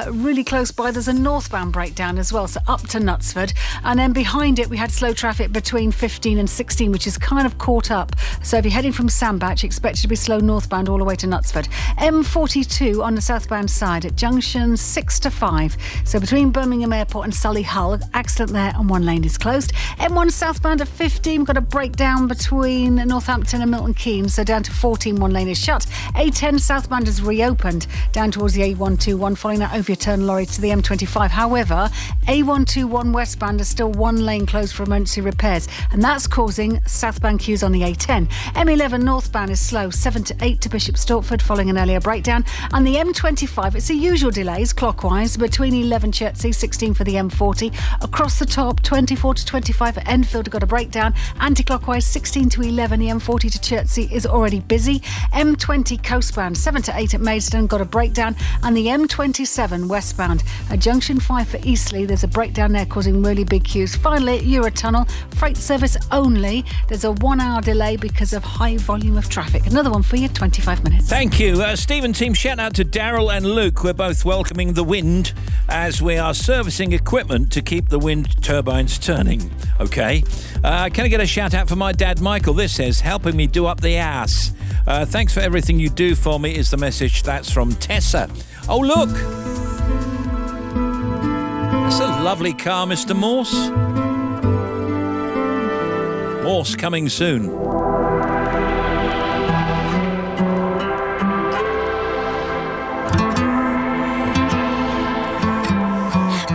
really close by, there's a northbound breakdown as well, so up to Knutsford. And then behind it, we had slow traffic between 15 and 16, which is kind of caught up. So if you're heading from Sandbach, expect it to be slow northbound all the way to Knutsford. M42 on the southbound side at junction 6 to 5. So between Birmingham Airport and Solihull, accident there and one lane is closed. M1 southbound at 15, we've got a breakdown between Northampton and Milton Keynes, so down to 14, one lane is shut. A10 southbound is reopened down towards the A121, following that over your turn lorry to the M25. However, A121 westbound is still one lane closed for emergency repairs, and that's causing southbound queues on the A10. M11 northbound is slow, 7 to 8 to Bishop Stortford following an earlier breakdown, and the M25, it's the usual delays clockwise between 11 Chertsey, 16 for the M40. Across the top, 24 to 25 at Enfield got a breakdown. Anti-clockwise, 16 to 11, the M40 to Chertsey is already busy. M20 coastbound, 7 to 8 at Maidstone got a breakdown, and the M27 westbound at Junction 5 for Eastleigh, there's a breakdown there causing really big queues. Finally, Eurotunnel, freight service only. There's a 1 hour delay because of high volume of traffic. Another one for you, 25 minutes. Thank you. Steve and team, shout out to Daryl and Luke. We're both welcoming the wind as we are servicing equipment to keep the wind turbines turning. Okay. Can I get a shout out for my dad, Michael? This says, helping me do up the ass. Thanks for everything you do for me is the message. That's from Tessa. Oh, look. That's a lovely car, Mr. Morse. Morse coming soon.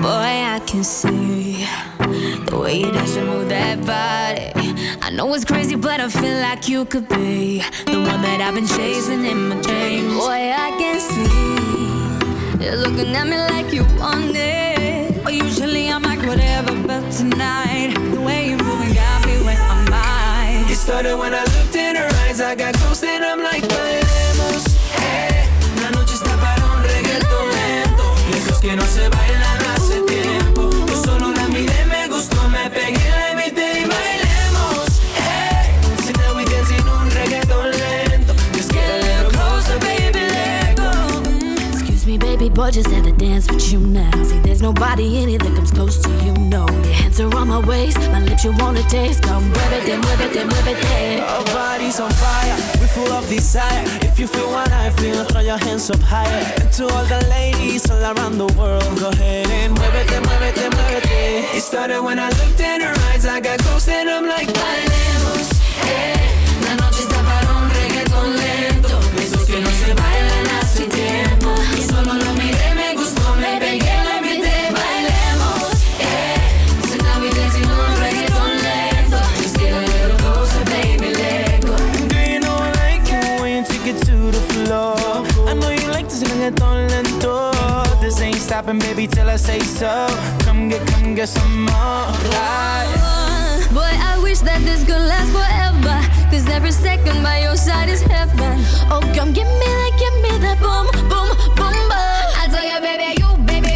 Boy, I can see the way you dance and move that body. I know it's crazy, but I feel like you could be the one that I've been chasing in my dreams. Boy, I can see you're looking at me like you want it. But usually I'm like whatever, but tonight the way you're moving got me where I'm at. It started when I looked in her eyes. I got close and I'm like, bailemos, hey. La noche está para un reggaetón lento. Esos que no se bailan hace tiempo. Yo solo la miré, me gustó, me pegué, la invité y bailemos, hey. So now we dancing un reggaetón lento. Just get a little closer, baby, let go. Excuse me, baby boy, just had to dance with you now. See, there's nobody in it that comes close to you, no. Your hands are on my waist, my lips you wanna taste. Come muévete, muévete, muévete. Our bodies on fire, we full of desire. If you feel what I feel, throw your hands up higher. And to all the ladies all around the world, go ahead and muévete, muévete, muévete. It started when I looked in her eyes. I got close and I'm like, bailemos, hey. La noche está para un reggaetón lento. Esos que no se bailan hace tiempo. Y solo lo miré, me gustó, me pegué, la invité, bailemos, hey. So now we dancing un reggaetón lento. Just get a little closer, baby, let go. Do you know I like it when you take it to the floor? I know you like this reggaeton lento. This ain't stopping, baby, till I say so. Come get some more. Boy, I wish that this could last forever. Cause every second by your side is heaven. Oh, come give me that boom, boom, boom, boom. I tell you, baby,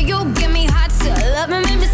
you give me hot stuff. Love me, make me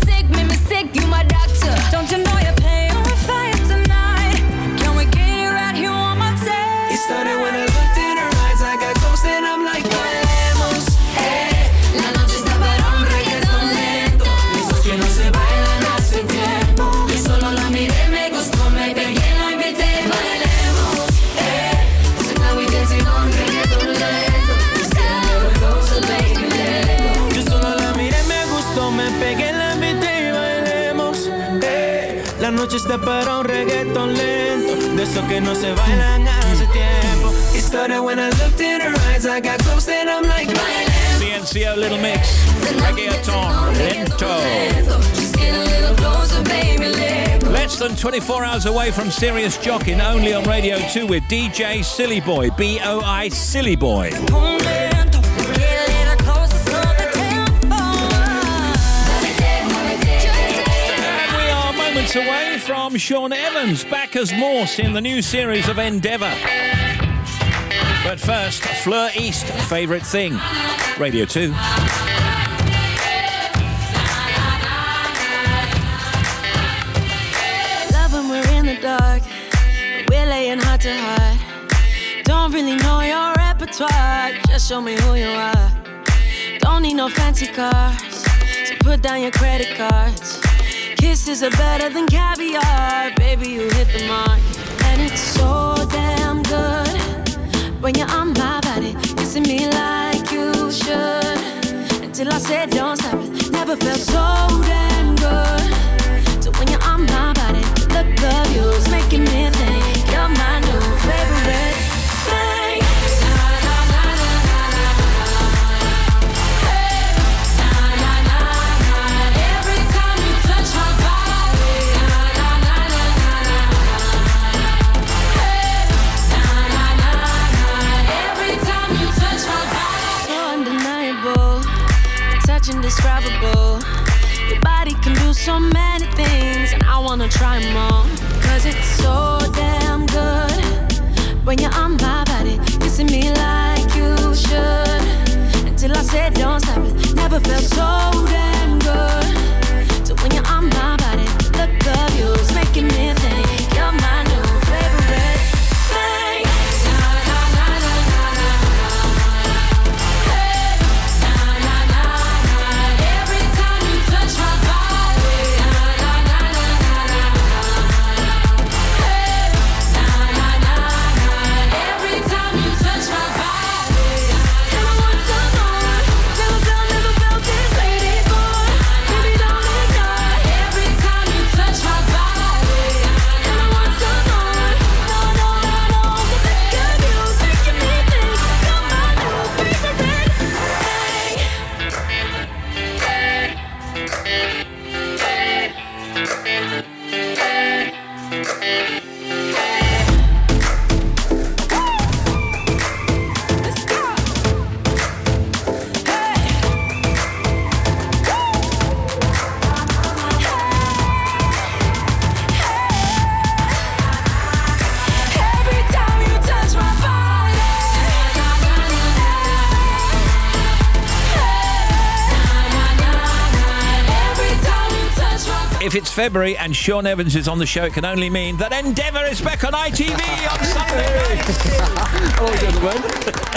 sick, you my doctor. Don't you know you're paying a fire tonight? Can we get it right here on my tape? It started when I looked in her eyes. I got close and I'm like, bailemos, hey. La noche está para un reggaetón lento. Esos que no se bailan hace tiempo. Yo solo la miré, me gustó, me pegué, la invité, bailemos, hey. So now we dancing on reggaetón lento. Just get a little closer, baby, let go. Yo solo la miré, me gustó, me pegué, la invité y bailemos, hey. La noche está para un reggaetón lento. De esos que no se bailan hace tiempo. It started when I looked in her eyes. I got close and I'm like, bailemos. CNCO Little Mix. Reggaeton Lento. Just get a little closer, baby, let go. Less than 24 hours away from Serious Jockin', only on Radio 2 with DJ Silly Boy. B.O.I. Silly Boy. Get a little closer, slow the tempo. minutes away from Sean Evans, back as Morse in the new series of Endeavour. But first, Fleur East, Favourite Thing, Radio 2. Love when we're in the dark, but we're laying heart to heart. Don't really know your repertoire, just show me who you are. Don't need no fancy cars, so put down your credit cards. Kisses are better than caviar, baby, you hit the mark. And it's so damn good when you're on my body, kissing me like you should. Until I said don't stop it, never felt so damn good. So when you're on my body, the look of you's making me think you're my new favorite thing. Every time you touch my body, every time you touch my body, so undeniable, touch indescribable. Your body can do so many things, and I wanna try them all. Cause it's so damn good when you're on my body, kissing me like you should. Until I said don't stop it, never felt so damn good. So when you're on my body, look of you's making me think you're my new favorite thing. Every time you touch my body, every time you touch my body, and I want some more. Never felt this way before. Baby, don't ignore. Every time you touch my body, and I want some more. No, the look of you's making me think you're my new favorite thing. Every time you touch my body, every time you touch my body. If it's February and Sean Evans is on the show, it can only mean that Endeavour is back on ITV on Sunday night. Hello, gentlemen.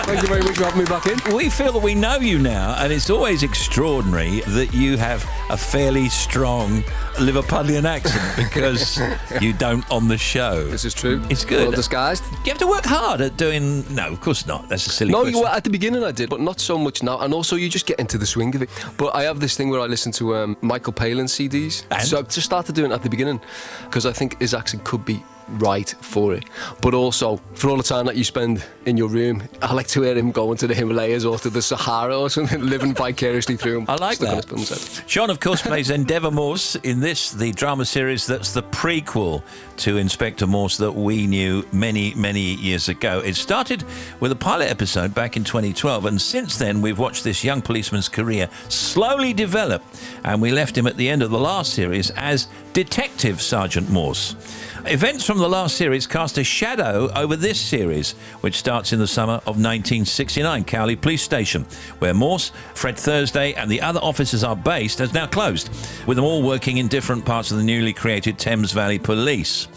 Thank you very much for having me back in. We feel that we know you now, and it's always extraordinary that you have a fairly strong Liverpudlian accent because you don't on the show. This is true. It's good. Well disguised. Do you have to work hard at doing... No, of course not. That's a silly No, question. at the beginning I did, but not so much now. And also, you just get into the swing of it. But I have this thing where I listen to Michael Palin CDs. And? So I've just started doing it at the beginning because I think his accent could be right for it. But also, for all the time that you spend in your room, I like to hear him going to the Himalayas or to the Sahara or something, living vicariously through him. I like that. Sean, of course, plays Endeavour Morse in this, the drama series that's the prequel to Inspector Morse that we knew many, many years ago. It started with a pilot episode back in 2012, and since then we've watched this young policeman's career slowly develop, and we left him at the end of the last series as Detective Sergeant Morse. Events from the last series cast a shadow over this series, which starts in the summer of 1969. Cowley Police Station, where Morse, Fred Thursday and the other officers are based, has now closed, with them all working in different parts of the newly created Thames Valley Police.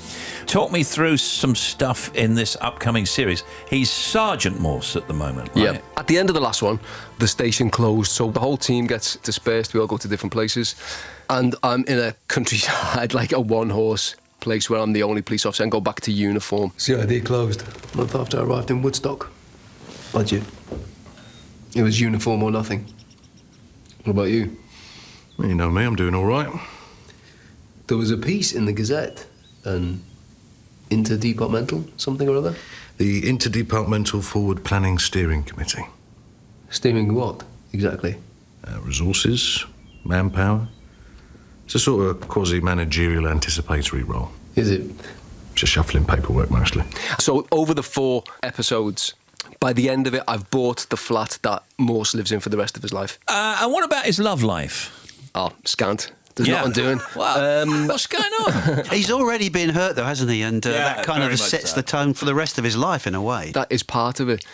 Talk me through some stuff in this upcoming series. He's Sergeant Morse at the moment, right? Yeah. At the end of the last one, the station closed, so the whole team gets dispersed. We all go to different places. And I'm in a countryside, like a one-horse place where I'm the only police officer and go back to uniform. CID closed a month after I arrived in Woodstock. Budget. It was uniform or nothing. What about you? Well, you know me, I'm doing all right. There was a piece in the Gazette, an interdepartmental something or other? The Interdepartmental Forward Planning Steering Committee. Steering what, exactly? Resources, manpower. It's a sort of quasi-managerial anticipatory role. Is it? Just shuffling paperwork, mostly. So, over the 4 episodes, by the end of it, I've bought the flat that Morse lives in for the rest of his life. And what about his love life? Oh, scant. There's Yeah. nothing doing. What's going on? He's already been hurt, though, hasn't he? And that kind very of much sets so. the tone for the rest of his life, in a way. That is part of it.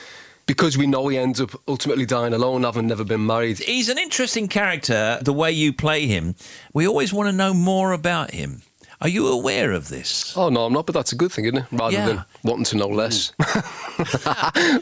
Because we know he ends up ultimately dying alone, having never been married. He's an interesting character, the way you play him. We always want to know more about him. Are you aware of this? Oh, no, I'm not, but that's a good thing, isn't it? Rather Yeah. than wanting to know less.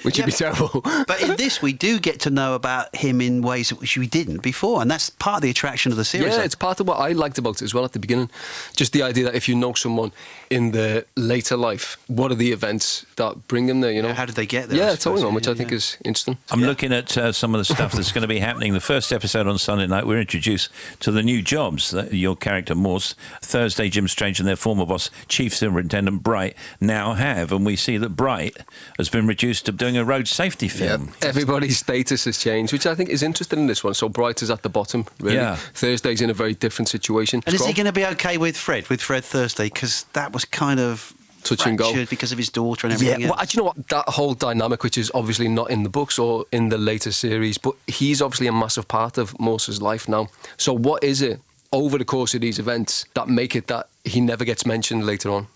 Which would be terrible. But in this, we do get to know about him in ways which we didn't before, and that's part of the attraction of the series. Yeah, it's part of what I liked about it as well at the beginning. Just the idea that if you know someone in the later life, what are the events that bring them there, you know? How did they get there? Yeah, I suppose, totally, which I think is interesting. I'm looking at some of the stuff that's going to be happening. The first episode on Sunday night, we're introduced to the new jobs that your character, Morse, Thursday, Jim Strange, and their former boss, Chief Superintendent Wright, now have. And we see that Wright has been reduced to doing a road safety film. Everybody's status has changed, which I think is interesting in this one. So Bright is at the bottom, really. Yeah. Thursday's in a very different situation. And is he going to be okay with Fred Thursday? Because that was kind of touch and go because of his daughter and everything Yeah, well, else. do you know what? That whole dynamic, which is obviously not in the books or in the later series, but he's obviously a massive part of Morse's life now. So what is it over the course of these events that make it that he never gets mentioned later on?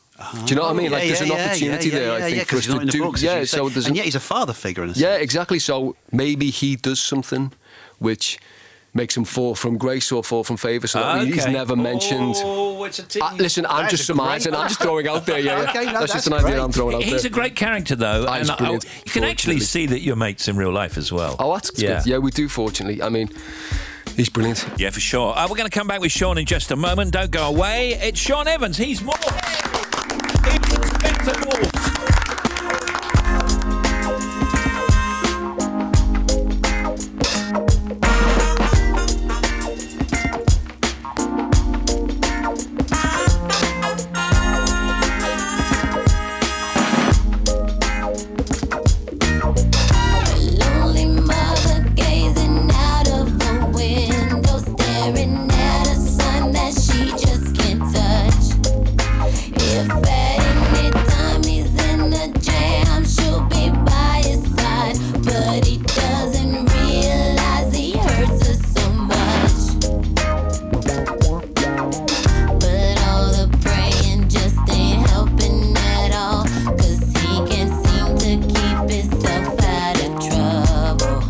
Do you know what I mean? Like, there's an opportunity there, I think, for us to do. Yeah, so there's and yet he's a father figure in a sense. Yeah, exactly. So maybe he does something which makes him fall from grace or fall from favour. So that he's never mentioned. Oh, it's a listen, I'm just surmising. I'm just throwing out there. Yeah, Okay, no, that's just an idea I'm throwing out there. He's a great character, though. He's And brilliant, you can actually fortunately. see that you're mates in real life as well. Oh, that's good. Yeah, we do, fortunately. I mean, he's brilliant. Yeah, for sure. We're going to come back with Sean in just a moment. Don't go away. It's Sean Evans. He's Morse. He's Inspector Morse. Lonely mother gazing out of the window, staring at a sun that she just can't touch. If at any time he's in a jam, she'll be by his side, but he doesn't realize he hurts her so much. But all the praying just ain't helping at all, 'cause he can't seem to keep himself out of trouble.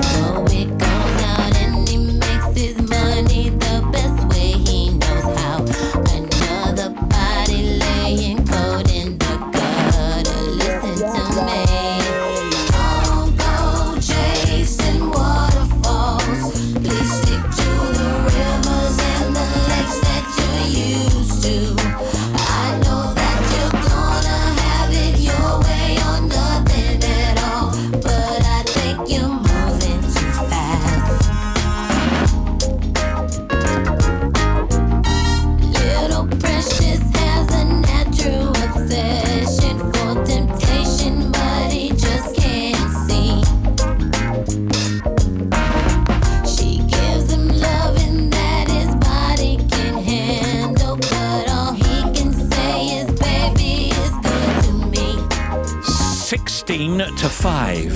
So he goes out and he makes his money the best way he knows how. Another body laying cold in the gutter. Listen to me. Don't go chasing waterfalls. Please stick to the rivers and the lakes that you're used to. I know that you're gonna have it your way or nothing at all, but I think you're moving too fast. Little Precious has a natural obsession for temptation, but he just can't see. She gives him loving that his body can handle, but all he can say is, baby, it's good to me. 16-5.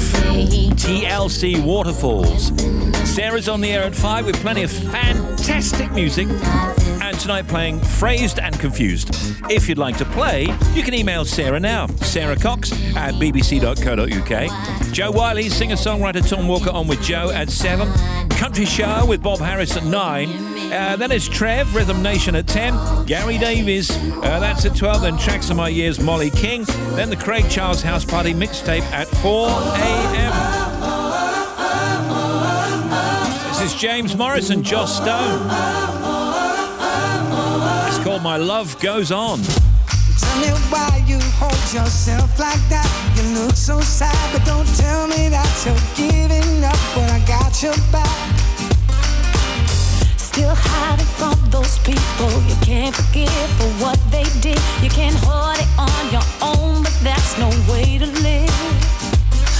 TLC Waterfalls. Sarah's on the air at 5 with plenty of fantastic music. And tonight playing Phrased and Confused. If you'd like to play, you can email Sarah now. Sarah Cox at bbc.co.uk. Joe Wiley, singer-songwriter Tom Walker on with Joe at 7. Country Show with Bob Harris at 9. Then it's Trev, Rhythm Nation at 10. Gary Davies, that's at 12. Then Tracks of My Years, Molly King. Then the Craig Charles House Party mixtape at 4 a.m. This is James Morris and Joss Stone. It's called My Love Goes On. Tell me why you hold yourself like that. You look so sad, but don't tell me that you're giving up when I got your back. Still hiding from those people you can't forgive for what they did. You can't hold it on your own, but that's no way to live.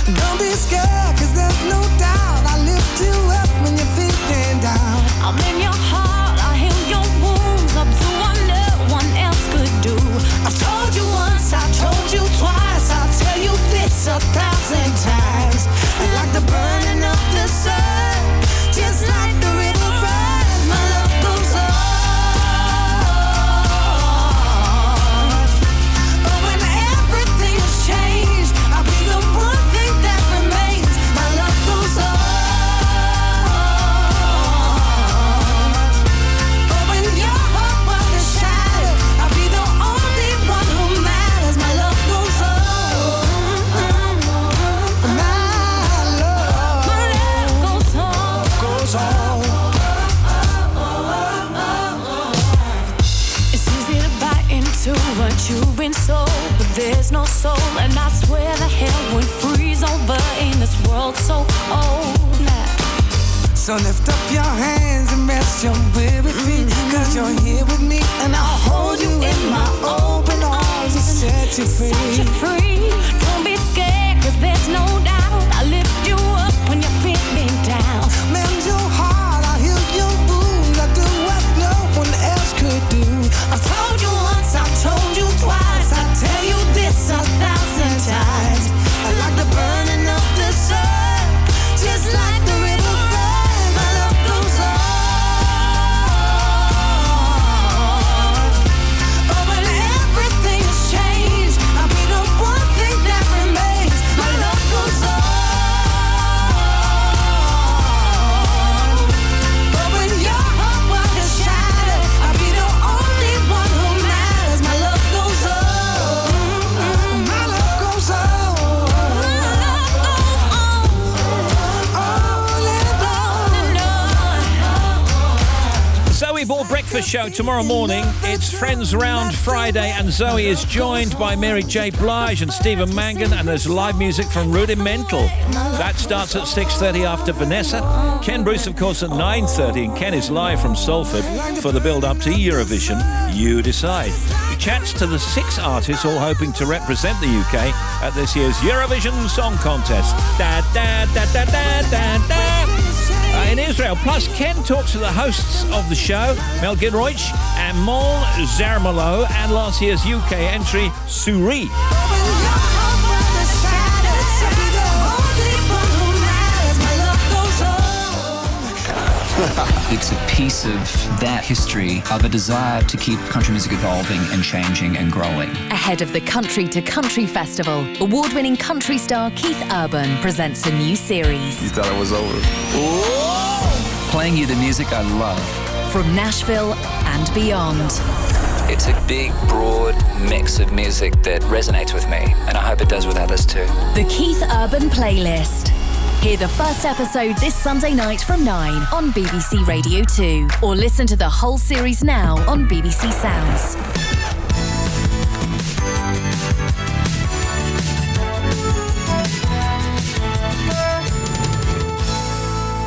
Don't be scared, 'cause there's no doubt I lift you up when you're feeling down. I'm in your heart, I heal your wounds. I'll do what no one else could do. I've told you once, I told you twice, I'll tell you this 1,000 times. Like the burning of the sun, just like the river runs, my love goes on. that you've been sold, but there's no soul, and I swear the hell would freeze over in this world so old now. So lift up your hands and rest your weary feet, 'cause you're here with me, and I'll hold you in my open arms and set you free. Set you free. Don't be scared, 'cause there's no doubt I'll lift you up when you're feeling down. Mend your heart, I'll heal your wounds. I'll do what no one else could do. I've told you once, I've told you twice, I'll tell you this 1,000 times. I like the burning of the sun, just like the river runs. My love goes on. Oh, when everything has changed, I'll be the one thing that remains. My love goes on. But when your heart was shattered, I'll be the only one who matters. My love goes on. My love goes on. Zoe Ball Breakfast Show tomorrow morning. It's Friends Round Friday, and Zoe is joined by Mary J. Blige and Stephen Mangan, and there's live music from Rudimental. That starts at 6:30 after Vanessa. Ken Bruce, of course, at 9:30, and Ken is live from Salford for the build-up to Eurovision. You decide. He chats to the 6 artists all hoping to represent the UK at this year's Eurovision Song Contest. Da, da, da, da, da, da, da. In Israel. Plus, Ken talks to the hosts of the show, Mel Gilroy and Mol Zarmalo, and last year's UK entry, Suri. It's a piece of that history of a desire to keep country music evolving and changing and growing. Ahead of the Country to Country Festival, award-winning country star Keith Urban presents a new series. You thought it was over. Playing you the music I love. From Nashville and beyond. It's a big, broad mix of music that resonates with me, and I hope it does with others too. The Keith Urban Playlist. Hear the first episode this Sunday night from 9 on BBC Radio 2. Or listen to the whole series now on BBC Sounds.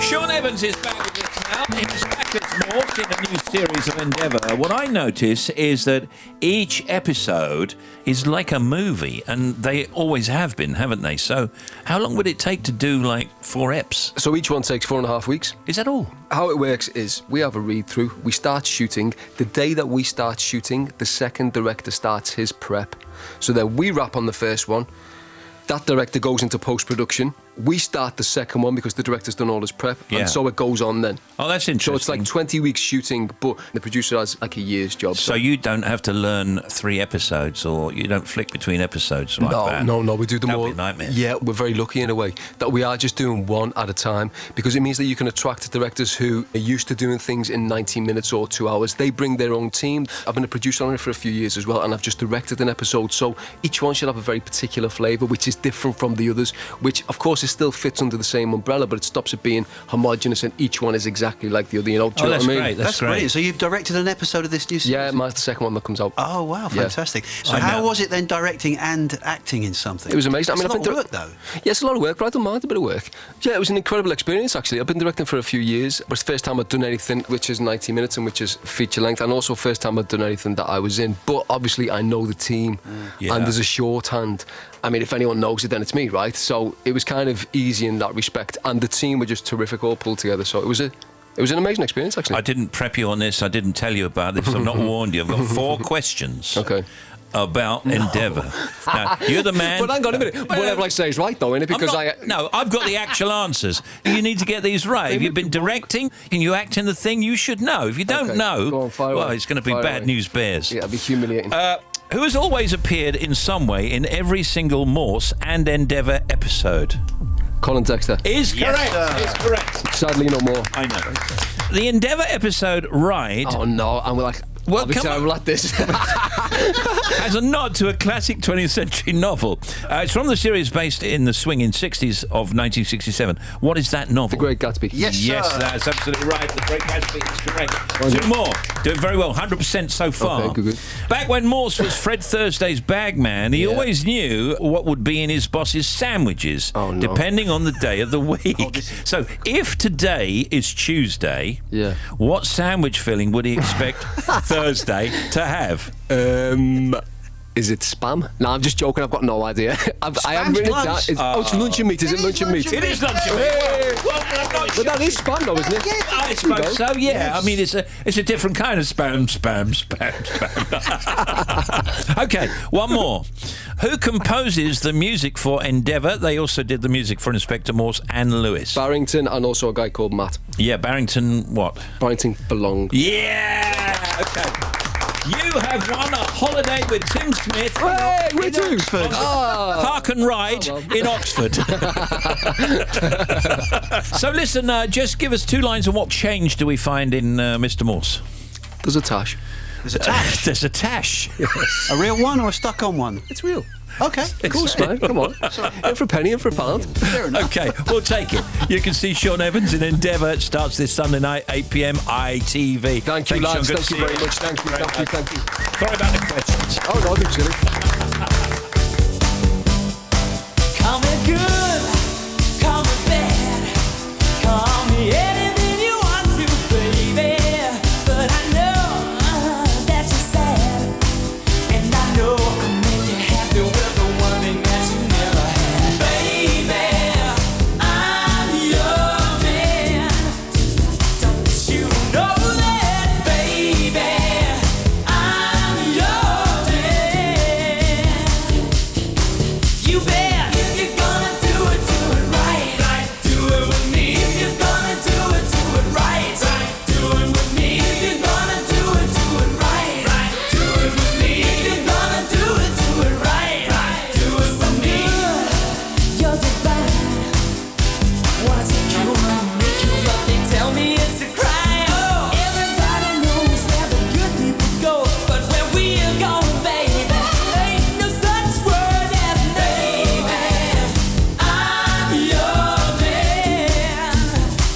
Sean Evans is back with us now. It's back as Morph in a new series of Endeavour. What I notice is that each episode is like a movie, and they always have been, haven't they? So how long would it take to do, like, 4 eps? So each one takes 4.5 weeks. Is that all? How it works is we have a read-through, we start shooting. The day that we start shooting, the second director starts his prep. So then we wrap on the first one. That director goes into post-production. We start the second one because the director's done all his prep, Yeah. and so it goes on then. Oh, that's interesting. So it's like 20 weeks shooting, but the producer has like a year's job. So you don't have to learn 3 episodes, or you don't flick between episodes like that? No, we do them That'd all. be a nightmare. Yeah, we're very lucky in a way that we are just doing one at a time, because it means that you can attract directors who are used to doing things in 90 minutes or 2 hours. They bring their own team. I've been a producer on it for a few years as well, and I've just directed an episode, so each one should have a very particular flavour, which is different from the others, which of course it still fits under the same umbrella, but it stops it being homogenous and each one is exactly like the other, you know? Do you know what I mean? That's brilliant. So you've directed an episode of this new series? Yeah, the second one that comes out. Oh, wow, Yeah. fantastic. So how was it then directing and acting in something? It was amazing. It's I mean, a I've lot been of work, though. Yeah, it's a lot of work, but I don't mind a bit of work. Yeah, it was an incredible experience, actually. I've been directing for a few years, but it's the first time I've done anything which is 90 minutes and which is feature length, and also first time I've done anything that I was in. But obviously, I know the team, Yeah. and there's a shorthand. I mean, if anyone knows it, then it's me, right? So it was kind of easy in that respect, and the team were just terrific, all pulled together. So it was an amazing experience, actually. I didn't prep you on this. I didn't tell you about this. I've not warned you. I've got 4 questions. Okay. About Endeavour. Now, you're the man. But hang on a minute. Whatever I say is right, though, innit? Because No, I've got the actual answers. You need to get these right. If you've been directing and you act in the thing, you should know. If you don't know, Go on, fire well, away. it's going to be Fire bad away. news bears. Yeah, it'd be humiliating. Who has always appeared in some way in every single Morse and Endeavour episode? Colin Dexter. Is correct. Yes, Is correct. Sadly, no more. I know. The Endeavour episode, Wright. Oh, no. I'm like... Well, I'll be come terrible at this. As a nod to a classic 20th century novel. It's from the series based in the swinging 60s of 1967. What is that novel? The Great Gatsby. Yes, that's absolutely right. The Great Gatsby is correct. Two more. Doing very well. 100% so far. Okay, good. Back when Morse was Fred Thursday's bagman, he always knew what would be in his boss's sandwiches, depending on the day of the week. So, if today is Tuesday, what sandwich filling would he expect Thursday to have? Is it spam? No, I'm just joking. I've got no idea. I haven't written it down. It's luncheon meat. Is it luncheon meat? It is luncheon meat. Well, I'm not but that is spam, though, isn't it? I suppose so. Yeah. I mean, it's a different kind of spam. Okay, one more. Who composes the music for Endeavour? They also did the music for Inspector Morse and Lewis. Barrington and also a guy called Matt. Yeah, Barrington. What? Barrington Belong. Yeah. Okay. You have won a holiday with Tim Smith where to? Oxford. Park and Ride in Oxford. So listen, just give us 2 lines on what change do we find in Mr. Morse? There's a tash. There's a tash? There's a tash. Yes. A real one or a stuck-on one? It's real. Okay. Of course, man. Come on. In for a penny, in for a pound. Fair enough. Okay, we'll take it. You can see Sean Evans in Endeavour. It starts this Sunday night, 8 p.m. ITV. Thank you, lads. Thank you very much. Thank you. Sorry about the questions. Oh, no, don't silly. Call me good, call me bad, call me anything you want to, baby. But I know that you're sad, and I know I make you happy with the one thing that you never had. Baby, I'm your man. Don't you know that, baby? I'm your man. You bet. If you're gonna do it right. Do it with me. If you're gonna do it right. Do it with me. If you're gonna do it right. Do it with me. If you're gonna do it right. Do it with me. You're divine. Wanna take you home, make you love me, tell me it's a crime. Everybody knows where the good people go, but where we're going, baby, ain't no such word as baby. I'm your man.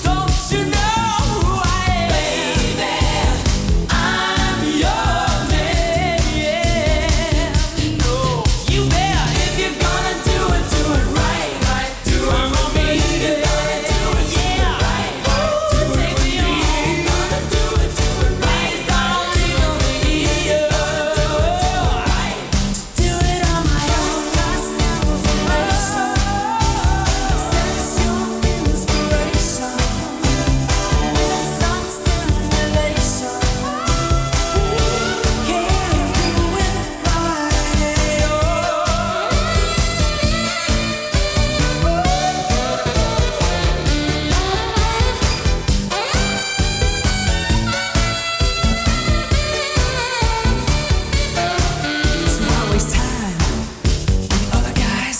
Don't you know who I am, baby? I'm your man. No, you bet. If you're gonna do it right. Do it with me. If you're gonna do it right. Do it with me. If you're gonna do it right. Don't feel me. Do it right. Do it on my own. Sexual inspiration. Some stimulation. Can't do it right. So why waste time with other guys?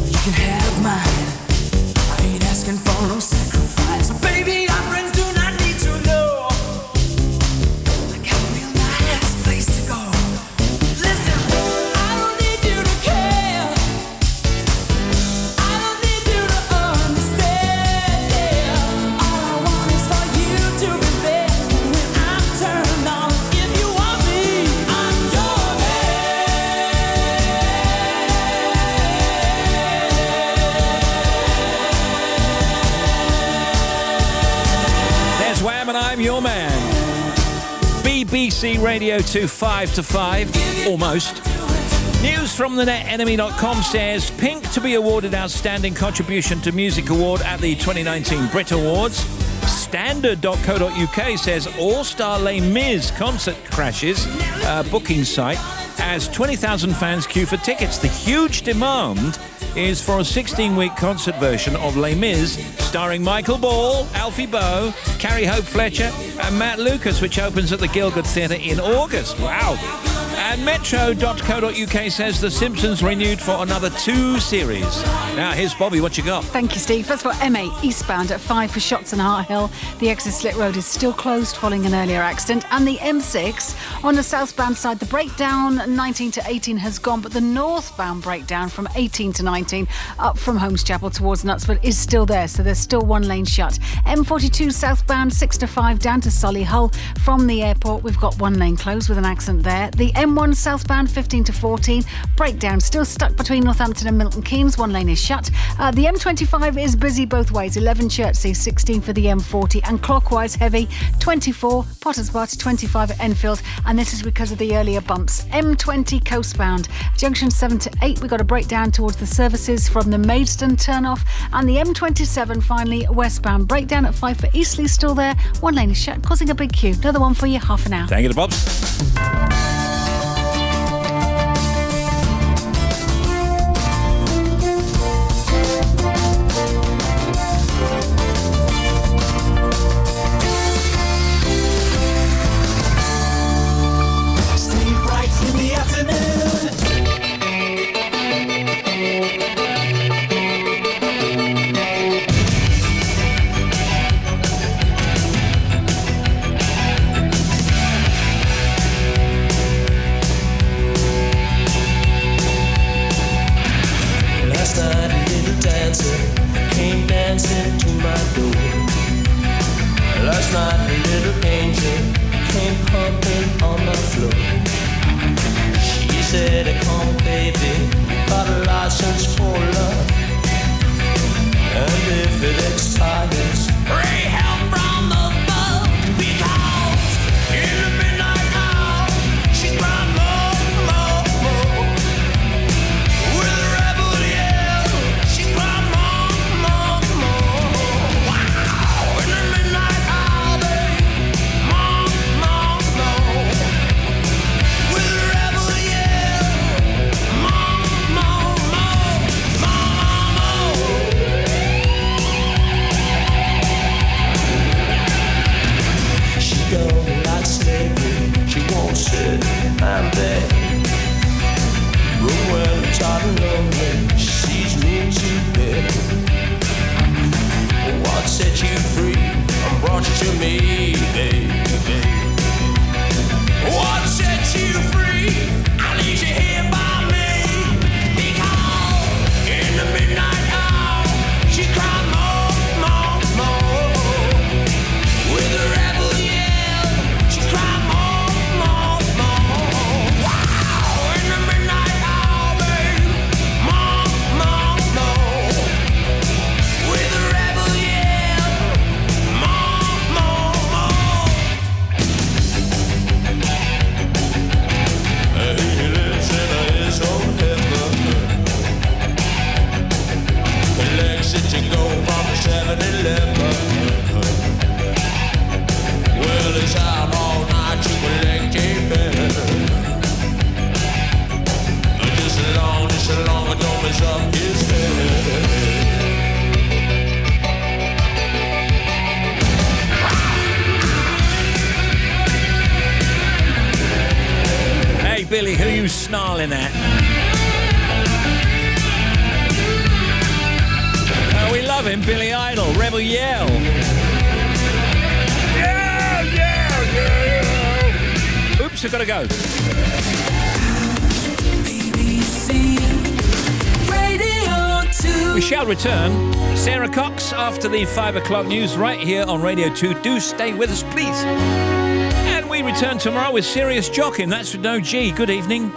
You can have mine. I ain't asking for no sacrifice. Baby, our friends do not need to know. I got a real nice place to go. Listen, I don't need you to care. I don't need you to understand. Yeah. All I want is for you to be there when I'm turned on. If you want me, I'm your There's Wham and I'm your man. BBC Radio 2, 5 to 5. Almost. News from the netenemy.com says Pink to be awarded Outstanding Contribution to Music Award at the 2019 Brit Awards. Standard.co.uk says All-Star Les Mis concert crashes booking site as 20,000 fans queue for tickets. The huge demand is for a 16-week concert version of Les Mis starring Michael Ball, Alfie Boe, Carrie Hope Fletcher and Matt Lucas, which opens at the Gielgud Theatre in August. Wow. And Metro.co.uk says The Simpsons renewed for another 2 series. Now, here's Bobby. What you got? Thank you, Steve. First of all, M8 eastbound at 5 for Shotts and Hart Hill. The exit Slit Road is still closed following an earlier accident. And the M6 on the southbound side, the breakdown 19 to 18 has gone, but the northbound breakdown from 18 to 19 up from Holmes Chapel towards Knutsford is still there, so there's still one lane shut. M42 southbound 6 to 5 down to Solihull. From the airport, we've got one lane closed with an accident there. The M1 southbound 15 to 14 breakdown still stuck between Northampton and Milton Keynes. One lane is shut. The M25 is busy both ways. 11 Chertsey, 16 for the M40, and clockwise heavy 24 Potters Bar to 25 at Enfield, and this is because of the earlier bumps. M20 coastbound junction 7 to 8, we got a breakdown towards the services from the Maidstone turnoff, and the M27 finally westbound breakdown at 5 for Eastleigh still there. One lane is shut, causing a big queue. Another one for you, half an hour. Thank you to Bobs. Billy, who are you snarling at? Oh, we love him, Billy Idol, Rebel Yell. Yeah, yeah, yeah. Oops, I've got to go. BBC Radio 2. We shall return. Sarah Cox after the 5 o'clock news right here on Radio 2. Do stay with us, please. And we return tomorrow with Serious Jockin'. That's with no G. Good evening.